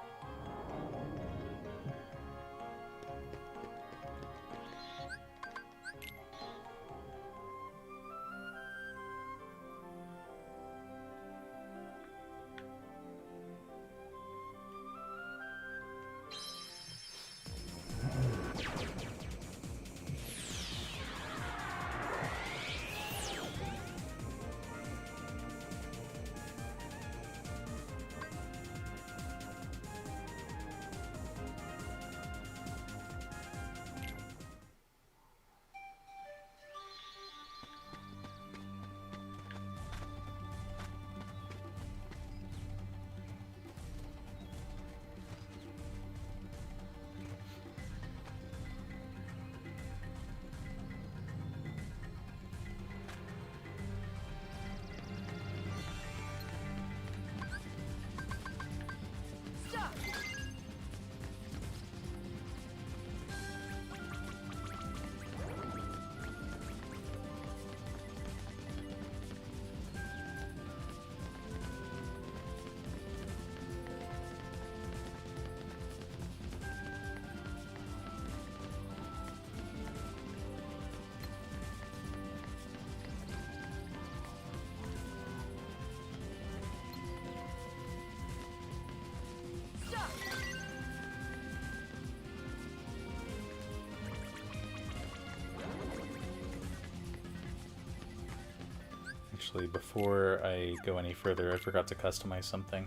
Actually, before I go any further, I forgot to customize something.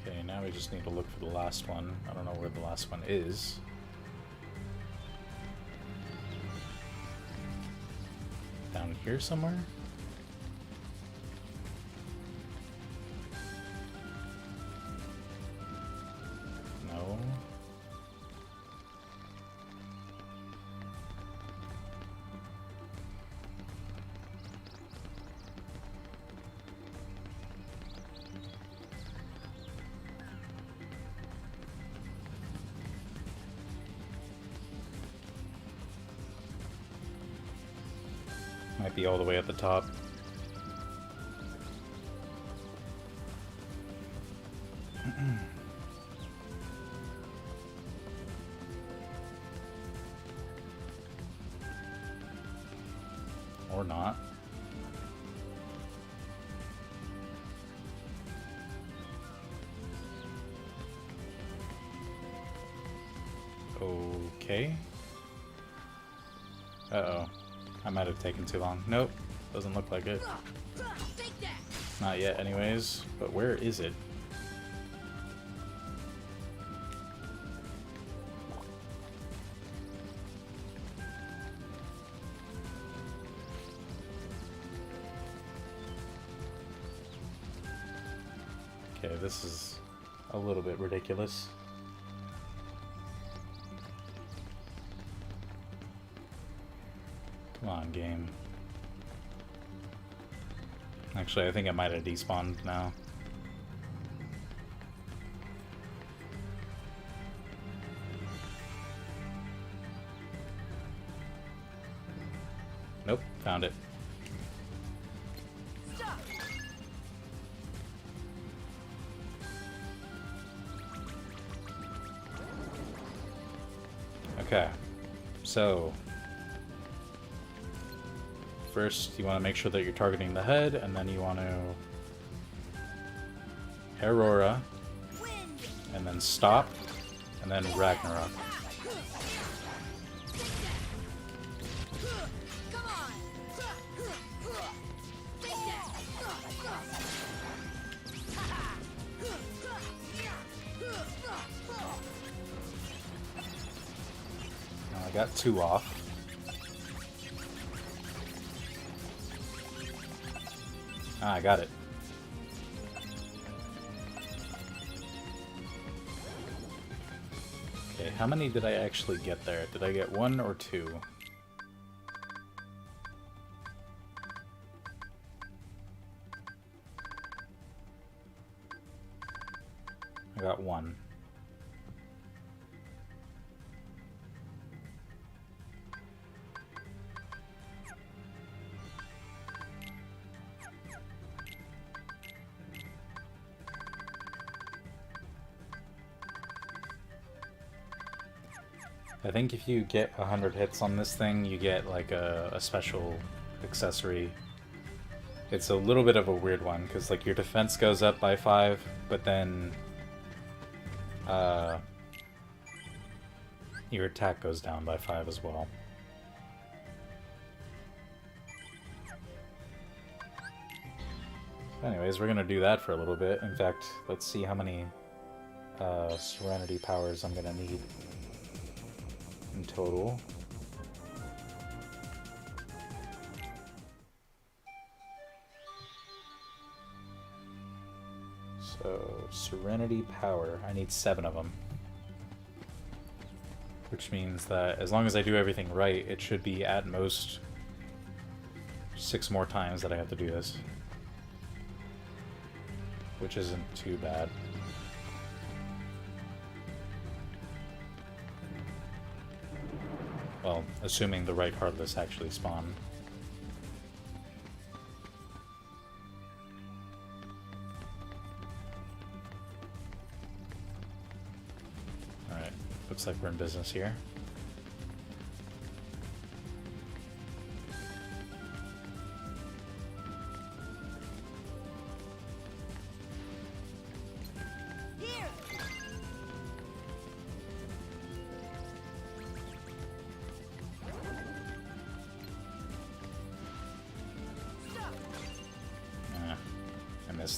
Okay, now we just need to look for the last one. I don't know where the last one is. Down here somewhere? might be all the way at the top. Or not. Okay. Uh-oh. I might have taken too long. Nope. Doesn't look like it. Not yet anyways. But where is it? Okay, this is a little bit ridiculous. Come on, game. Actually, I think I might have despawned now. Nope, found it. Okay, so first you want to make sure that you're targeting the head, and then you want to Aurora, and then stop, and then Ragnarok. I got 2 off. Ah, I got it. Okay, how many did I actually get there? Did I get 1 or 2? I got 1. I think if you get 100 hits on this thing, you get like a special accessory. It's a little bit of a weird one, because like your defense goes up by 5, but then your attack goes down by 5 as well. Anyways, we're gonna do that for a little bit. In fact, let's see how many Serenity powers I'm gonna need in total. So, Serenity power, I need 7 of them. Which means that as long as I do everything right, it should be at most 6 more times that I have to do this. Which isn't too bad. Well, assuming the right Heartless actually spawn. Alright, looks like we're in business here.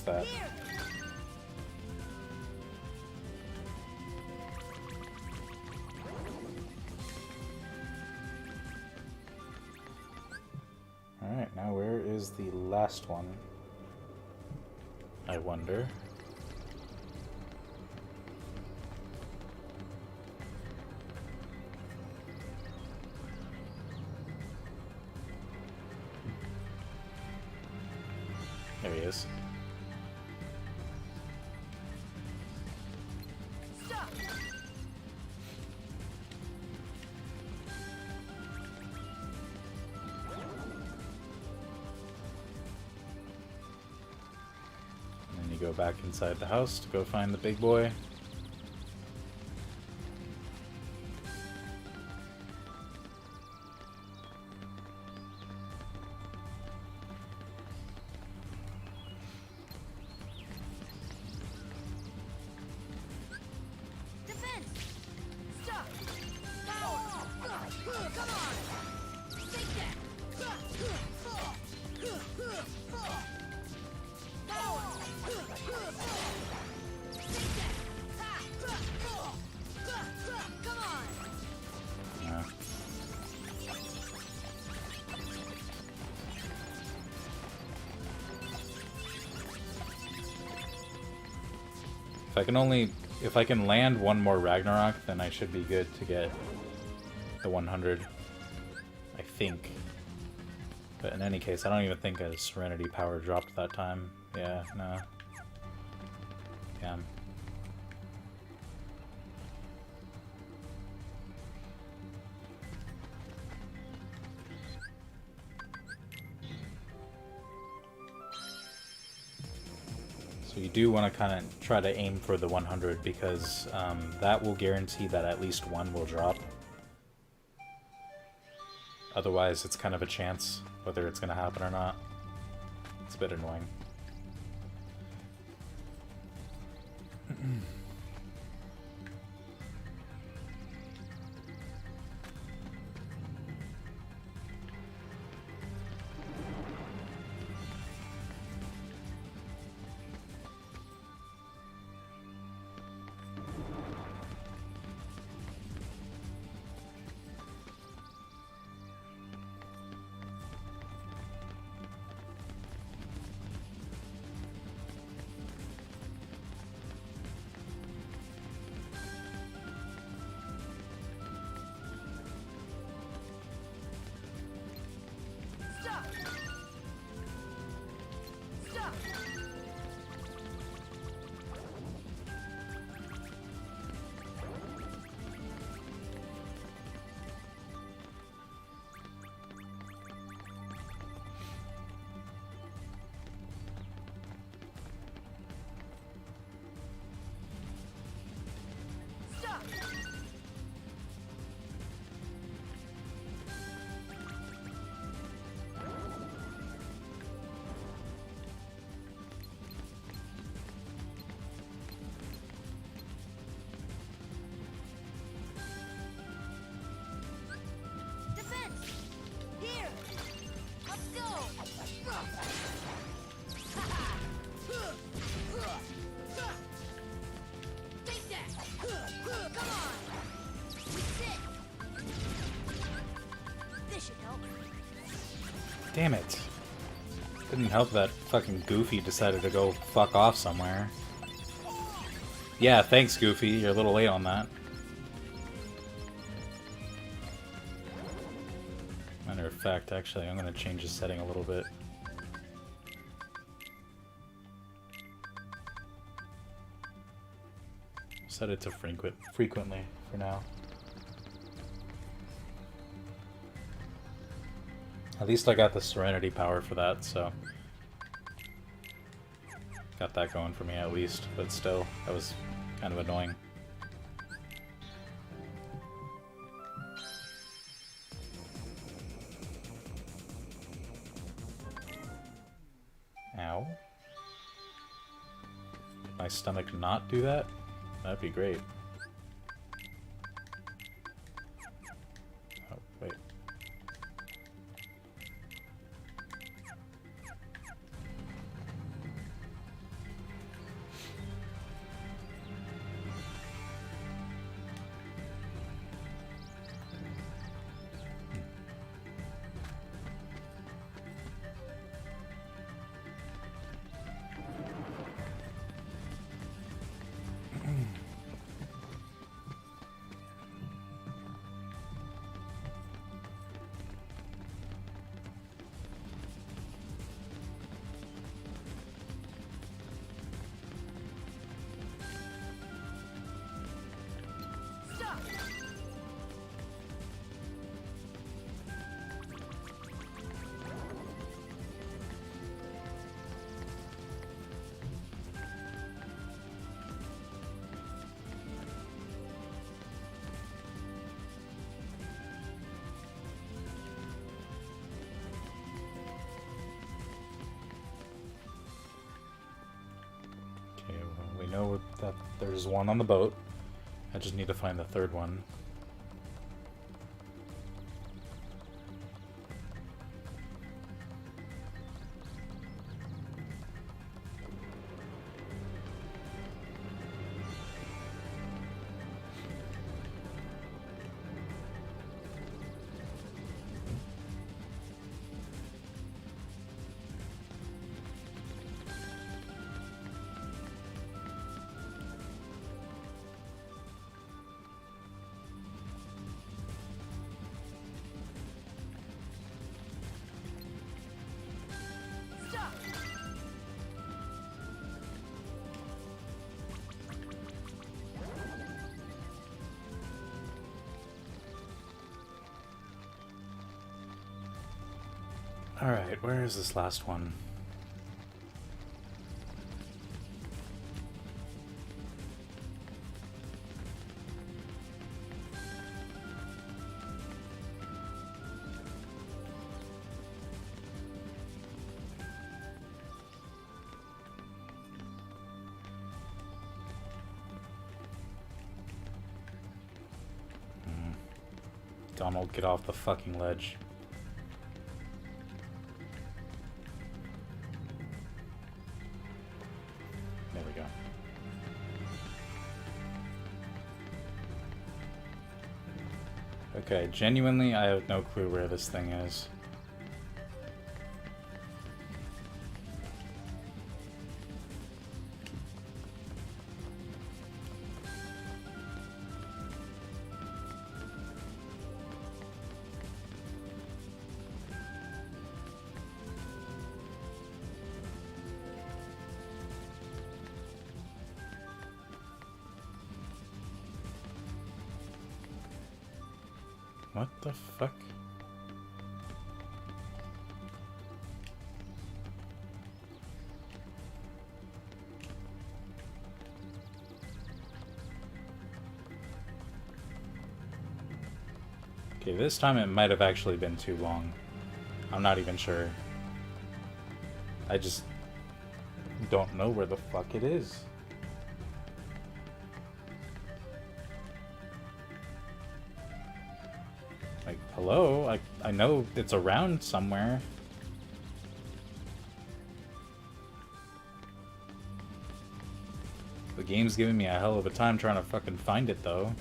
That. Alright, now where is the last one? I wonder. There he is. you go back inside the house to go find the big boy. If I can land one more Ragnarok, then I should be good to get the 100. I think. But in any case, I don't even think a Serenity power dropped that time. Yeah, no. Damn. So you do want to kind of try to aim for the 100 because that will guarantee that at least one will drop. Otherwise, it's kind of a chance whether it's going to happen or not. It's a bit annoying. Damn it. Didn't help that fucking Goofy decided to go fuck off somewhere. Yeah, thanks Goofy, you're a little late on that. Matter of fact, actually, I'm gonna change the setting a little bit. Set it to frequently for now. At least I got the Serenity power for that, so... Got that going for me at least, but still, that was kind of annoying. Ow. My stomach not do that? That'd be great. Oh, wait. We know that there's one on the boat. I just need to find the third one. Alright, where is this last one? Donald, get off the fucking ledge. There we go. Okay, genuinely, I have no clue where this thing is. What the fuck? Okay, this time it might have actually been too long. I'm not even sure. I just don't know where the fuck it is. Like, hello? I know it's around somewhere. The game's giving me a hell of a time trying to fucking find it, though.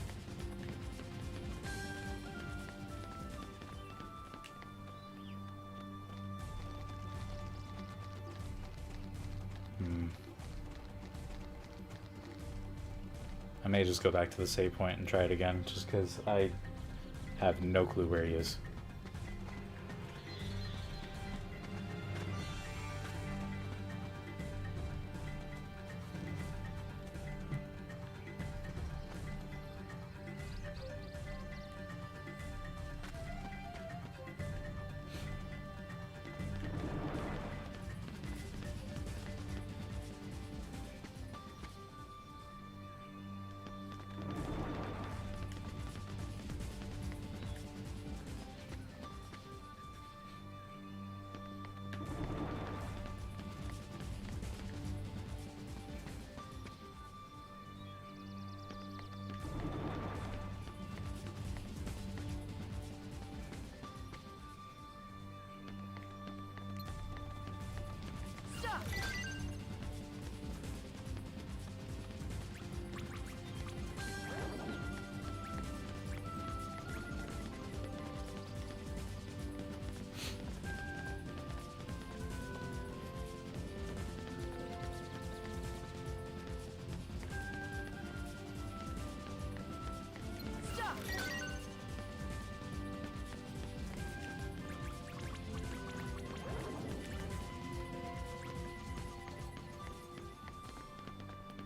I may just go back to the save point and try it again, just because I have no clue where he is.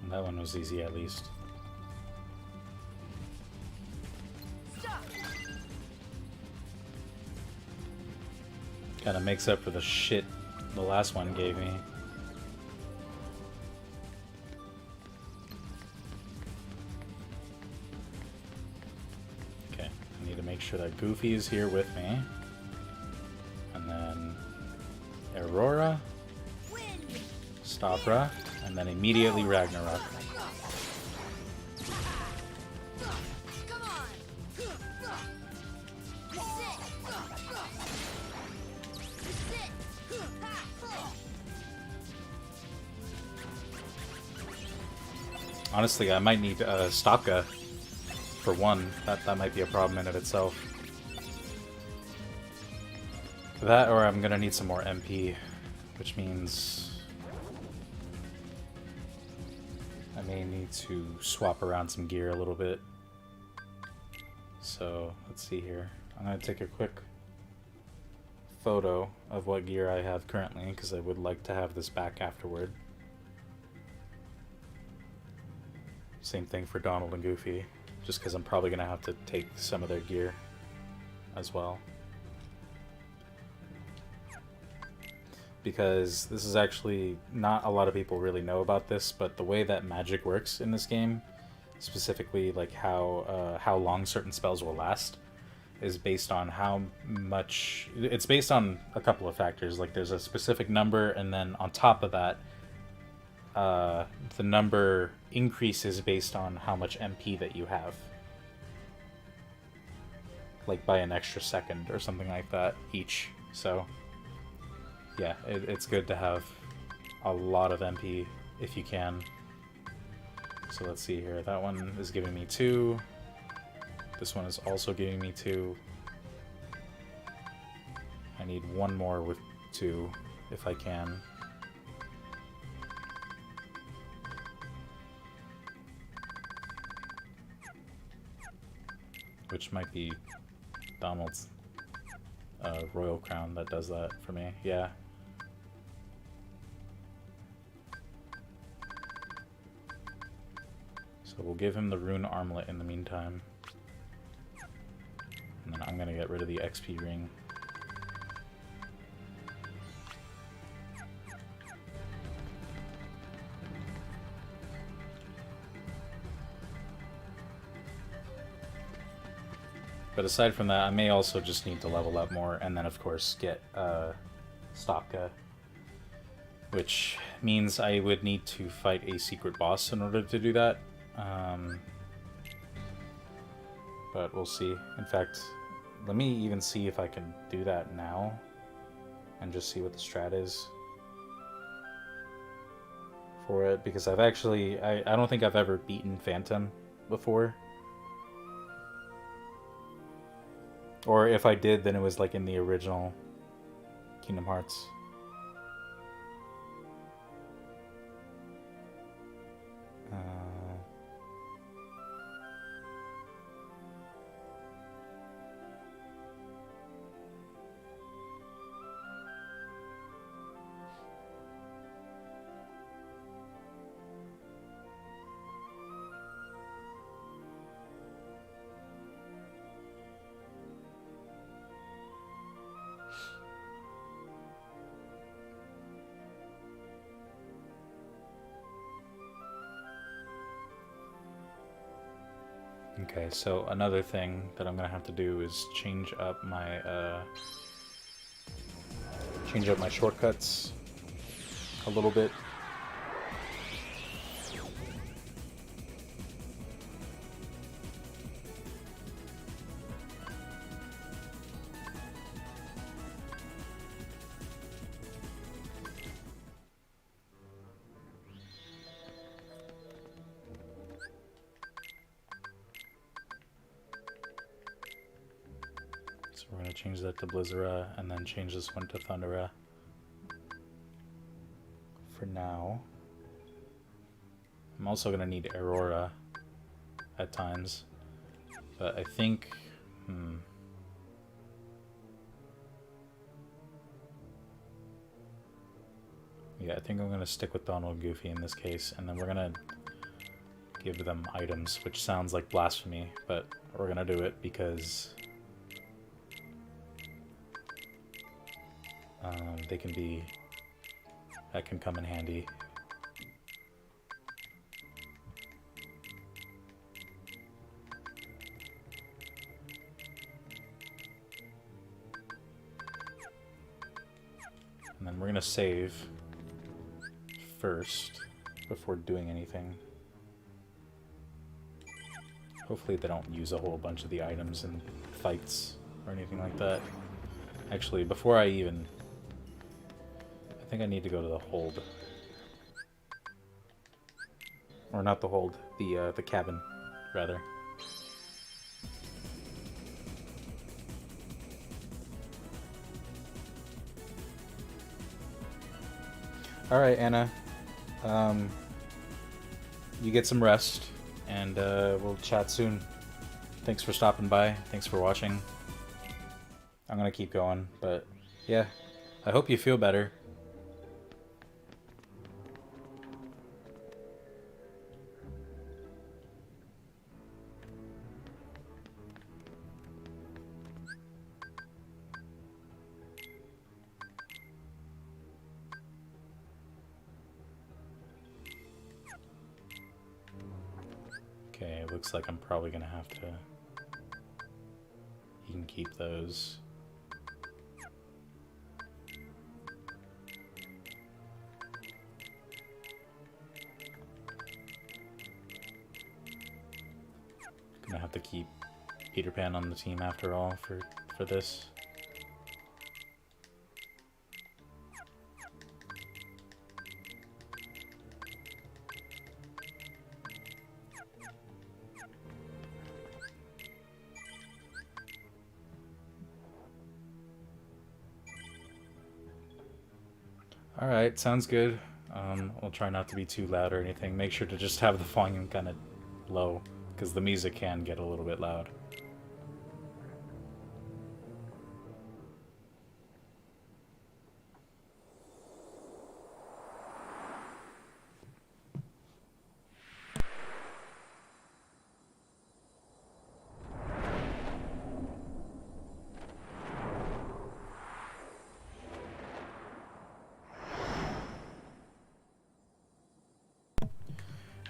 That one was easy, at least. Kinda makes up for the shit the last one gave me. Okay, I need to make sure that Goofy is here with me. And then Aurora, Stopra, and then immediately Ragnarok. Come on! That's it! That's it! Honestly, I might need Stopka for one. That might be a problem in of itself. That, or I'm gonna need some more MP, which means I may need to swap around some gear a little bit. So let's see here. I'm gonna take a quick photo of what gear I have currently because I would like to have this back afterward. Same thing for Donald and Goofy, just because I'm probably gonna have to take some of their gear as well. Because this is actually, not a lot of people really know about this, but the way that magic works in this game, specifically like how long certain spells will last, is based on how much, it's based on a couple of factors. Like there's a specific number, and then on top of that, the number increases based on how much MP that you have. Like by an extra second or something like that each. So yeah, it's good to have a lot of MP if you can. So let's see here. That one is giving me 2. This one is also giving me 2. I need one more with 2 if I can. Which might be Donald's Royal Crown that does that for me. Yeah. So we'll give him the rune armlet in the meantime. And then I'm gonna get rid of the XP ring. But aside from that, I may also just need to level up more, and then of course get Stopka. Which means I would need to fight a secret boss in order to do that. But we'll see. In fact, let me even see if I can do that now. And just see what the strat is for it. Because I've actually... I don't think I've ever beaten Phantom before. Or if I did, then it was like in the original Kingdom Hearts. Okay, so another thing that I'm gonna have to do is change up my shortcuts a little bit. So we're going to change that to Blizzara and then change this one to Thundera for now. I'm also going to need Aurora at times, but I think, yeah, I think I'm going to stick with Donald and Goofy in this case, and then we're going to give them items, which sounds like blasphemy, but we're going to do it because they can be, that can come in handy. And then we're gonna save first before doing anything. Hopefully they don't use a whole bunch of the items in fights or anything like that. Actually, before I even... I think I need to go to the hold. Or not the hold, the cabin, rather. Alright, Anna. You get some rest, and we'll chat soon. Thanks for stopping by. Thanks for watching. I'm gonna keep going, but yeah. I hope you feel better. Okay, it looks like I'm probably gonna have to... You can keep those. Gonna have to keep Peter Pan on the team after all for this. Alright, sounds good. I'll try not to be too loud or anything. Make sure to just have the volume kind of low, because the music can get a little bit loud.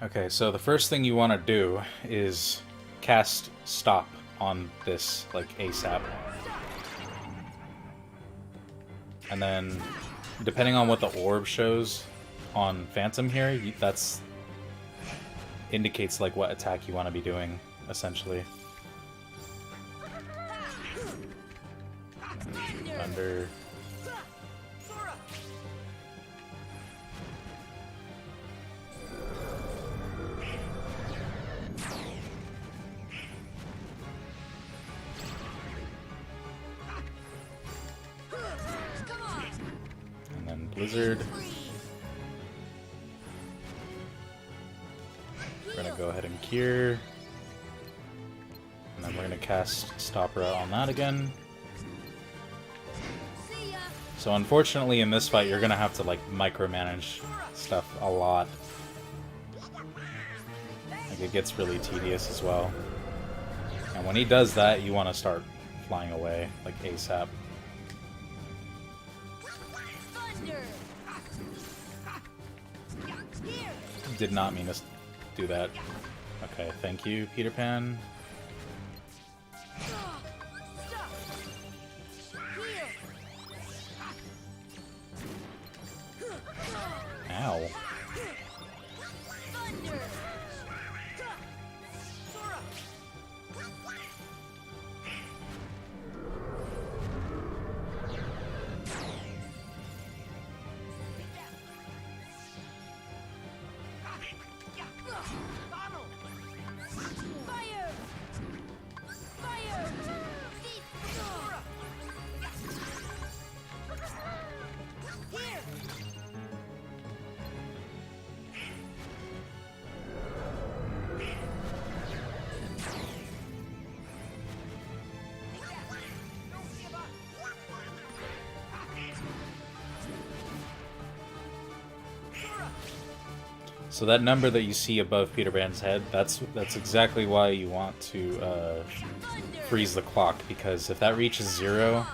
Okay, so the first thing you want to do is cast stop on this, like, ASAP. And then, depending on what the orb shows on Phantom here, that's indicates, like, what attack you want to be doing, essentially. Thunder. Blizzard. We're gonna go ahead and cure. And then we're gonna cast Stopra on that again. So unfortunately in this fight you're gonna have to like micromanage stuff a lot. Like it gets really tedious as well. And when he does that you wanna start flying away, like ASAP. Did not mean to do that. Okay, thank you, Peter Pan. Ow. So that number that you see above Peter Pan's head, that's exactly why you want to freeze the clock, because if that reaches 0,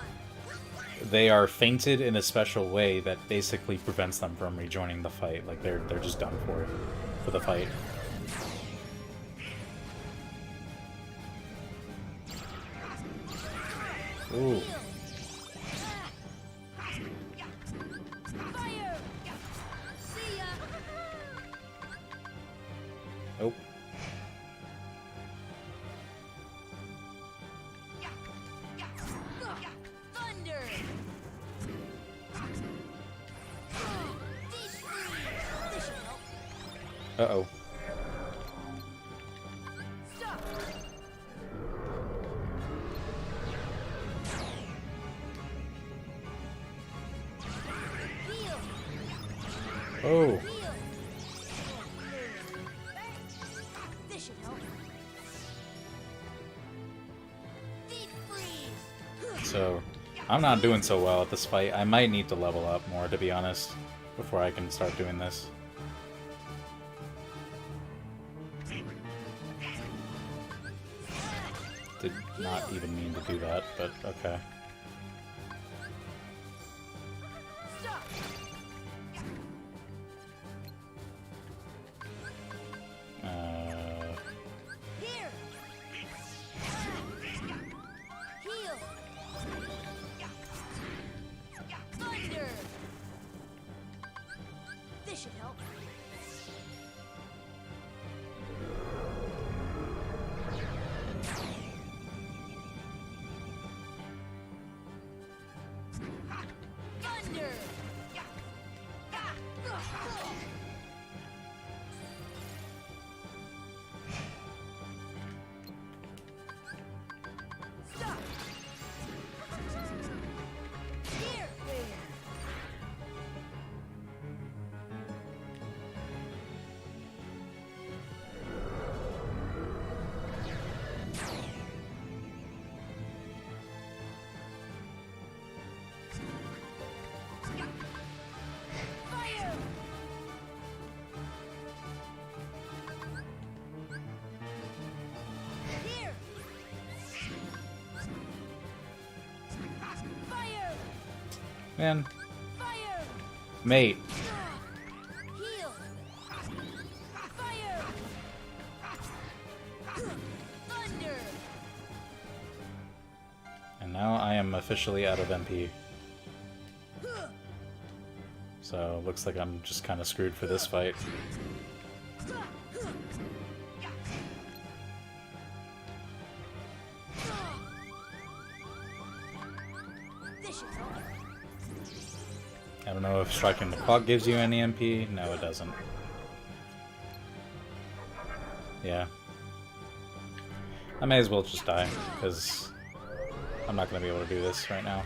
they are fainted in a special way that basically prevents them from rejoining the fight. Like they're just done for the fight. Ooh. Nope. Uh-oh. Oh. This should help. Deep freeze. So, I'm not doing so well at this fight. I might need to level up more, to be honest, before I can start doing this. Did not even mean to do that, but okay. Here. Heal. Thunder. This should help. Thunder. Stop. Here. Fire. Here. Fire. Man, Fire. mate. Heal. Fire. Thunder. And now I am officially out of MP. So, looks like I'm just kind of screwed for this fight. This should help. I don't know if striking the clock gives you any MP. No, it doesn't. Yeah. I may as well just die, because I'm not going to be able to do this right now.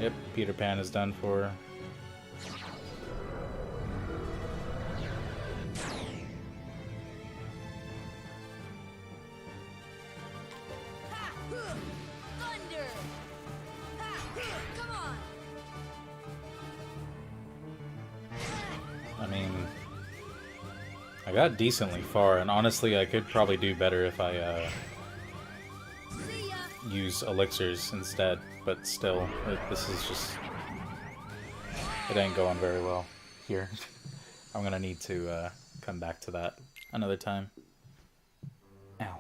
Yep, Peter Pan is done for. Thunder. Come on. I mean, I got decently far, and honestly, I could probably do better if I See ya. use elixirs instead, but still, this is just... It ain't going very well here. I'm gonna need to come back to that another time. Ow.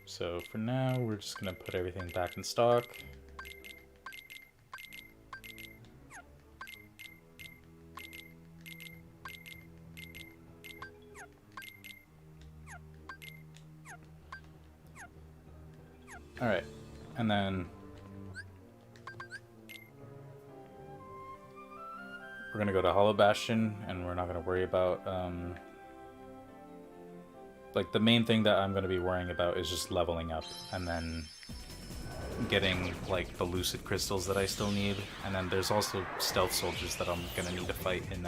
So for now, we're just gonna put everything back in stock. Alright, and then we're gonna go to Hollow Bastion, and we're not gonna worry about, like, the main thing that I'm gonna be worrying about is just leveling up, and then getting, like, the Lucid Crystals that I still need, and then there's also Stealth Soldiers that I'm gonna need to fight in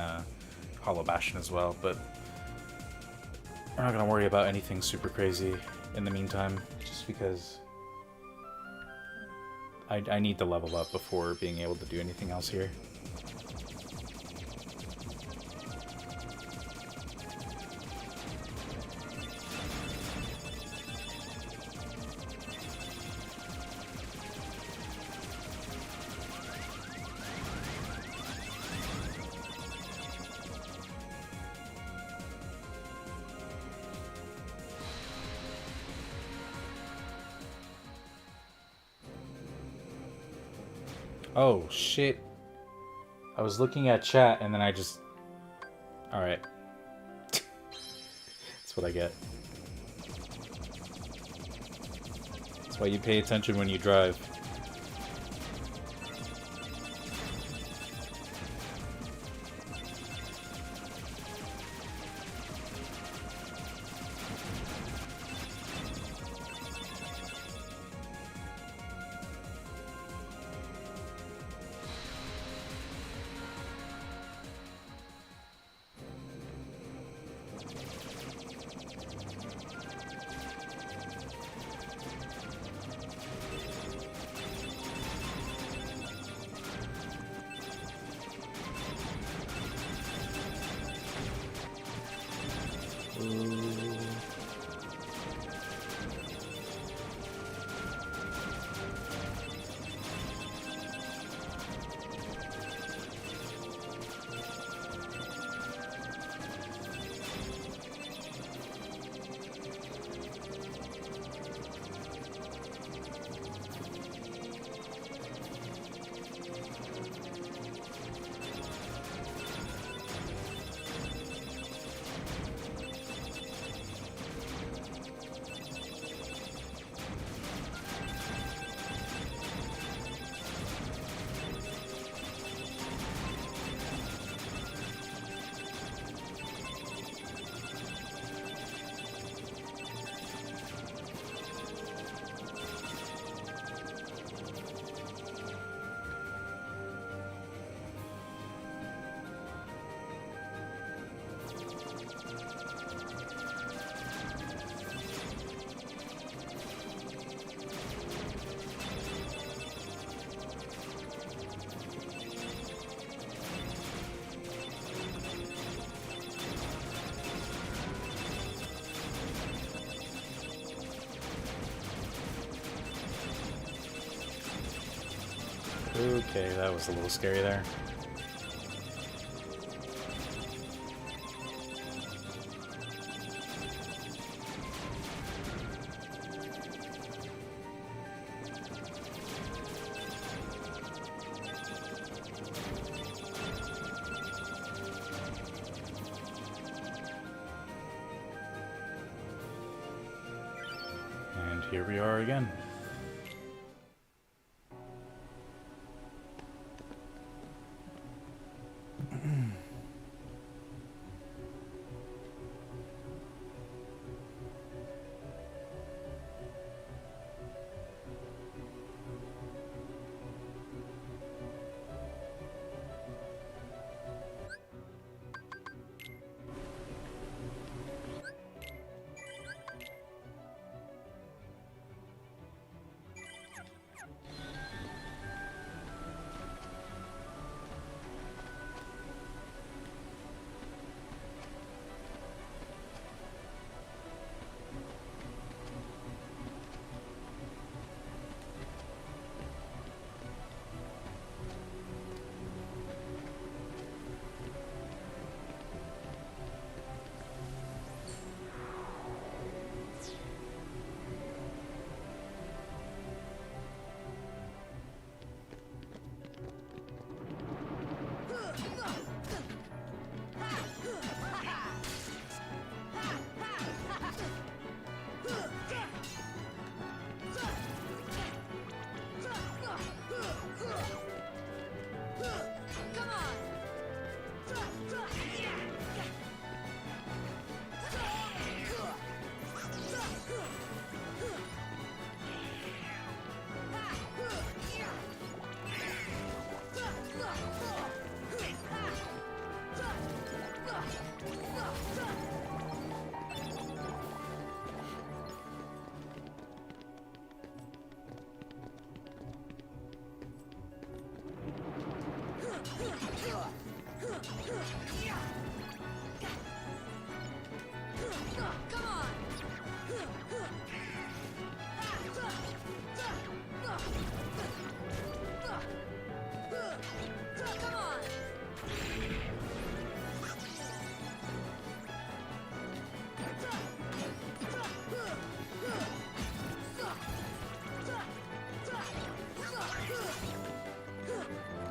Hollow Bastion as well, but we're not gonna worry about anything super crazy in the meantime, just because I need to level up before being able to do anything else here. Oh, shit. I was looking at chat and then I just... Alright. That's what I get. That's That's why you pay attention when you drive. Okay, that was a little scary there. And here we are again.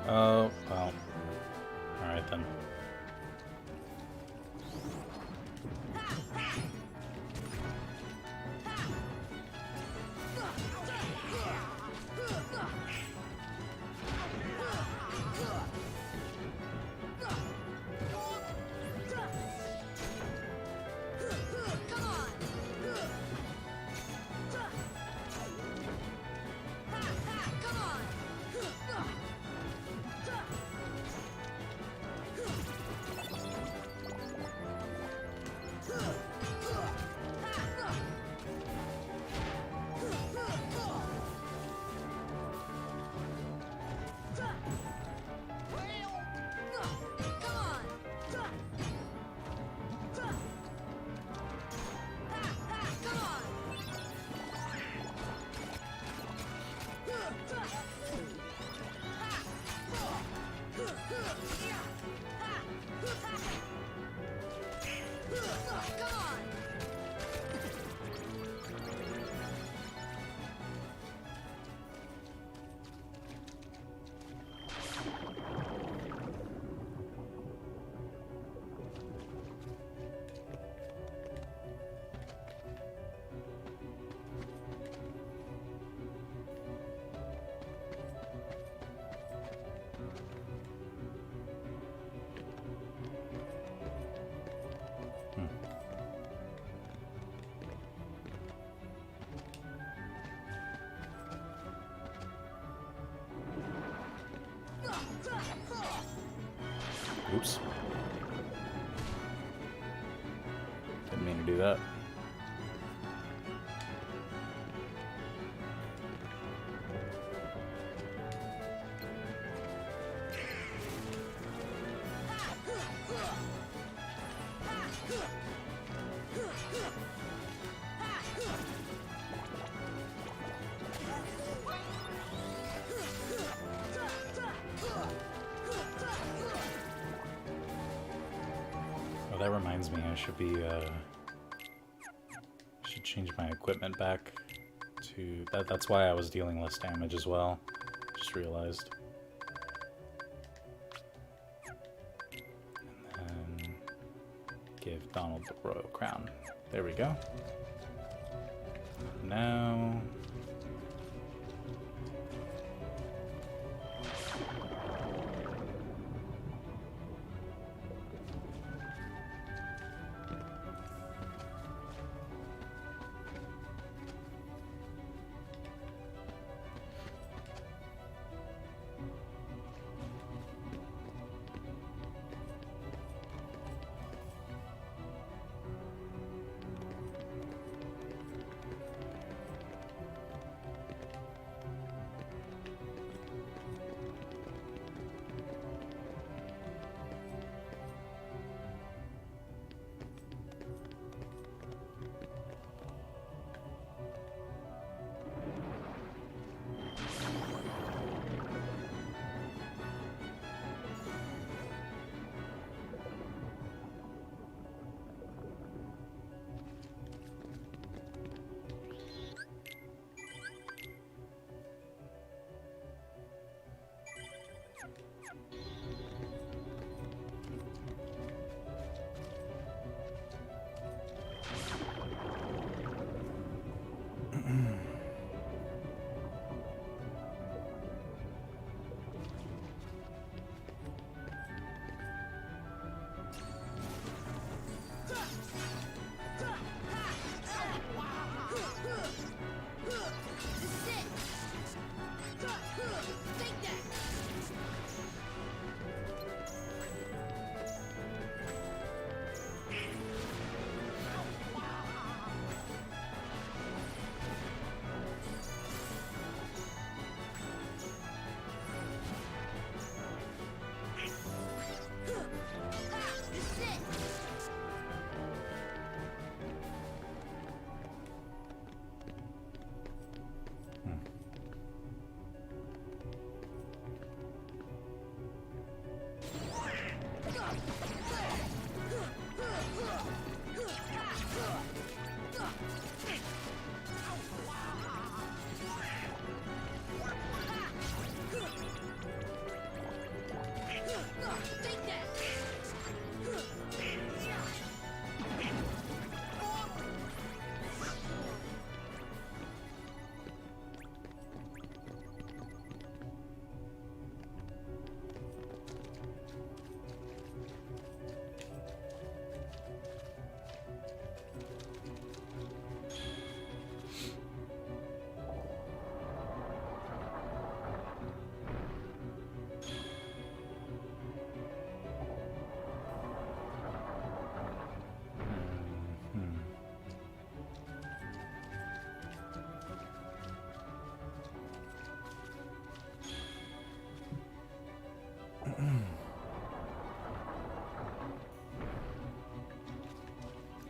Oh, well. Alright then. Oops. Didn't mean to do that. Oh, that reminds me, I should be, should change my equipment back to, that's why I was dealing less damage as well. Just realized. And then give Donald the Royal Crown. There we go. Now...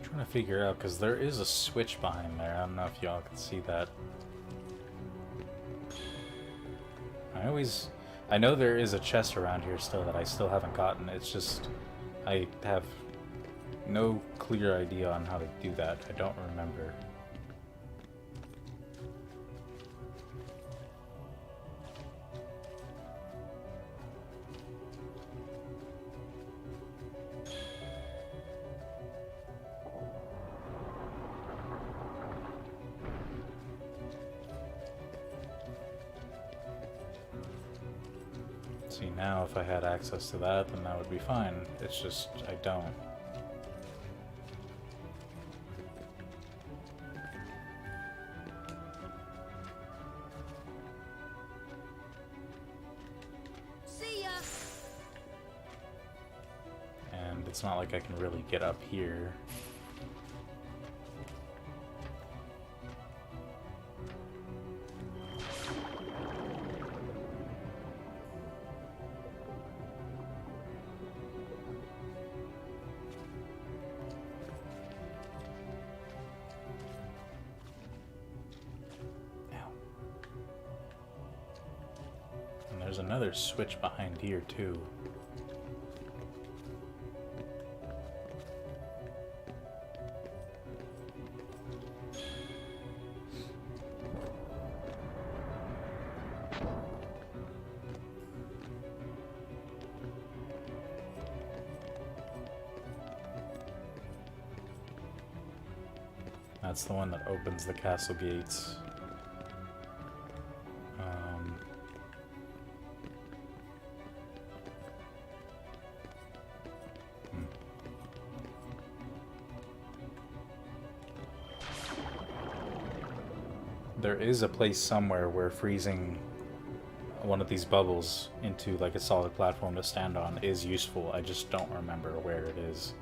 trying to figure out, because there is a switch behind there. I don't know if y'all can see that. I know there is a chest around here still that I still haven't gotten. It's just, I have no clear idea on how to do that. I don't remember. See, now if I had access to that, then that would be fine. It's just, I don't. See ya! And it's not like I can really get up here. There's another switch behind here, too. That's the one that opens the castle gates. There is a place somewhere where freezing one of these bubbles into like a solid platform to stand on is useful. I just don't remember where it is.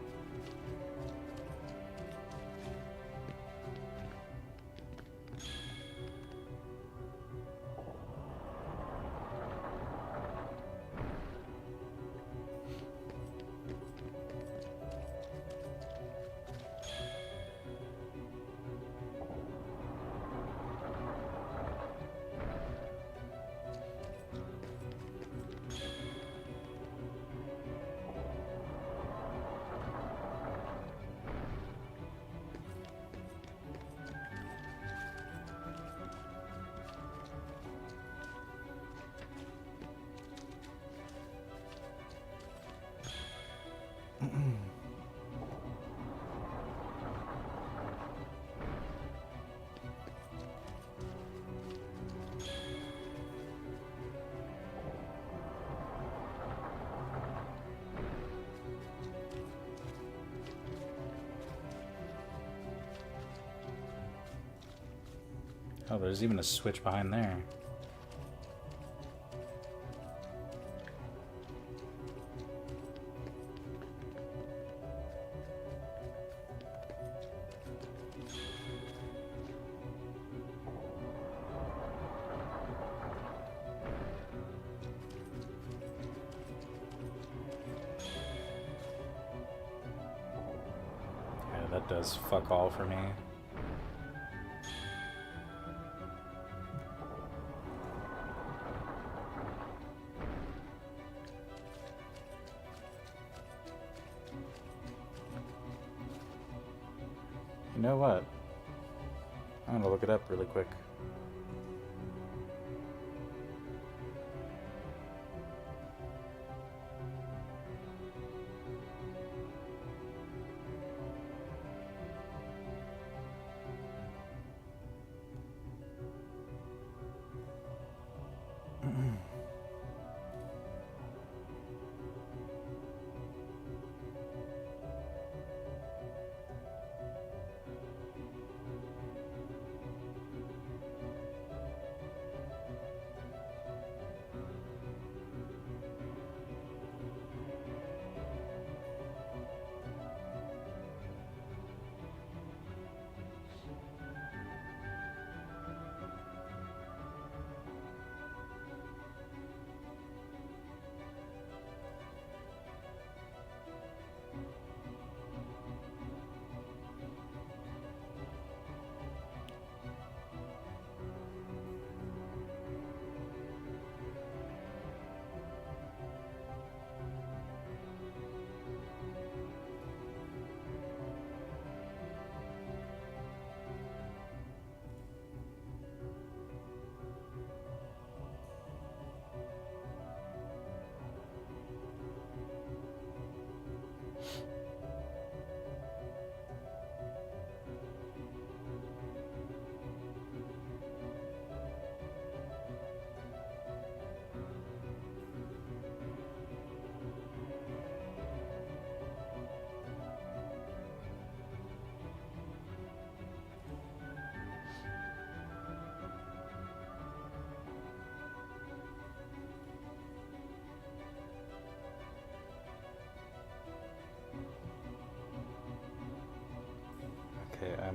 Oh, there's even a switch behind there. Yeah, that does fuck all for me. You know what? I'm gonna look it up really quick.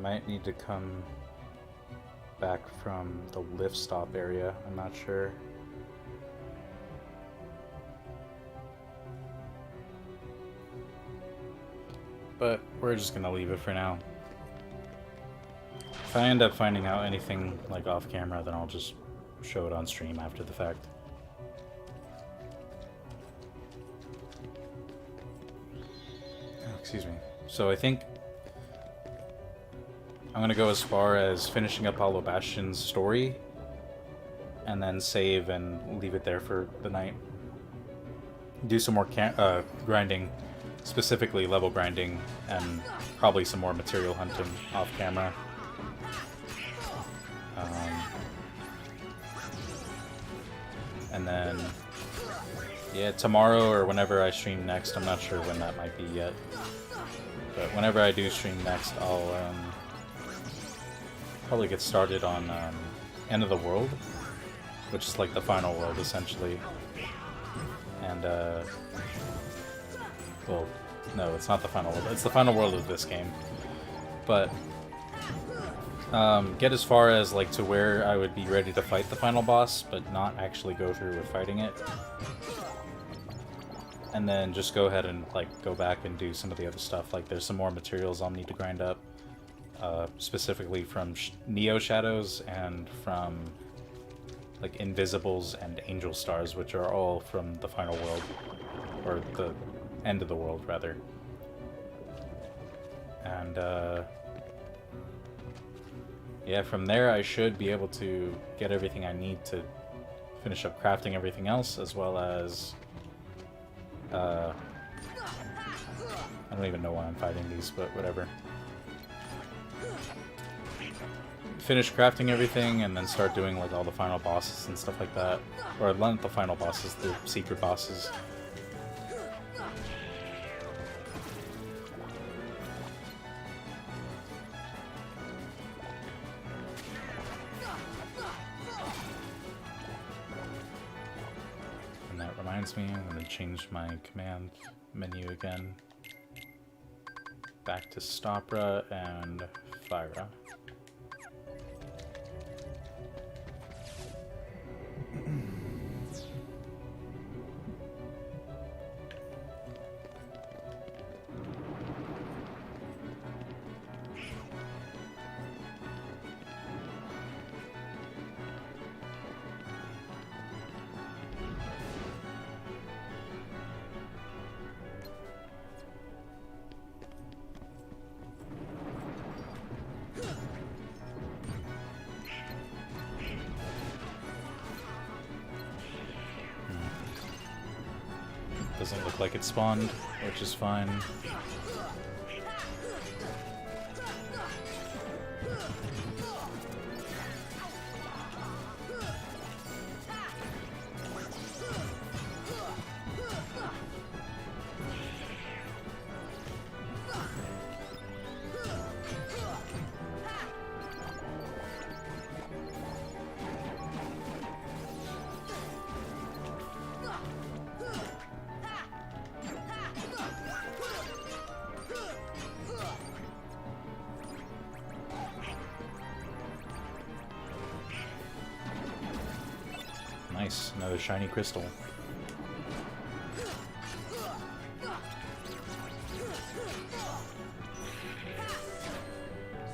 might need to come back from the lift stop area. I'm not sure. But we're just gonna leave it for now. If I end up finding out anything like off camera, then I'll just show it on stream after the fact. Oh, excuse me. So I think I'm gonna go as far as finishing up Hollow Bastion's story and then save and leave it there for the night. Do some more grinding, specifically level grinding, and probably some more material hunting off camera. And then, yeah, tomorrow or whenever I stream next, I'm not sure when that might be yet, but whenever I do stream next, I'll probably get started on End of the World, which is like the final world, essentially. And, well, no, it's not the final world. It's the final world of this game. But, get as far as, like, to where I would be ready to fight the final boss, but not actually go through with fighting it. And then just go ahead and, like, go back and do some of the other stuff. Like, there's some more materials I'll need to grind up, specifically from Neo Shadows and from, like, Invisibles and Angel Stars, which are all from the final world, or the end of the world, rather. And, yeah, from there I should be able to get everything I need to finish up crafting everything else, as well as, I don't even know why I'm fighting these, but whatever. Finish crafting everything, and then start doing, like, all the final bosses and stuff like that. Or not the final bosses, the secret bosses. And that reminds me, I'm going to change my command menu again. Back to Stopra and Fyra. Doesn't look like it spawned, which is fine. Nice, another shiny crystal.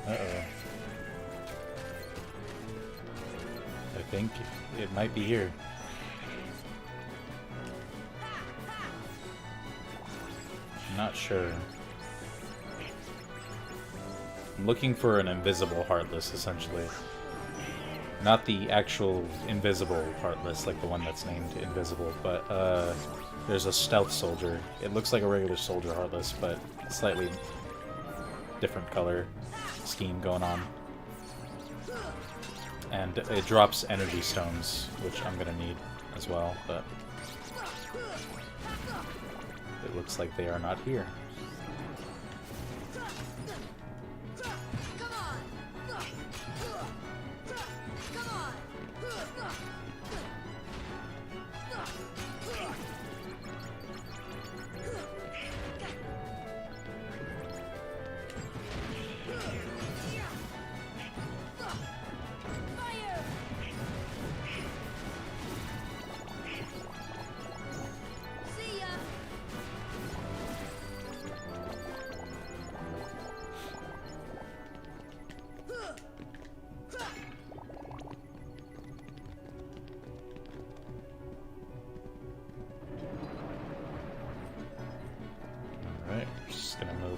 Uh-oh. I think it might be here. I'm not sure. I'm looking for an invisible Heartless, essentially. Not the actual invisible Heartless, like the one that's named Invisible, but there's a stealth soldier. It looks like a regular soldier Heartless, but slightly different color scheme going on. And it drops energy stones, which I'm gonna need as well, but it looks like they are not here.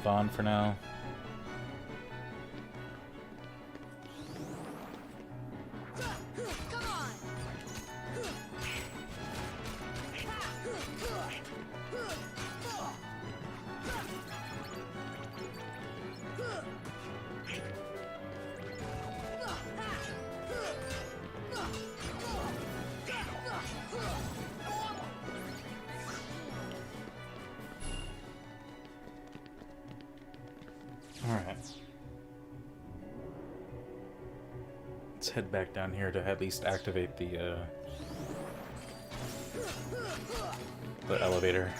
on for now. Alright. Let's head back down here to at least activate the elevator.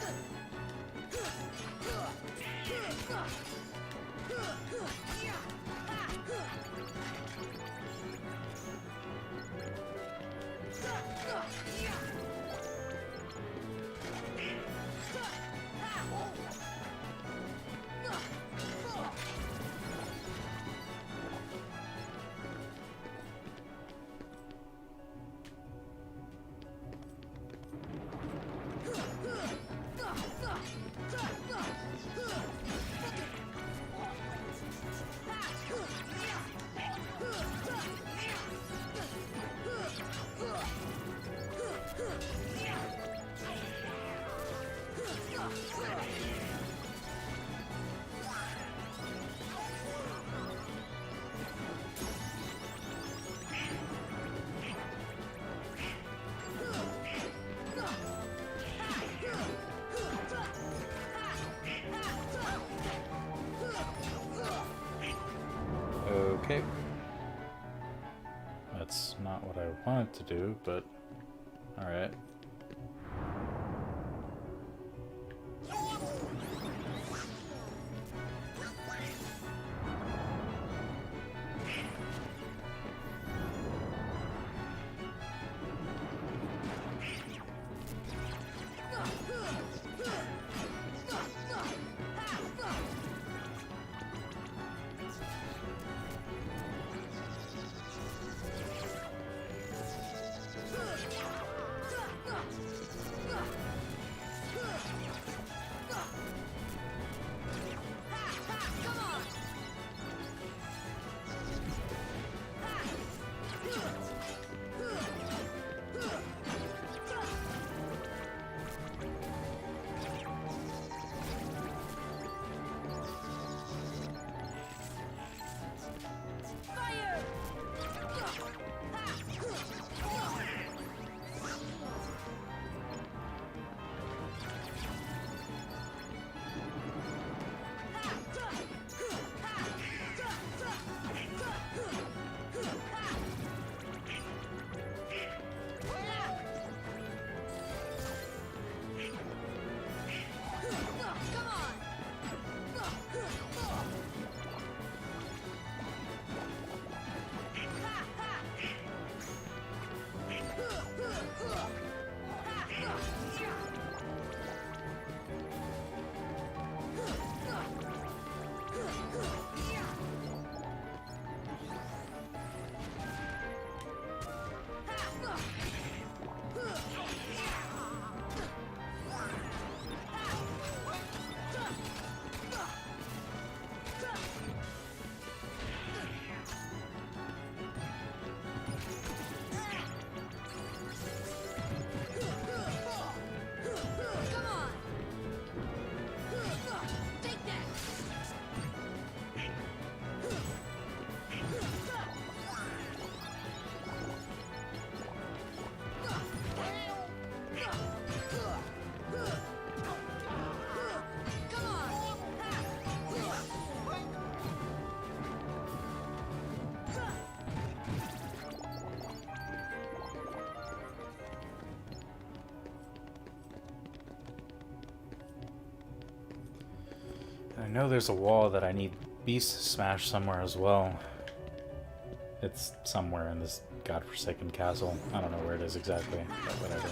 Okay. That's not what I wanted to do, but alright. I know there's a wall that I need Beast smashed somewhere as well. It's somewhere in this godforsaken castle. I don't know where it is exactly, but whatever.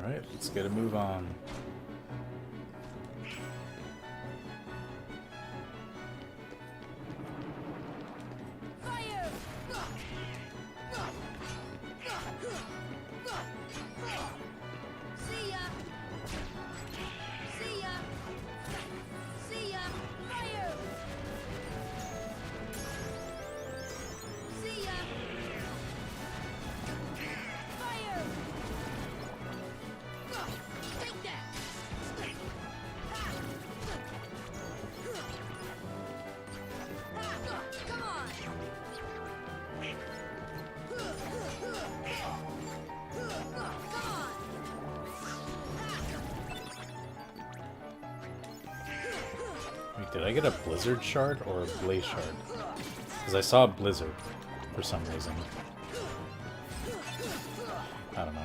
Alright, let's get a move on. Wait, did I get a blizzard shard or a blaze shard? Because I saw a blizzard for some reason. I don't know.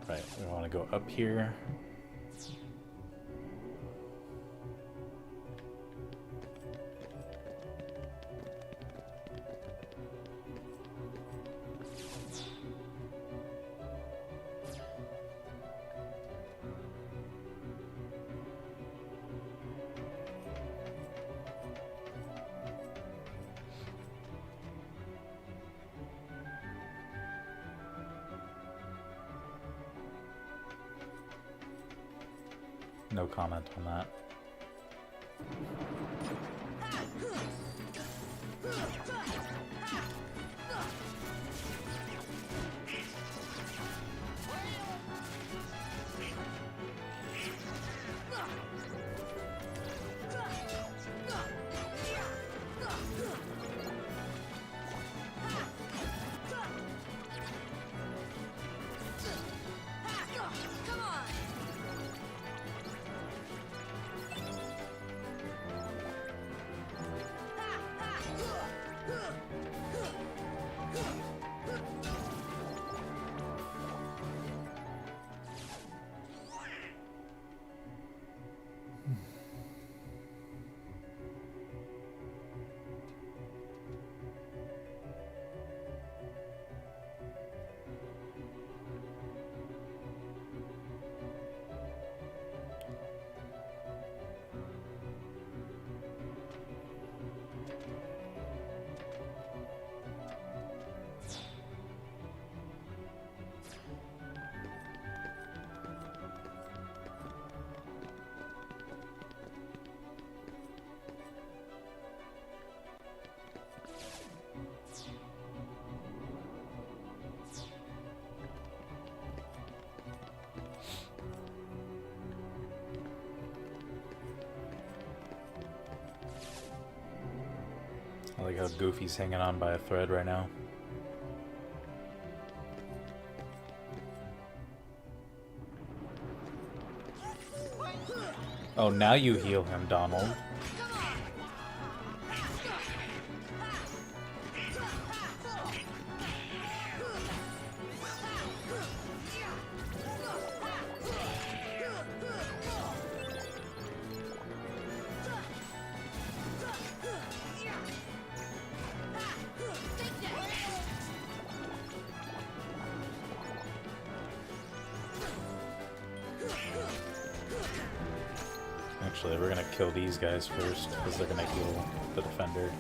Right, we want to go up here. No comment on that. I like how Goofy's hanging on by a thread right now. Oh, now you heal him, Donald. Actually, we're gonna kill these guys first, because they're gonna heal the defender.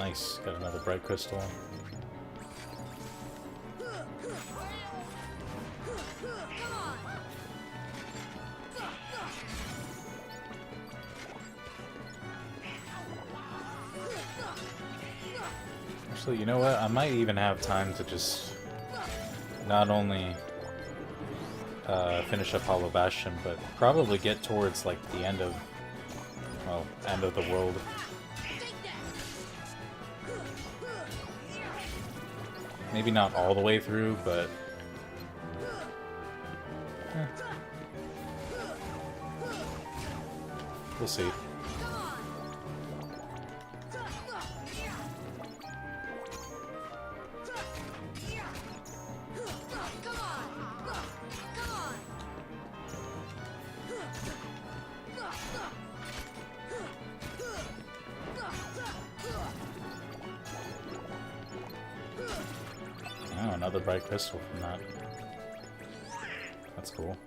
Nice, got another bright crystal. Actually, you know what? I might even have time to just not only finish up Hollow Bastion, but probably get towards like the end of, well, end of the world. Maybe not all the way through, but we'll see. Oh, another bright crystal from that. That's cool.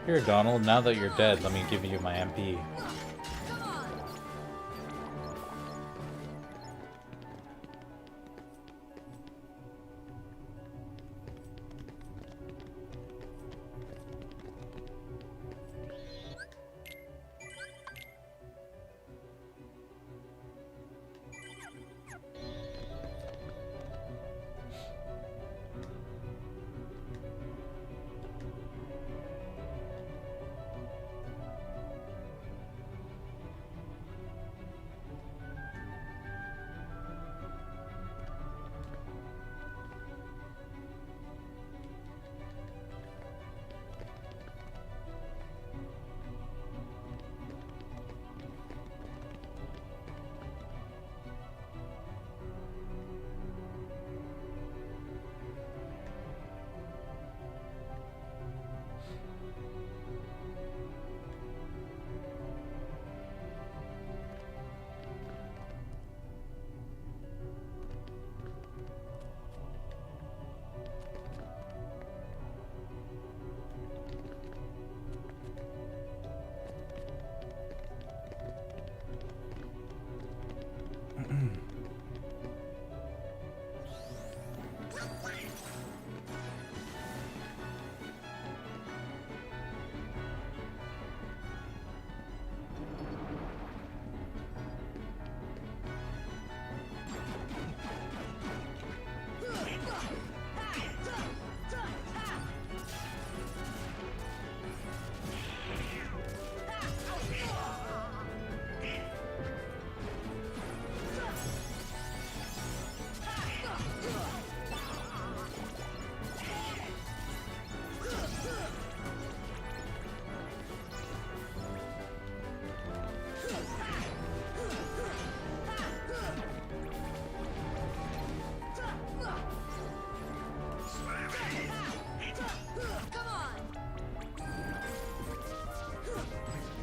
Here, Donald, now that you're dead, let me give you my MP.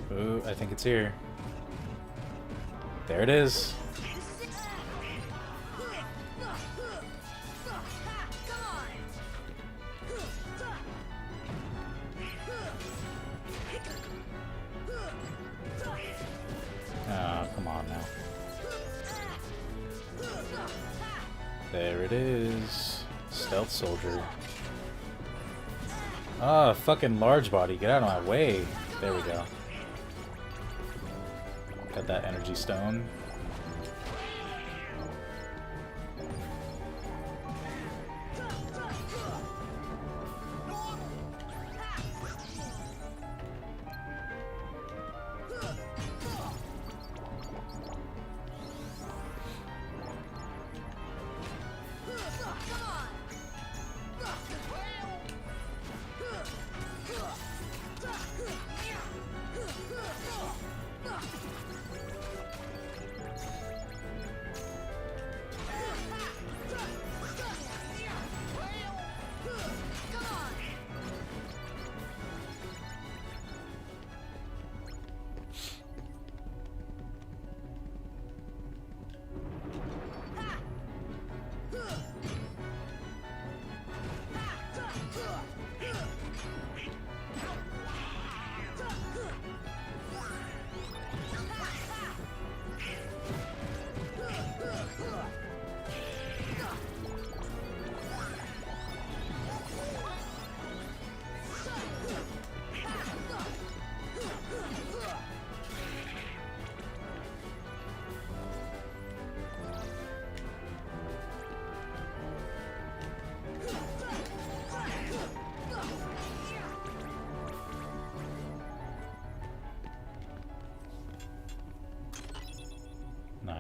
Ooh, I think it's here. There it is. Oh, come on now. There it is. Stealth soldier. Ah, fucking large body. Get out of my way. There we go. Got that energy stone.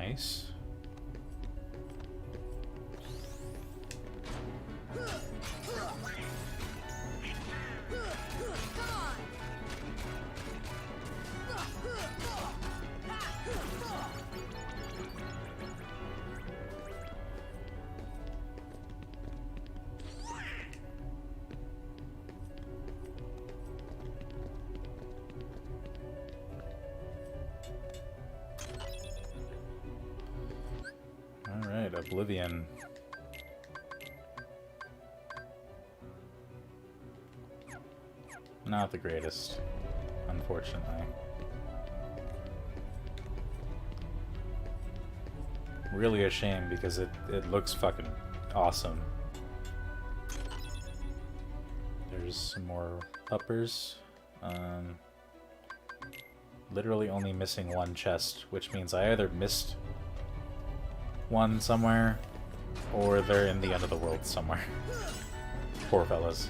Nice. Alright, Oblivion. Not the greatest, unfortunately. Really a shame because it looks fucking awesome. There's some more uppers. Literally only missing one chest, which means I either missed one somewhere, or they're in the end of the world somewhere. Poor fellas.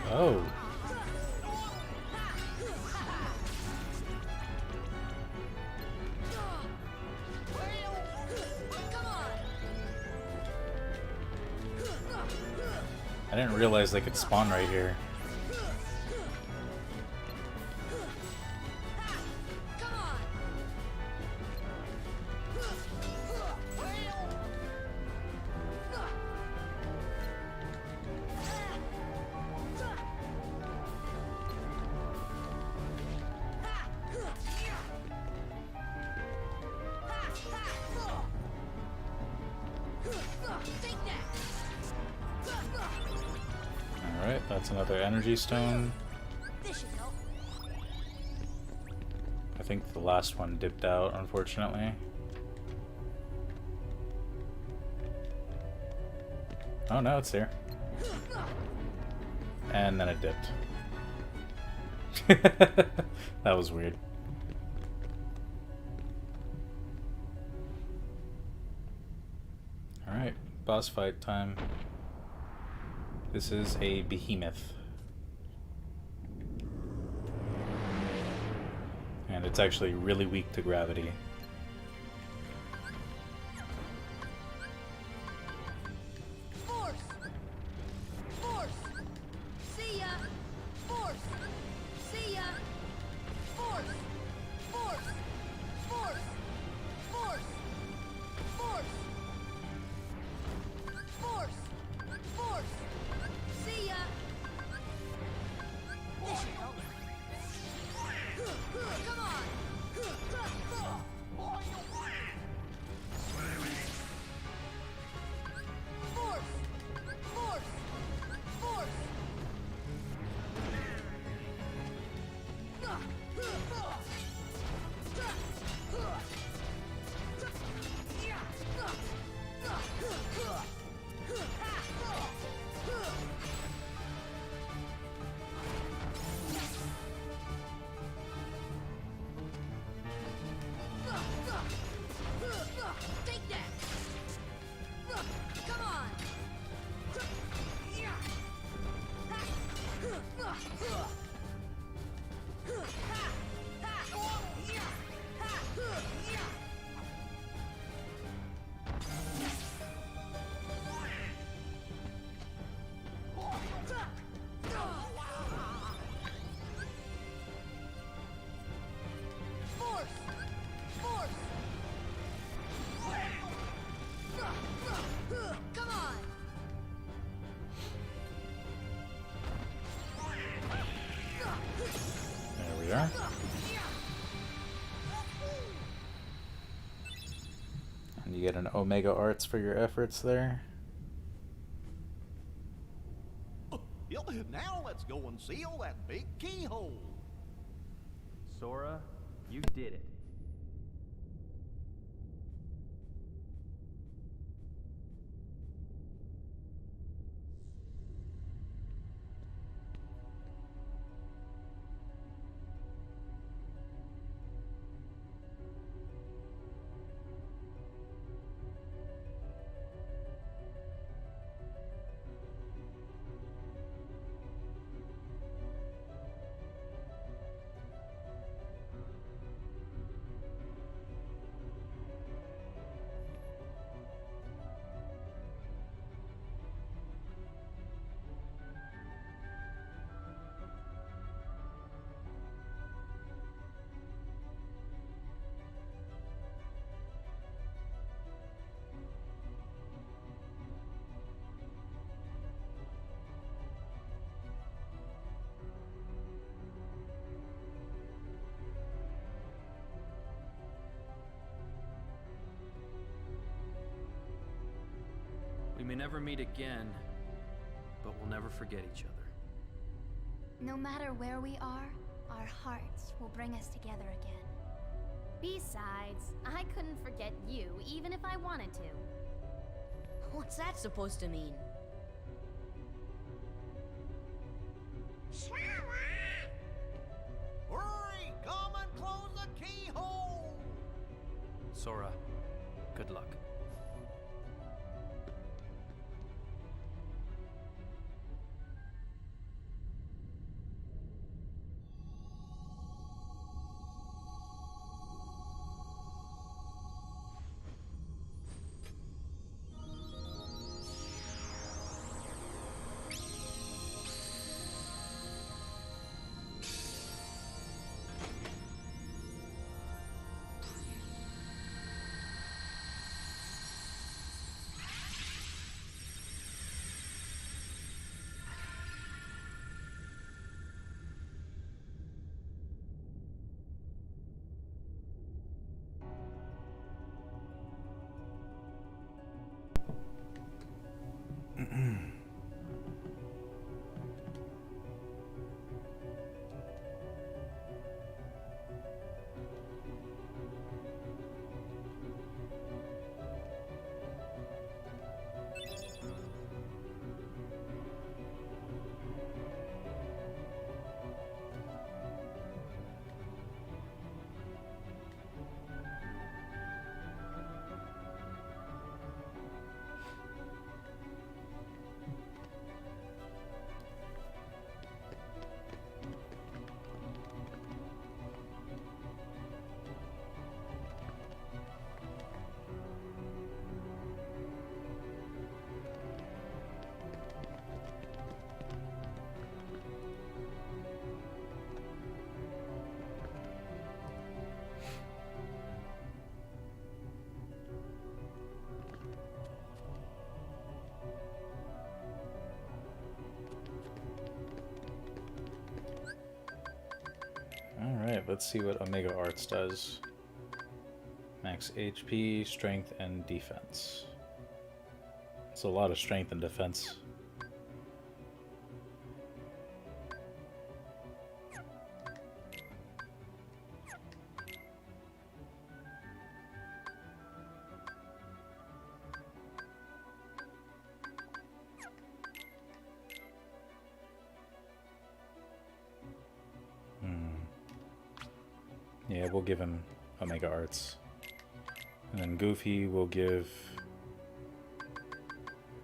Oh. I didn't realize they could spawn right here. Alright, that's another energy stone. I think the last one dipped out, unfortunately. Oh no, it's here. And then it dipped. That was weird. Alright, boss fight time. This is a behemoth. And it's actually really weak to gravity. Force! Force! See ya! Force! See ya! Force! Force! Force! Force! You get an Omega Arts for your efforts there. Now let's go and seal that big keyhole. Sora, you did it. We may never meet again, but we'll never forget each other. No matter where we are, our hearts will bring us together again. Besides, I couldn't forget you, even if I wanted to. What's that supposed to mean? Hurry! Come and close the keyhole! Sora, good luck. Alright, let's see what Omega Arts does. Max HP, strength, and defense. It's a lot of strength and defense. Yeah, we'll give him Omega Arts. And then Goofy will give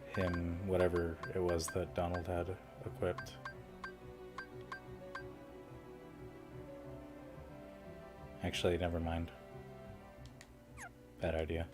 him whatever it was that Donald had equipped. Actually, never mind. Bad idea.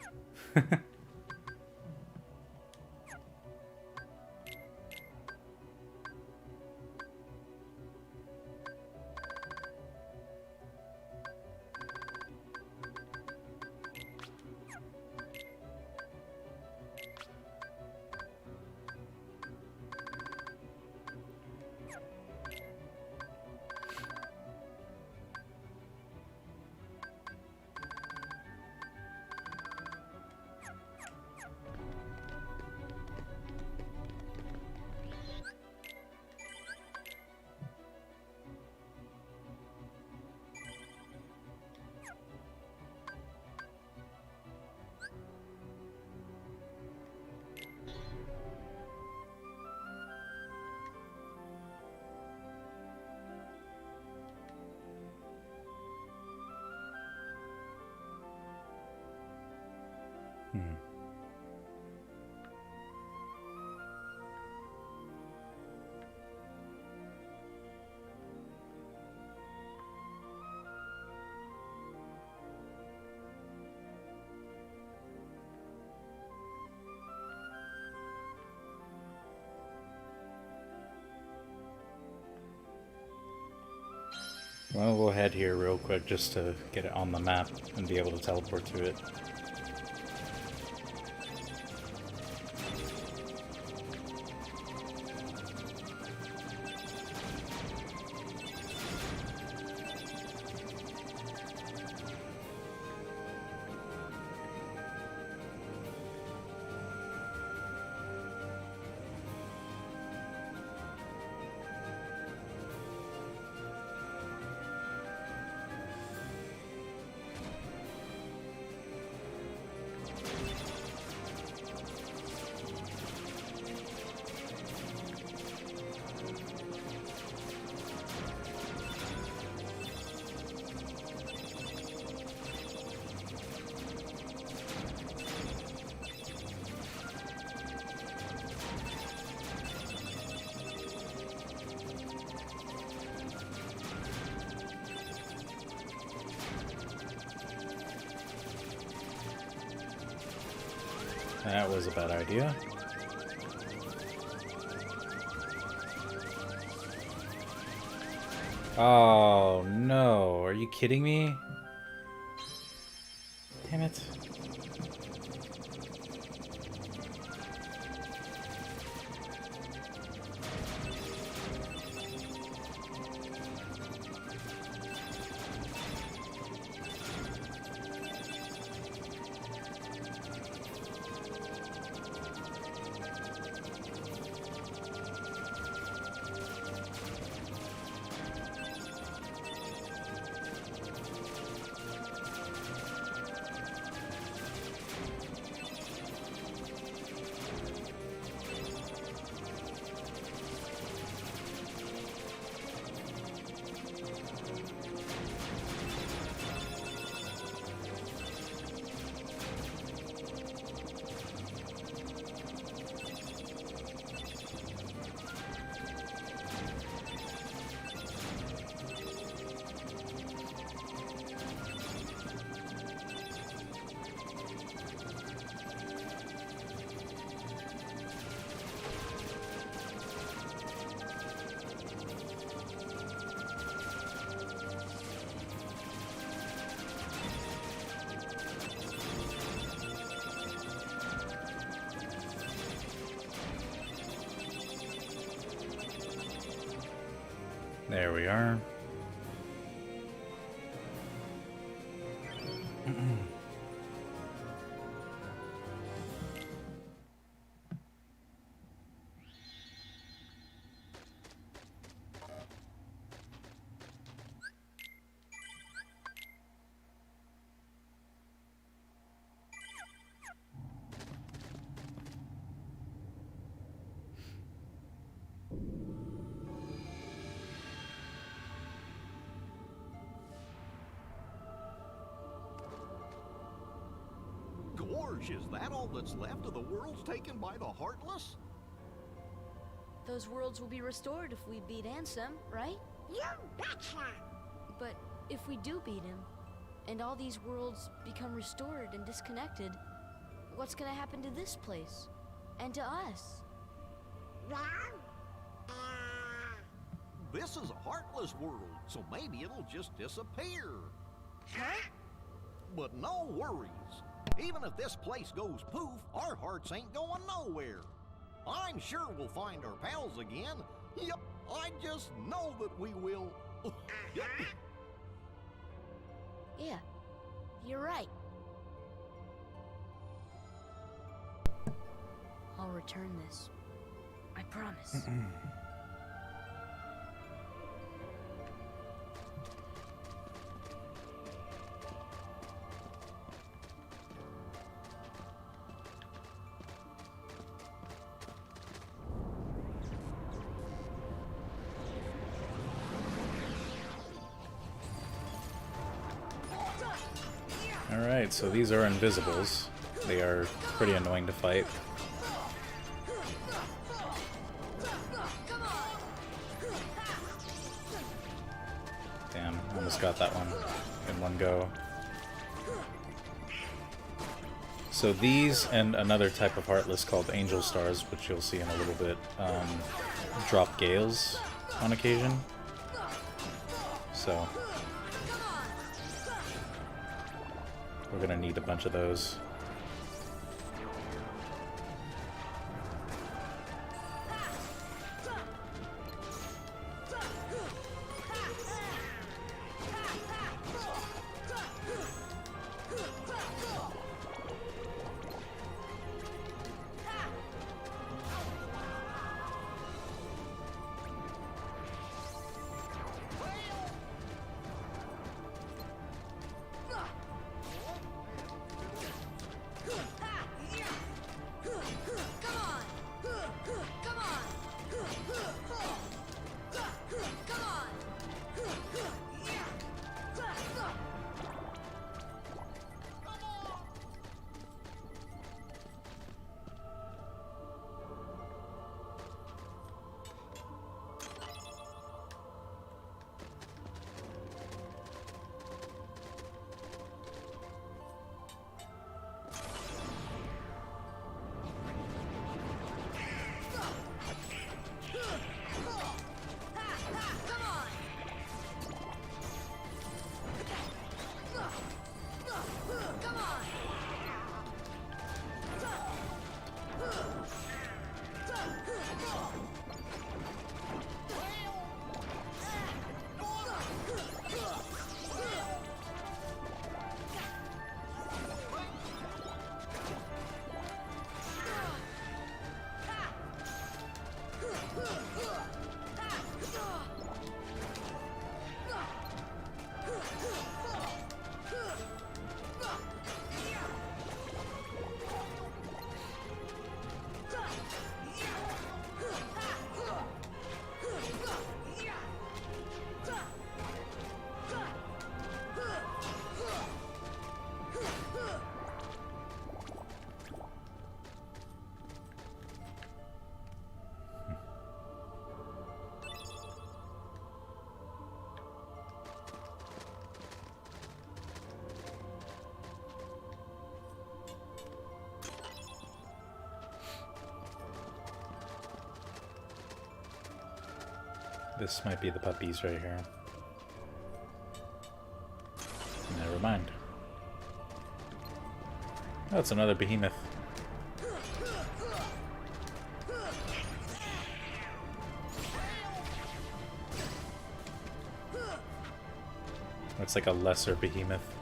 Well, we'll head here real quick just to get it on the map and be able to teleport to it. That was a bad idea. Oh no, are you kidding me? Damn it. There we are. Gorge, is that all that's left of the worlds taken by the Heartless? Those worlds will be restored if we beat Ansem, right? You betcha! But if we do beat him, and all these worlds become restored and disconnected, what's gonna happen to this place? And to us? This is a Heartless world, so maybe it'll just disappear. Huh? But no worries. Even if this place goes poof, our hearts ain't going nowhere. I'm sure we'll find our pals again. Yep, I just know that we will. Yep. Yeah, you're right. I'll return this. I promise. Alright, so these are invisibles. They are pretty annoying to fight. Damn, almost got that one in one go. So these and another type of Heartless called Angel Stars, which you'll see in a little bit, drop Gales on occasion. So we're gonna need a bunch of those. This might be the puppies right here. Never mind. That's another behemoth. Looks like a lesser behemoth.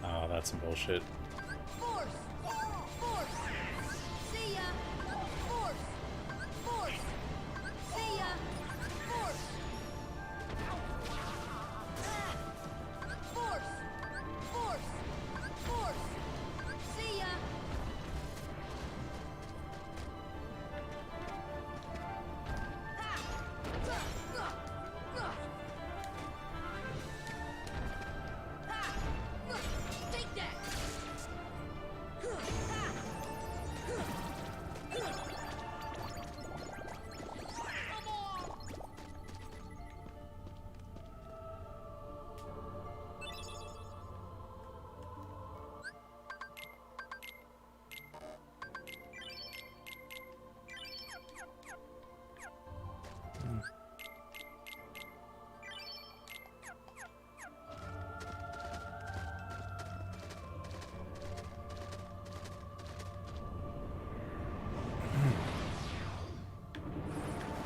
Oh, that's some bullshit.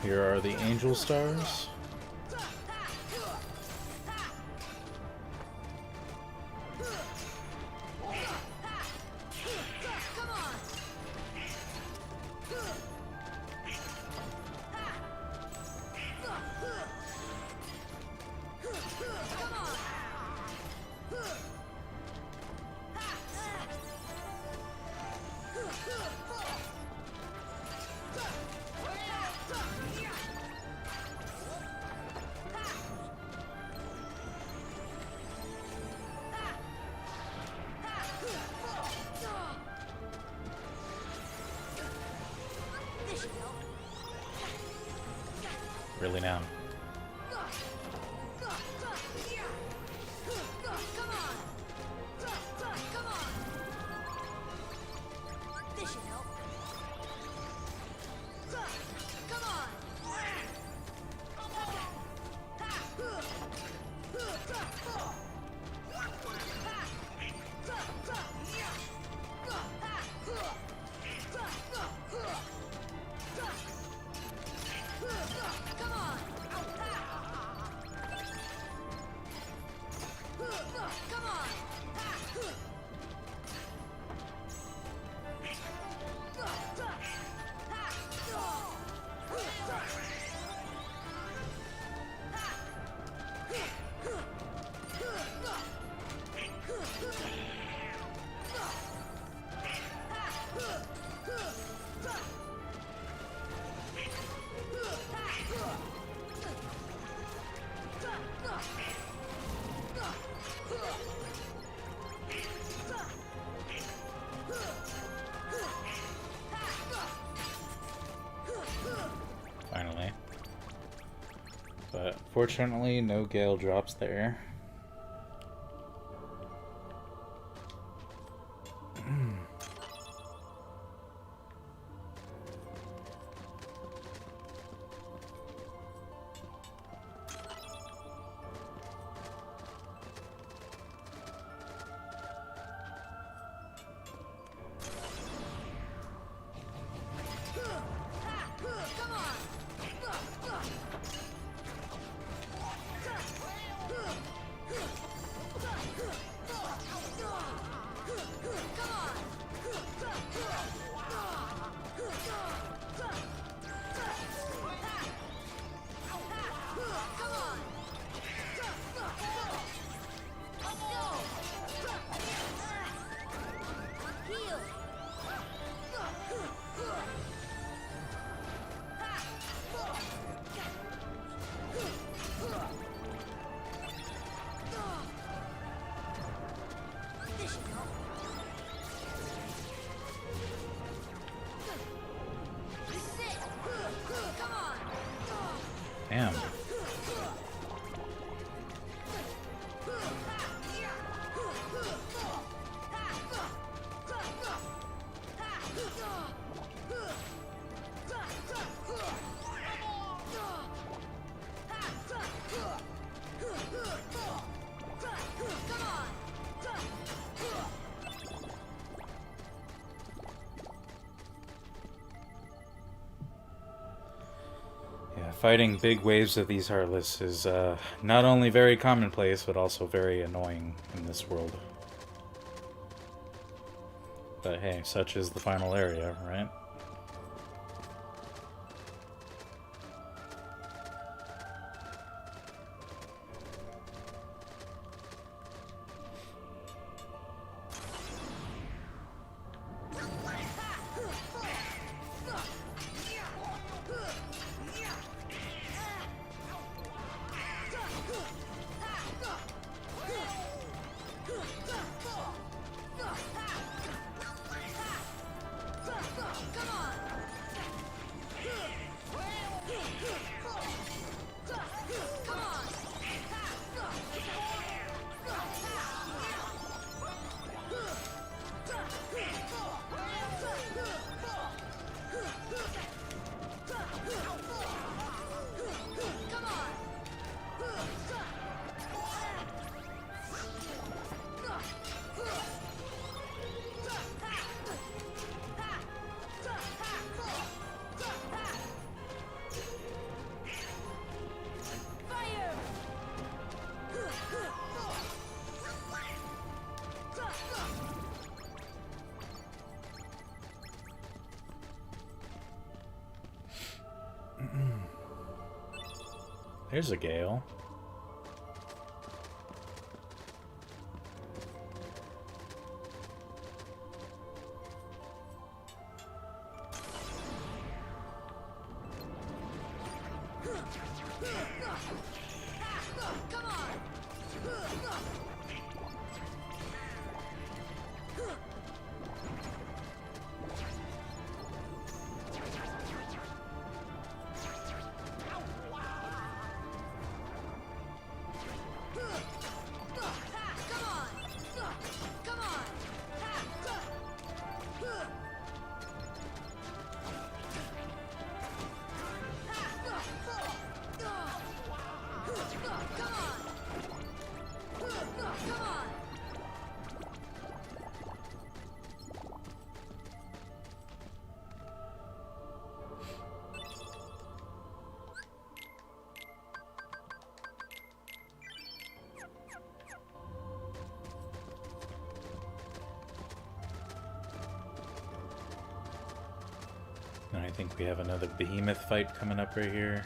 Here are the angel stars. Really now. Finally. But fortunately, no Gale drops there. Damn. Fighting big waves of these Heartless is not only very commonplace, but also very annoying in this world. But hey, such is the final area, right? There's a Gale. And I think we have another behemoth fight coming up right here.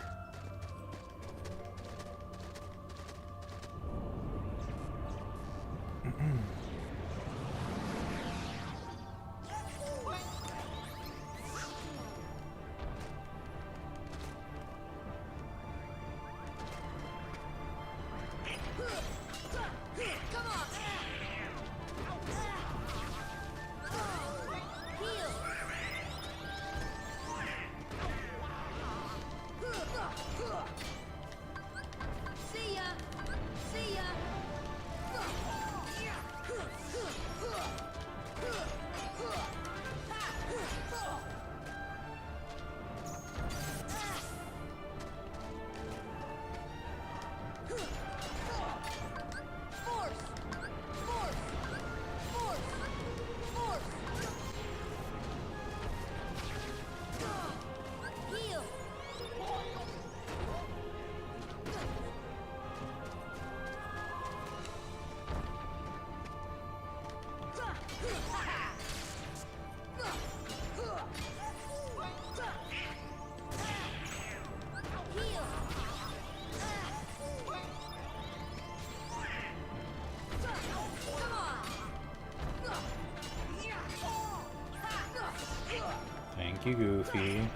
Thank you, Goofy.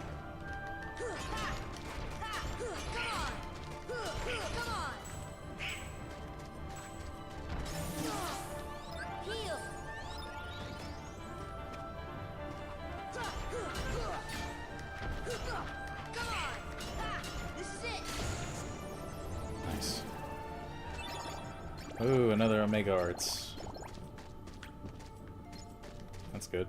Nice. Ooh, another Omega Arts. That's good.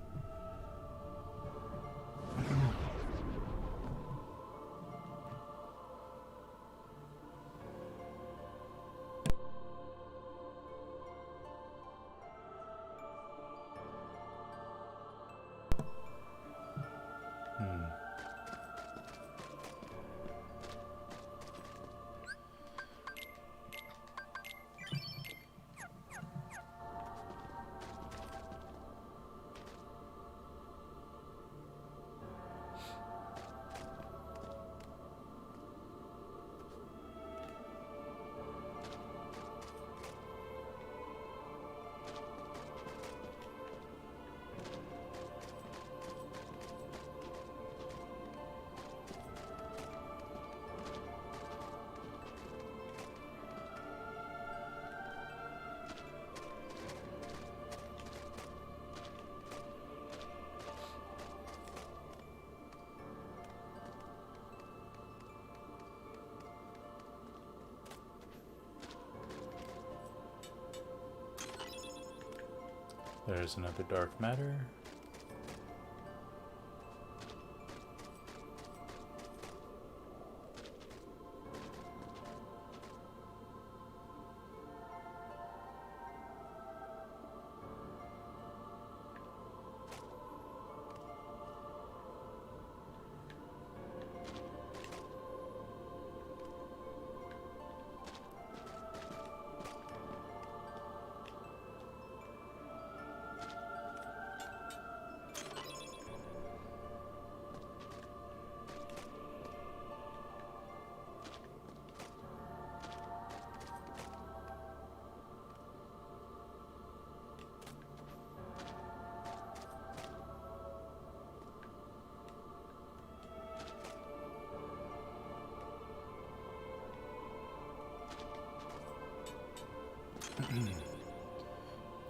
There's another dark matter.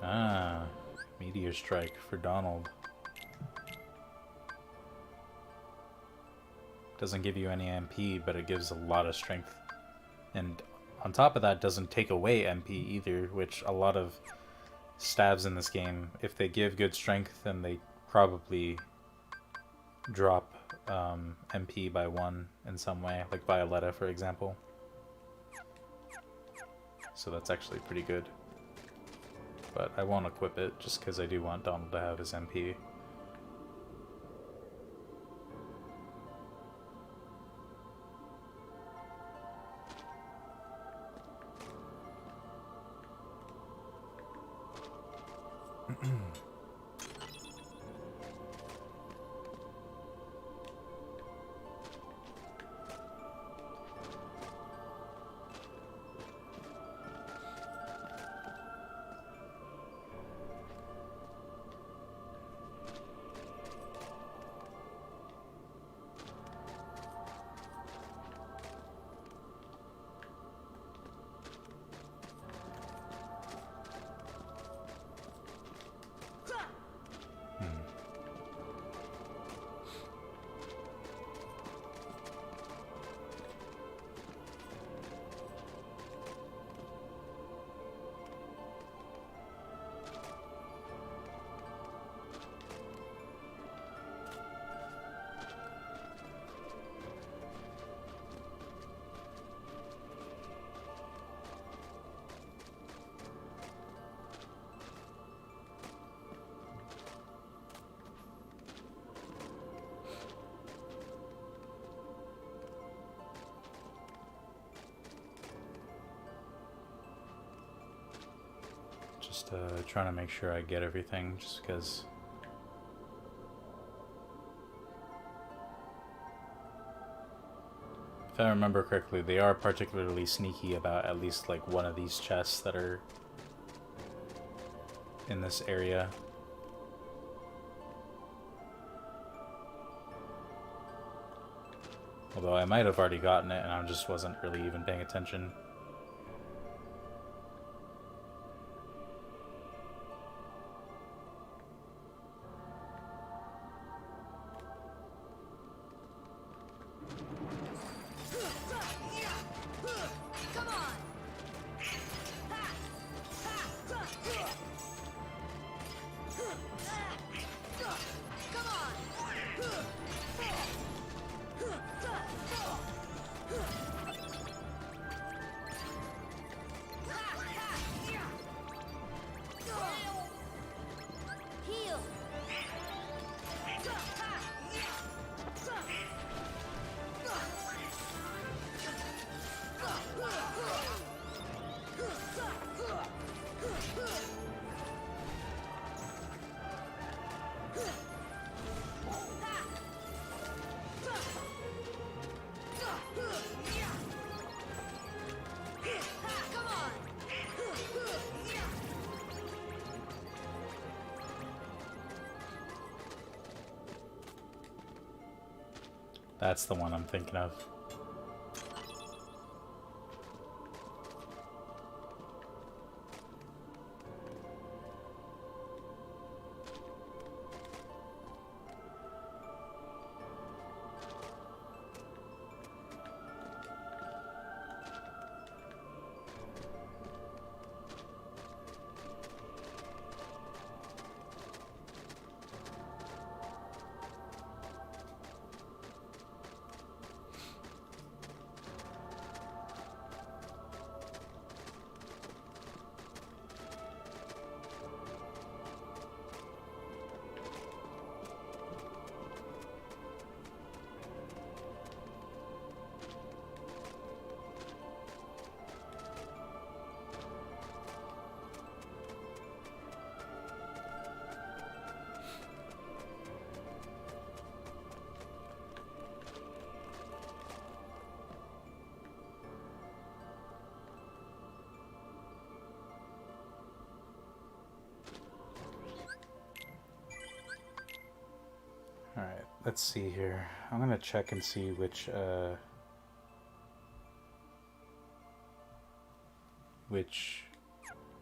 Ah, Meteor Strike for Donald. Doesn't give you any MP, but it gives a lot of strength. And on top of that, doesn't take away MP either, which a lot of stabs in this game, if they give good strength, then they probably drop MP by 1 in some way, like Violetta, for example. So that's actually pretty good. But I won't equip it, just because I do want Donald to have his MP. Just trying to make sure I get everything, just because. If I remember correctly, they are particularly sneaky about at least like one of these chests that are in this area. Although I might have already gotten it and I just wasn't really even paying attention. That's the one I'm thinking of. Alright, let's see here. I'm gonna check and see which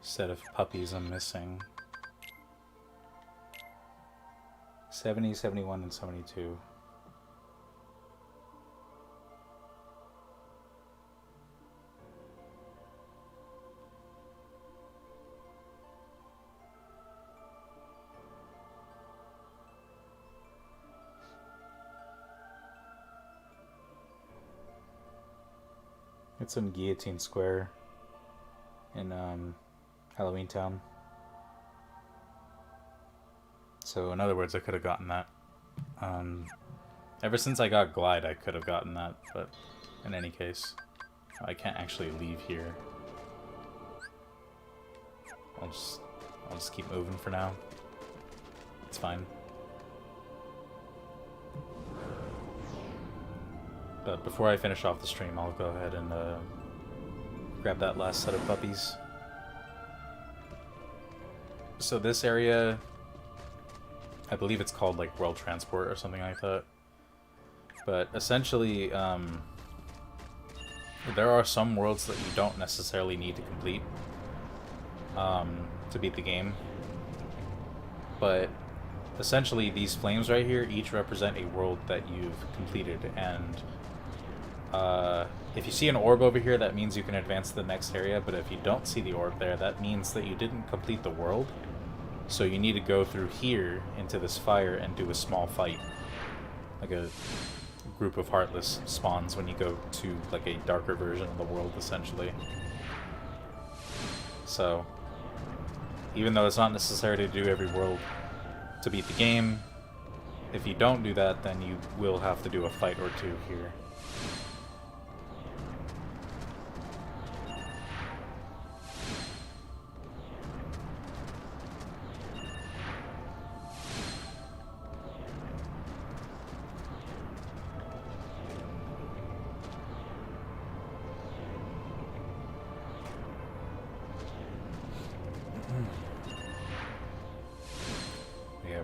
set of puppies I'm missing. 70, 71, and 72. It's in Guillotine Square in Halloween Town. So in other words, I could have gotten that. Ever since I got Glide, I could have gotten that, but in any case, I can't actually leave here. I'll just keep moving for now. It's fine. But before I finish off the stream, I'll go ahead and grab that last set of puppies. So this area, I believe it's called like World Transport or something like that. But essentially, there are some worlds that you don't necessarily need to complete to beat the game. But essentially, these flames right here each represent a world that you've completed, and if you see an orb over here, that means you can advance to the next area, but if you don't see the orb there, that means that you didn't complete the world. So you need to go through here into this fire and do a small fight. Like a group of Heartless spawns when you go to like a darker version of the world, essentially. So, even though it's not necessary to do every world to beat the game, if you don't do that, then you will have to do a fight or two here.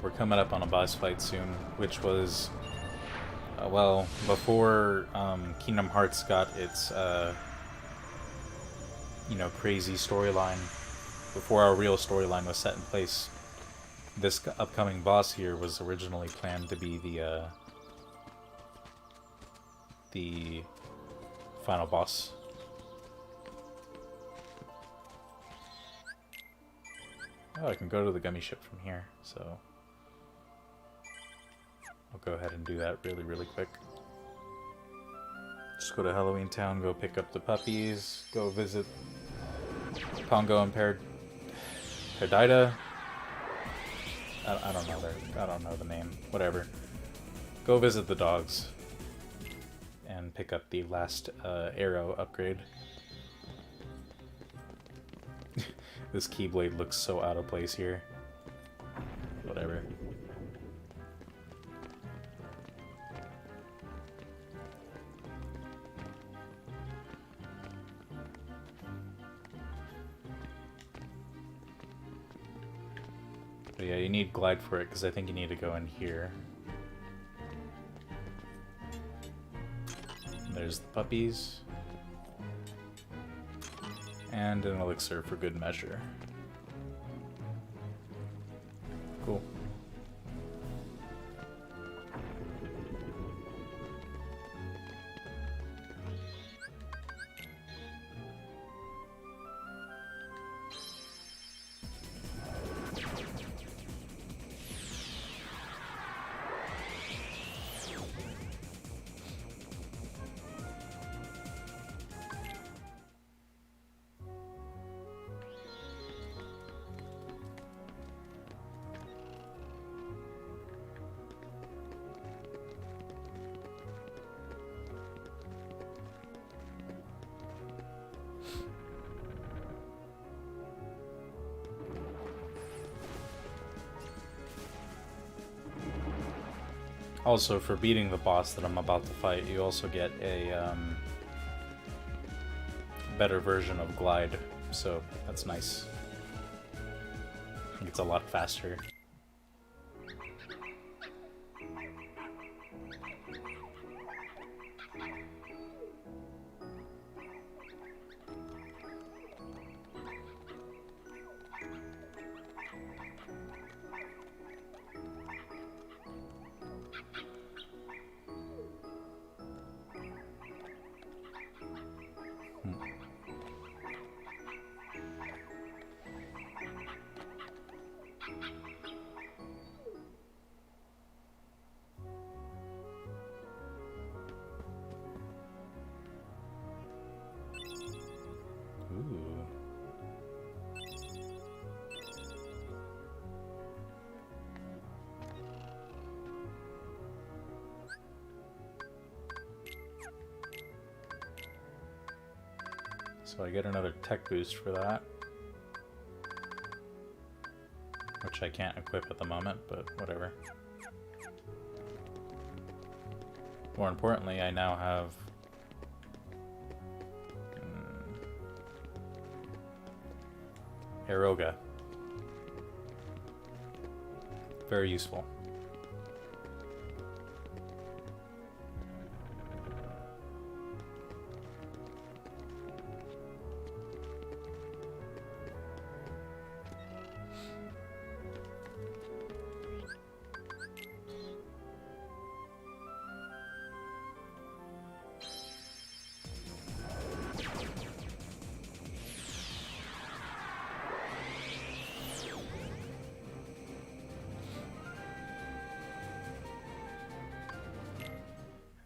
We're coming up on a boss fight soon, which was, well, before Kingdom Hearts got its, you know, crazy storyline, before our real storyline was set in place, this upcoming boss here was originally planned to be the final boss. Oh, I can go to the gummy ship from here, so I'll go ahead and do that really quick. Just go to Halloween Town, go pick up the puppies, go visit Pongo and Perdita. I don't know I don't know the name. Whatever. Go visit the dogs and pick up the last arrow upgrade. This Keyblade looks so out of place here. Whatever. But yeah, you need Glide for it, because I think you need to go in here. There's the puppies. And an elixir for good measure. Cool. Also, for beating the boss that I'm about to fight, you also get a better version of Glide, so that's nice. It's a lot faster. So I get another tech boost for that, which I can't equip at the moment, but whatever. More importantly, I now have Eroga. Very useful.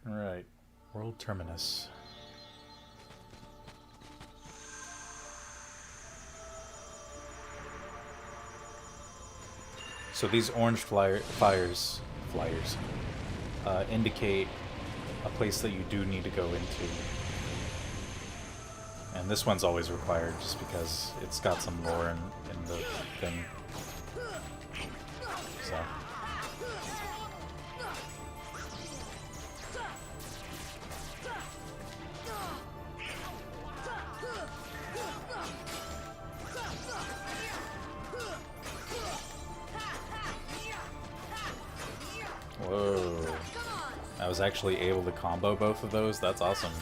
Alright, World Terminus. So these orange flyers indicate a place that you do need to go into. And this one's always required just because it's got some lore in the thing. So. Whoa. I was actually able to combo both of those? That's awesome.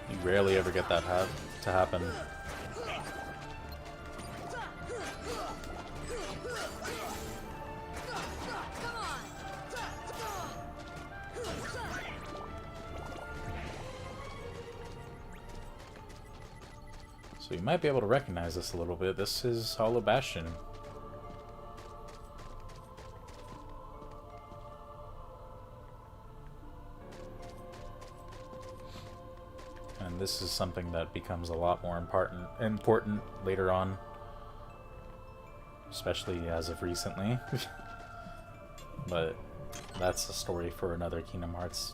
You rarely ever get that to happen. So you might be able to recognize this a little bit. This is Hollow Bastion. And this is something that becomes a lot more important later on, especially as of recently. But that's a story for another Kingdom Hearts.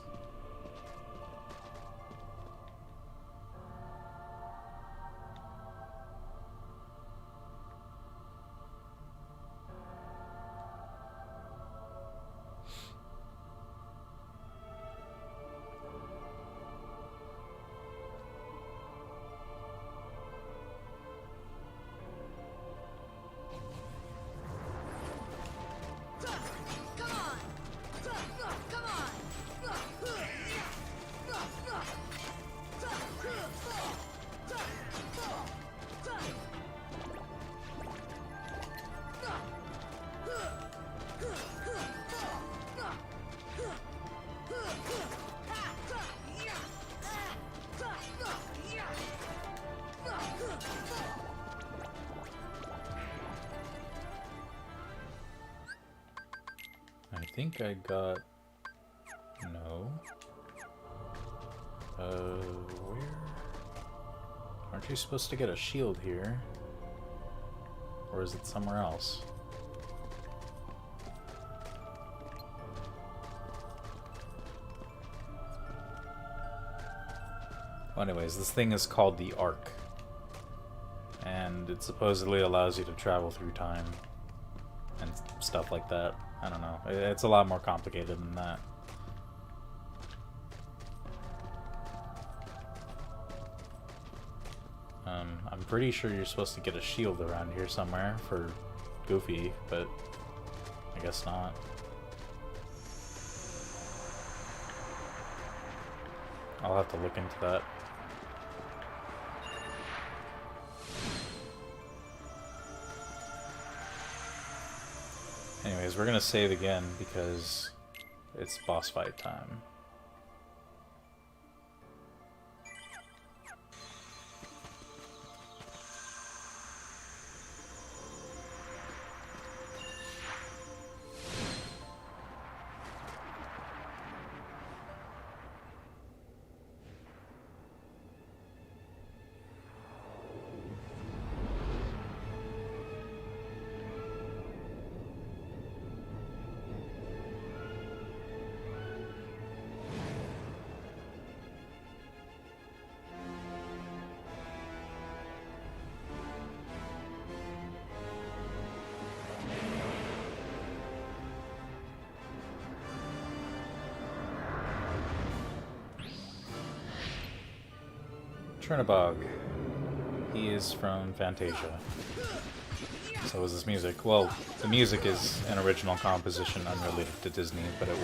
I think I got... No. Where? Aren't you supposed to get a shield here? Or is it somewhere else? Well, anyways, this thing is called the Arc. And it supposedly allows you to travel through time and stuff like that. I don't know. It's a lot more complicated than that. I'm pretty sure you're supposed to get a shield around here somewhere for Goofy, but I guess not. I'll have to look into that. Anyways, we're gonna save again because it's boss fight time. Chernobog. He is from Fantasia. So is this music. Well, the music is an original composition unrelated to Disney, but it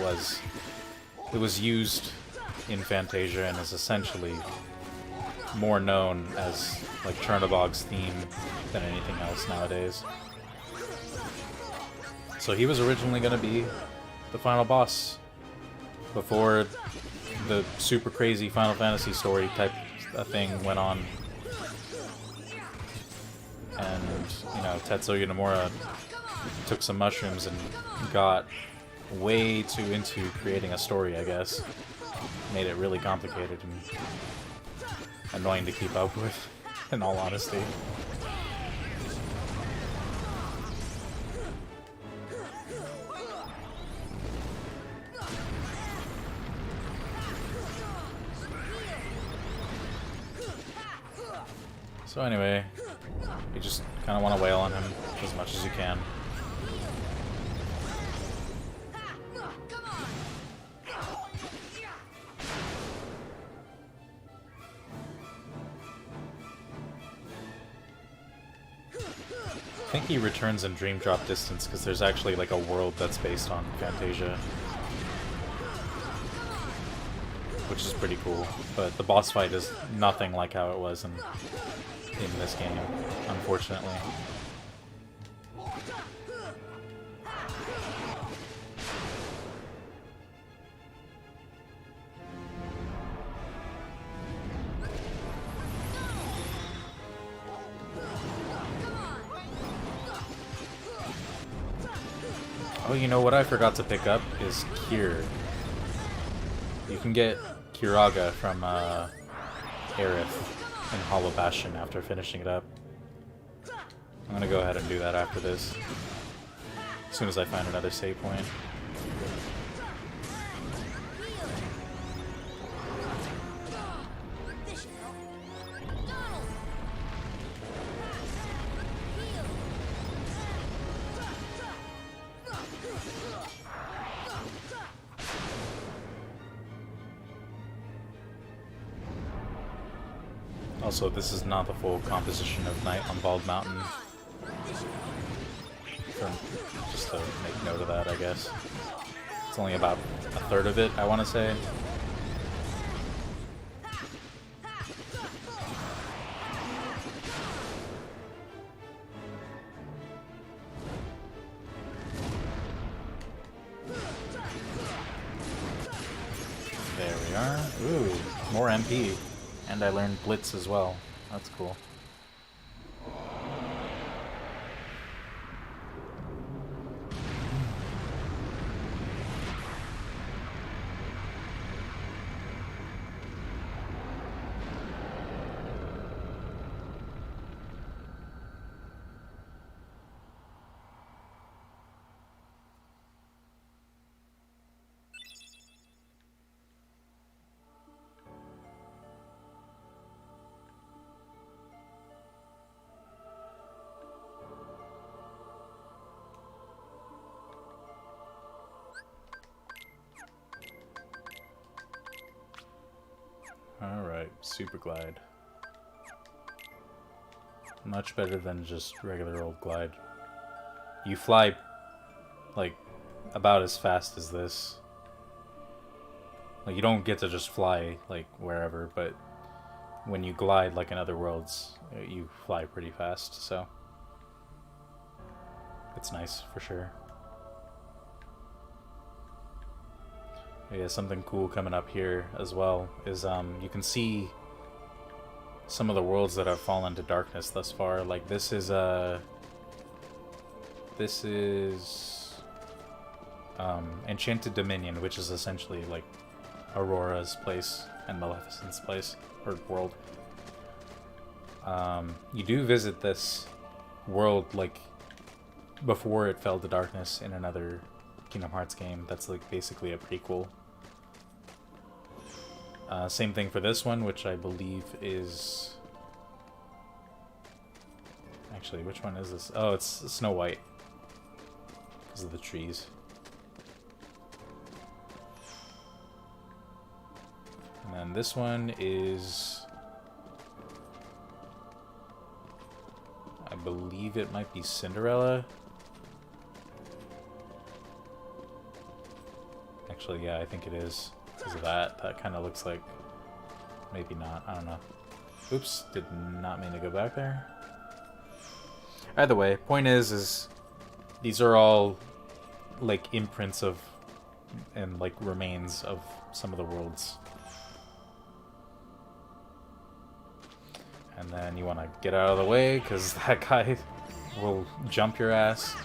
was used in Fantasia and is essentially more known as like Chernobog's theme than anything else nowadays. So he was originally going to be the final boss before the super crazy Final Fantasy story type thing went on. And, you know, Tetsuya Nomura took some mushrooms and got way too into creating a story, I guess. Made it really complicated and annoying to keep up with, in all honesty. So anyway, you just kind of want to wail on him as much as you can. I think he returns in Dream Drop Distance because there's actually like a world that's based on Fantasia, which is pretty cool. But the boss fight is nothing like how it was in this game, unfortunately. Oh, you know what I forgot to pick up is Cure. You can get Curaga from Aerith in Hollow Bastion after finishing it up. I'm gonna go ahead and do that after this, as soon as I find another save point. Also, this is not the full composition of Night on Bald Mountain. Just to make note of that, I guess. It's only about a third of it, I want to say. There we are. Ooh, more MP. And I learned Blitz as well. That's cool. Alright, Super Glide. Much better than just regular old Glide. You fly, like, about as fast as this. Like, you don't get to just fly, like, wherever, but when you glide, like in other worlds, you fly pretty fast, so it's nice, for sure. Yeah, something cool coming up here as well is you can see some of the worlds that have fallen to darkness thus far. Like this is Enchanted Dominion, which is essentially like Aurora's place and Maleficent's place or world. You do visit this world like before it fell to darkness in another Kingdom Hearts game that's like basically a prequel. Same thing for this one, which I believe is... Actually, which one is this? Oh, it's Snow White. Because of the trees. And then this one is believe it might be Cinderella. Actually, yeah, I think it is. Because of that. That kind of looks like... Maybe not. I don't know. Oops. Did not mean to go back there. Either way, point is these are all, like, imprints of... and, like, remains of some of the worlds. And then you want to get out of the way, because that guy will jump your ass.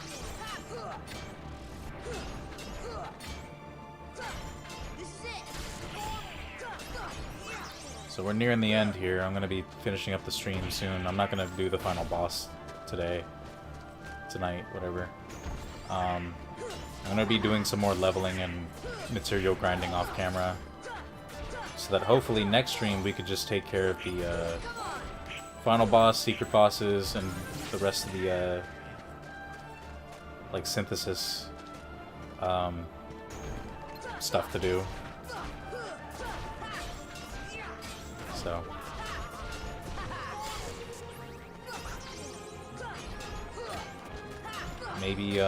So we're nearing the end here. I'm going to be finishing up the stream soon. I'm not going to do the final boss today. Tonight, whatever. I'm going to be doing some more leveling and material grinding off camera. So that hopefully next stream we could just take care of the final boss, secret bosses, and the rest of the like synthesis stuff to do. So maybe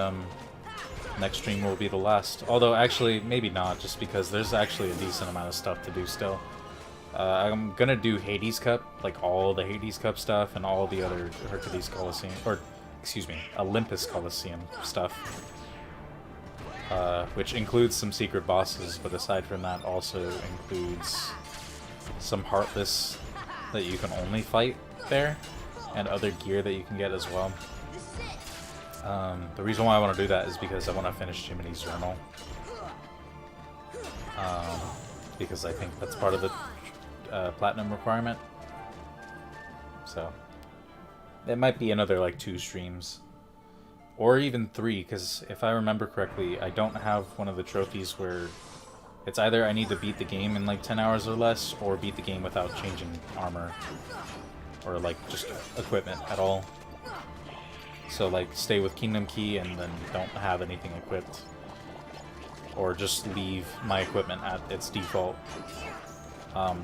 next stream will be the last. Although actually maybe not, just because there's actually a decent amount of stuff to do still. I'm gonna do Hades Cup, like all the Hades Cup stuff and all the other Hercules Coliseum, or excuse me, Olympus Coliseum stuff. Which includes some secret bosses, but aside from that also includes some Heartless that you can only fight there, and other gear that you can get as well. The reason why I want to do that is because I want to finish Jiminy's Journal. Because I think that's part of the platinum requirement. So it might be another like 2 streams. Or even 3, because if I remember correctly, I don't have one of the trophies where it's either I need to beat the game in like 10 hours or less, or beat the game without changing armor. Or like just equipment at all. So like stay with Kingdom Key and then don't have anything equipped. Or just leave my equipment at its default.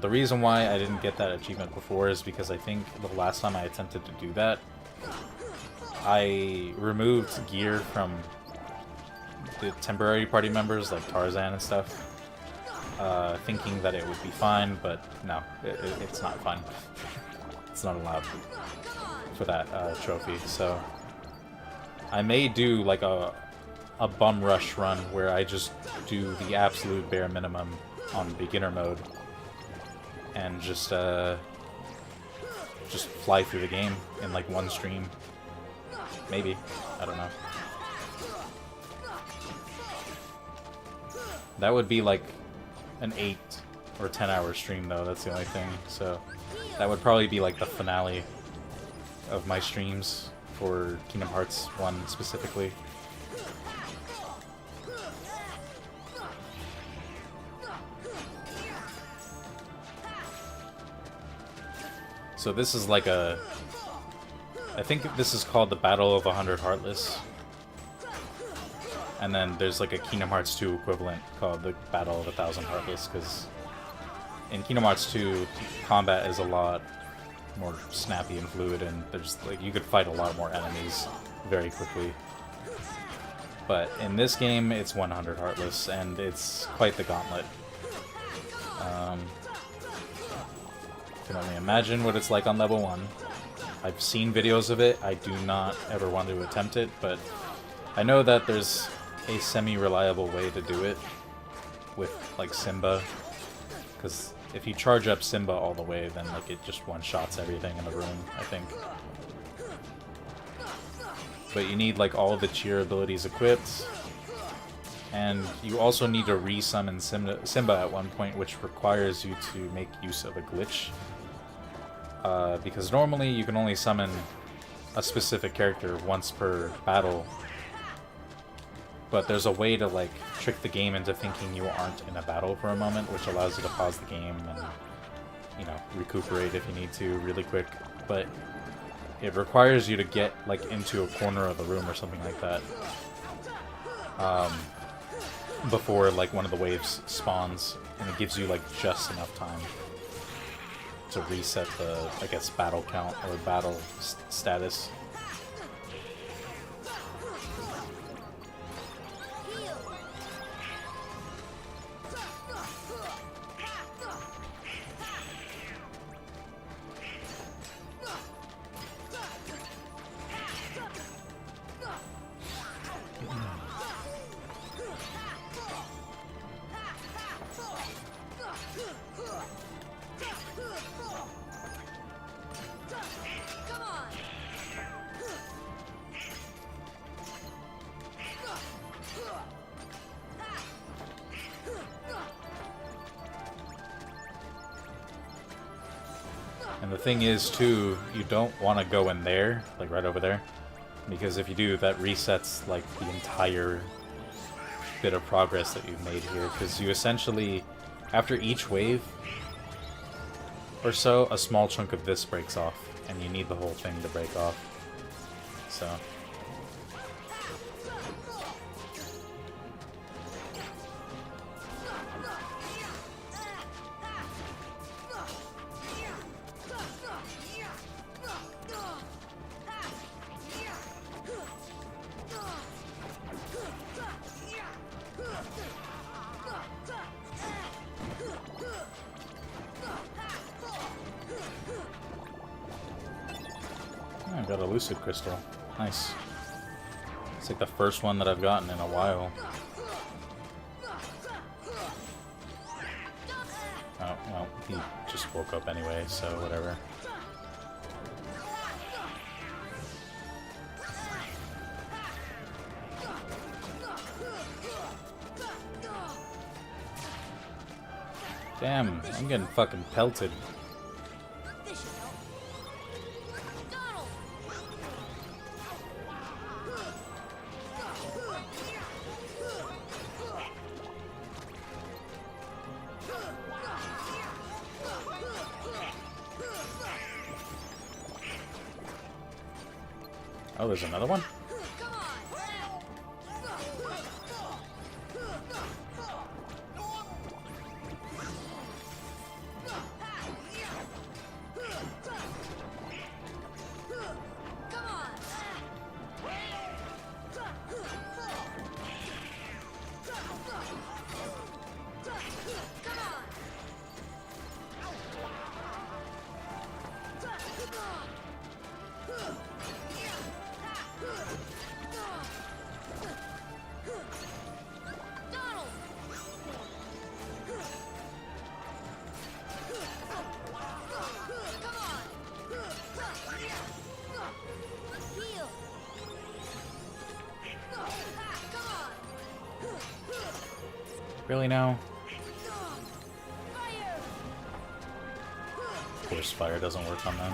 The reason why I didn't get that achievement before is because I think the last time I attempted to do that, I removed gear from the temporary party members like Tarzan and stuff, thinking that it would be fine, but no, it's not fine. It's not allowed for that trophy, so I may do like a bum rush run where I just do the absolute bare minimum on beginner mode and just fly through the game in like one stream. Maybe. I don't know. That would be like an 8 or 10 hour stream though, that's the only thing. So that would probably be like the finale of my streams for Kingdom Hearts 1 specifically. So this is like a... I think this is called the Battle of 100 Heartless. And then there's like a Kingdom Hearts 2 equivalent called the Battle of 1000 Heartless, because in Kingdom Hearts 2, combat is a lot more snappy and fluid, and there's like you could fight a lot more enemies very quickly. But in this game, it's 100 Heartless, and it's quite the gauntlet. I can only imagine what it's like on level 1. I've seen videos of it. I do not ever want to attempt it, but I know that there's a semi-reliable way to do it with like Simba, because if you charge up Simba all the way, then like it just one-shots everything in the room, I think. But you need like all the cheer abilities equipped, and you also need to re-summon Simba at one point, which requires you to make use of a glitch. Because normally you can only summon a specific character once per battle, but there's a way to like trick the game into thinking you aren't in a battle for a moment, which allows you to pause the game and, you know, recuperate if you need to really quick. But it requires you to get like into a corner of the room or something like that before like one of the waves spawns, and it gives you like just enough time to reset the, I guess, battle count or battle status. And the thing is, too, you don't want to go in there, like right over there, because if you do, that resets like the entire bit of progress that you've made here, because you essentially, after each wave or so, a small chunk of this breaks off, and you need the whole thing to break off. So... I got a Lucid Crystal. Nice. It's like the first one that I've gotten in a while. Oh, well, he just woke up anyway, so whatever. Damn, I'm getting fucking pelted. Oh, there's another one? Really now? Of course, fire doesn't work on them.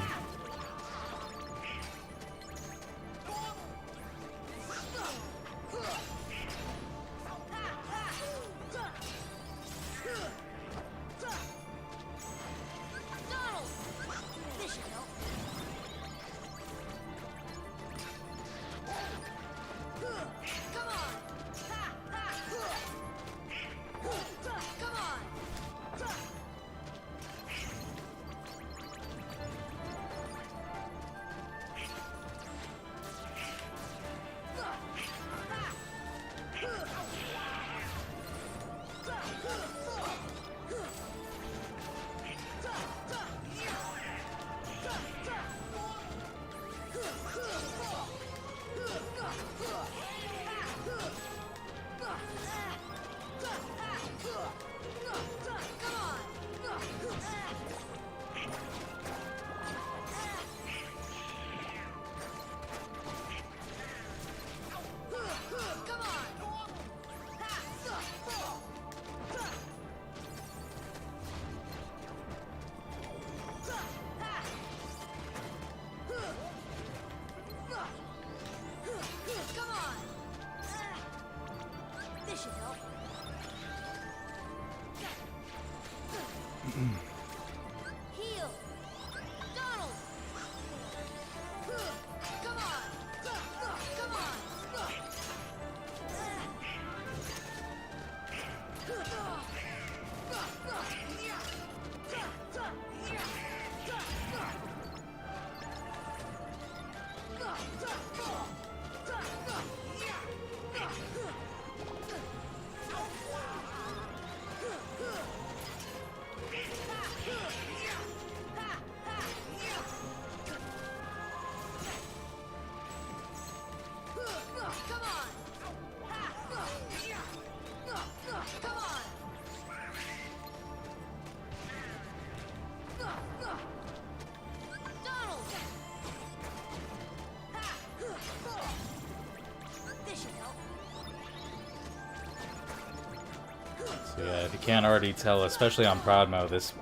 So yeah, if you can't already tell, especially on Proudmo, this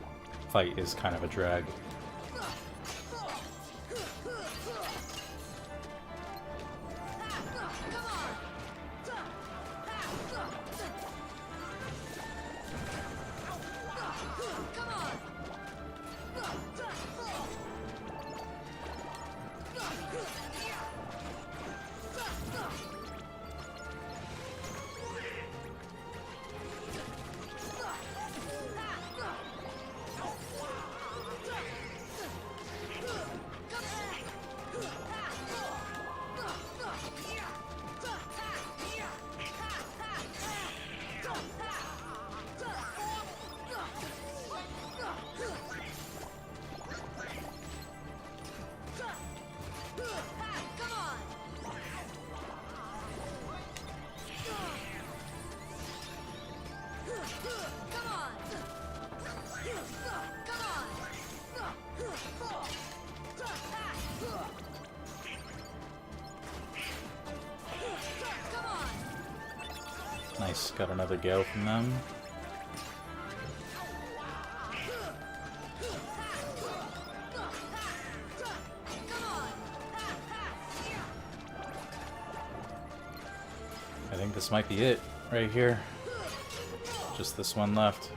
fight is kind of a drag. Nice, got another gale from them. I think this might be it right here. Just this one left.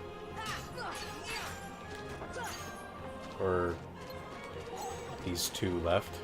Or these two left.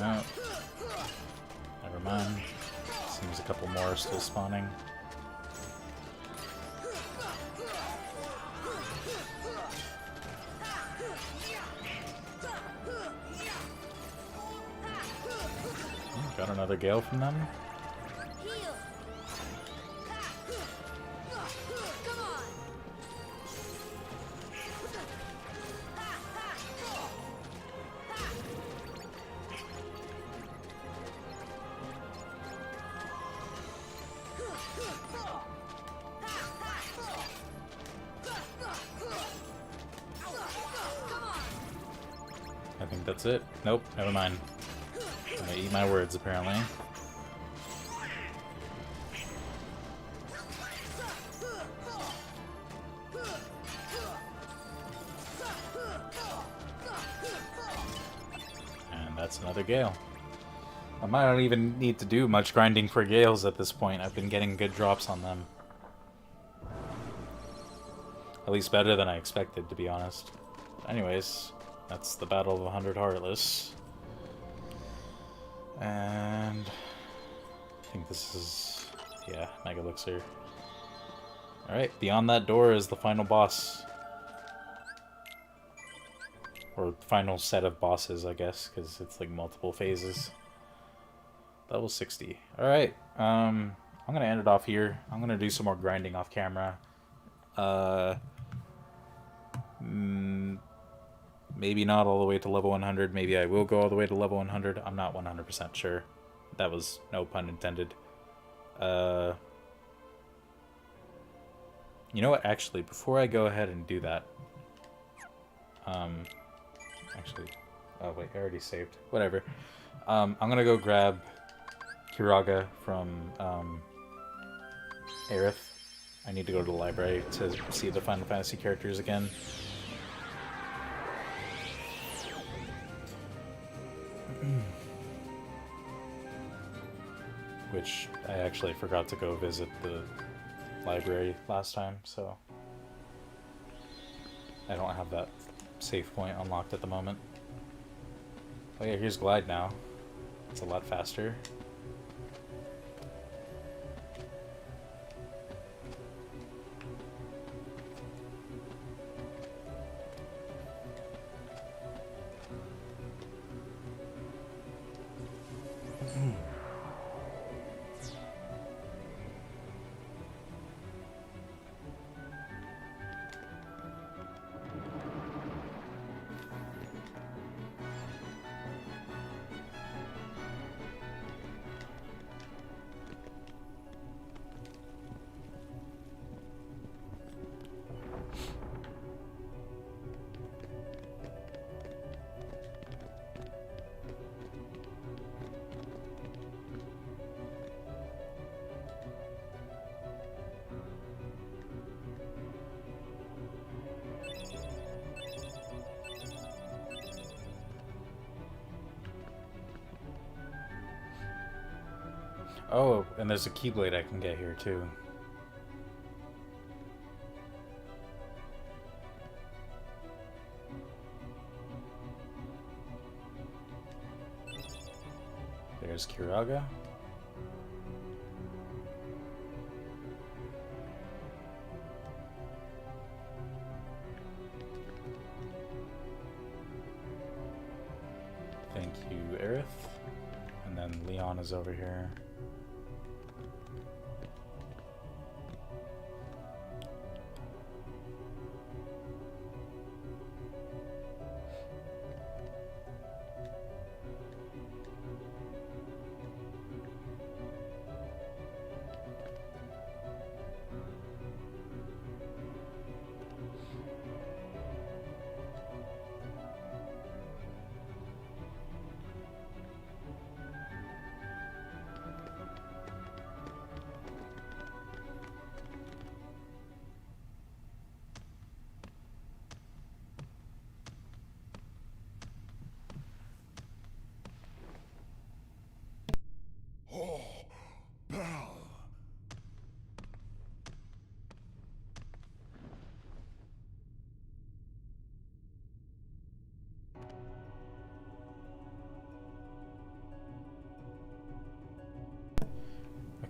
No. Never mind. Seems a couple more are still spawning. Got another gale from them. I think that's it. Nope, never mind. I'm gonna eat my words, apparently. And that's another gale. I might not even need to do much grinding for gales at this point. I've been getting good drops on them. At least better than I expected, to be honest. Anyways, that's the Battle of 100 Heartless. And I think this is, yeah, Mega Elixir. Alright, beyond that door is the final boss. Or final set of bosses, I guess, because it's like multiple phases. Level 60. Alright, I'm gonna end it off here. I'm gonna do some more grinding off camera. Maybe not all the way to level 100. Maybe I will go all the way to level 100. I'm not 100% sure. That was no pun intended. You know what? Actually, before I go ahead and do that, actually, oh wait, I already saved. Whatever. I'm gonna go grab Kiraga from Aerith. I need to go to the library to see the Final Fantasy characters again. Which I actually forgot to go visit the library last time, so I don't have that save point unlocked at the moment. Oh yeah, here's Glide now. It's a lot faster. Oh, and there's a Keyblade I can get here too. There's Kiraga. Thank you, Aerith. And then Leon is over here.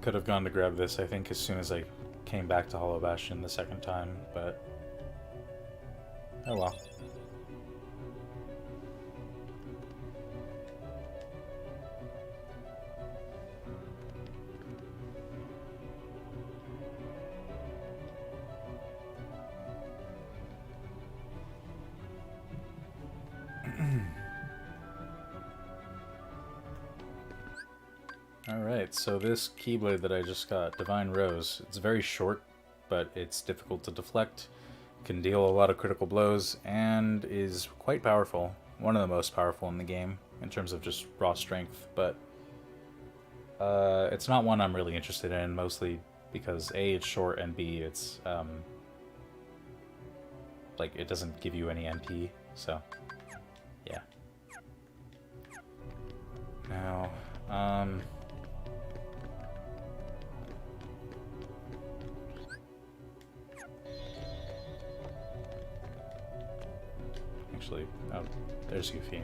could have gone to grab this, I think, as soon as I came back to Hollow Bastion the second time, but... oh well. Alright, so this Keyblade that I just got, Divine Rose, it's very short, but it's difficult to deflect, can deal a lot of critical blows, and is quite powerful. One of the most powerful in the game, in terms of just raw strength, but it's not one I'm really interested in, mostly because A, it's short, and B, it's, like, it doesn't give you any NP, so, yeah. Now, actually, oh, there's Yuffie.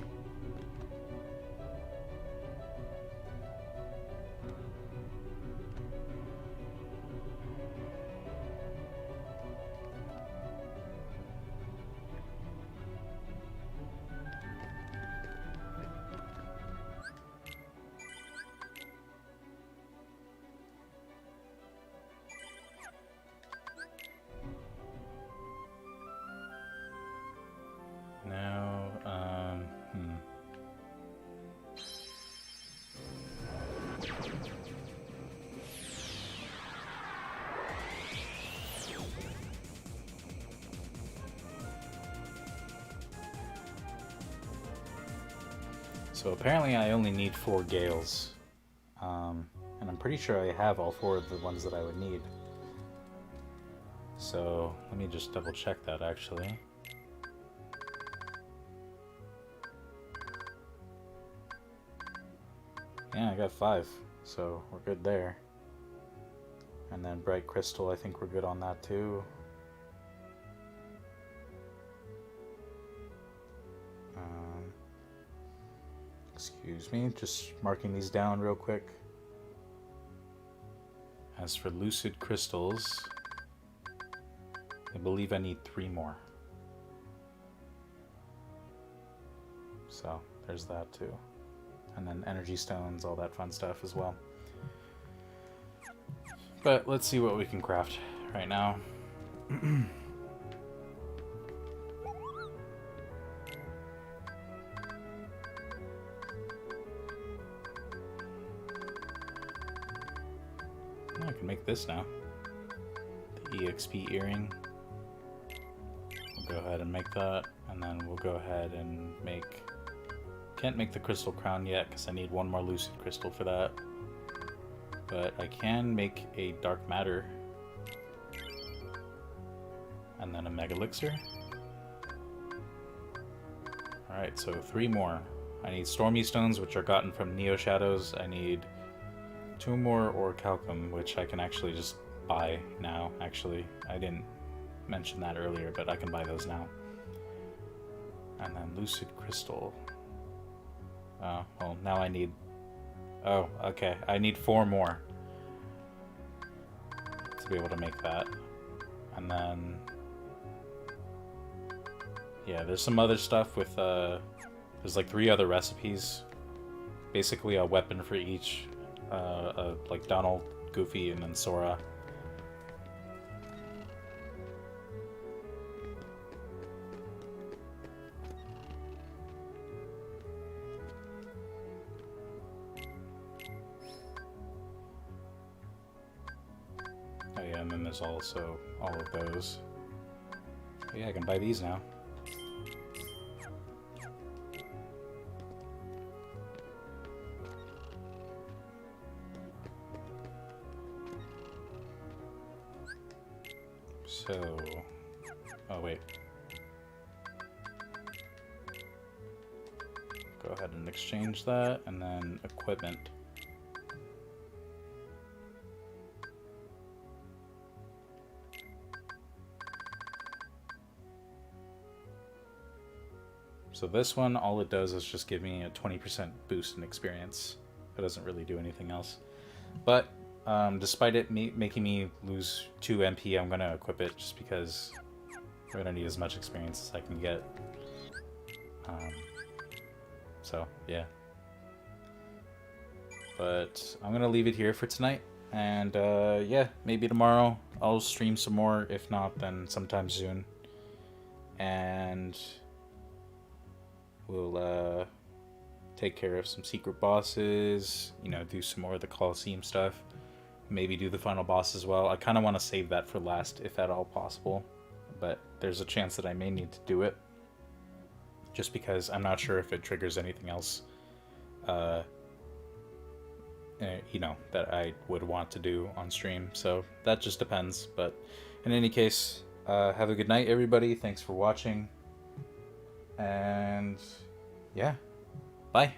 Now, So apparently I only need 4 Gales, and I'm pretty sure I have all 4 of the ones that I would need. So let me just double check that actually. Yeah, I got 5, so we're good there. And then Bright Crystal, I think we're good on that too. Excuse me, just marking these down real quick. As for Lucid Crystals, I believe I need 3 more. So, there's that too. And then Energy Stones, all that fun stuff as well. But let's see what we can craft right now. I can make this now. The EXP earring. We'll go ahead and make that, and then we'll go ahead and make... Can't make the crystal crown yet because I need 1 more lucid crystal for that. But I can make a dark matter. And then a mega elixir. Alright, so 3 more. I need Stormy Stones, which are gotten from Neo Shadows. I need 2 more Orichalcum, which I can actually just buy now, actually. I didn't mention that earlier, but I can buy those now. And then Lucid Crystal. Oh, well, now I need... Oh, okay. I need 4 more to be able to make that. And then... yeah, there's some other stuff with, there's like 3 other recipes. Basically a weapon for each. Like Donald, Goofy, and then Sora. Oh yeah, and then there's also all of those. Oh, yeah, I can buy these now. So, oh wait. Go ahead and exchange that, and then equipment. So this one, all it does is just give me a 20% boost in experience. It doesn't really do anything else. But Despite it making me lose 2 MP, I'm gonna equip it just because I'm gonna need as much experience as I can get. So, yeah. But I'm gonna leave it here for tonight. And, yeah, maybe tomorrow I'll stream some more. If not, then sometime soon. And we'll, take care of some secret bosses, you know, do some more of the Colosseum stuff. Maybe do the final boss as well. I kind of want to save that for last, if at all possible. But there's a chance that I may need to do it. Just because I'm not sure if it triggers anything else, you know, that I would want to do on stream. So that just depends. But in any case, have a good night, everybody. Thanks for watching. And yeah, bye.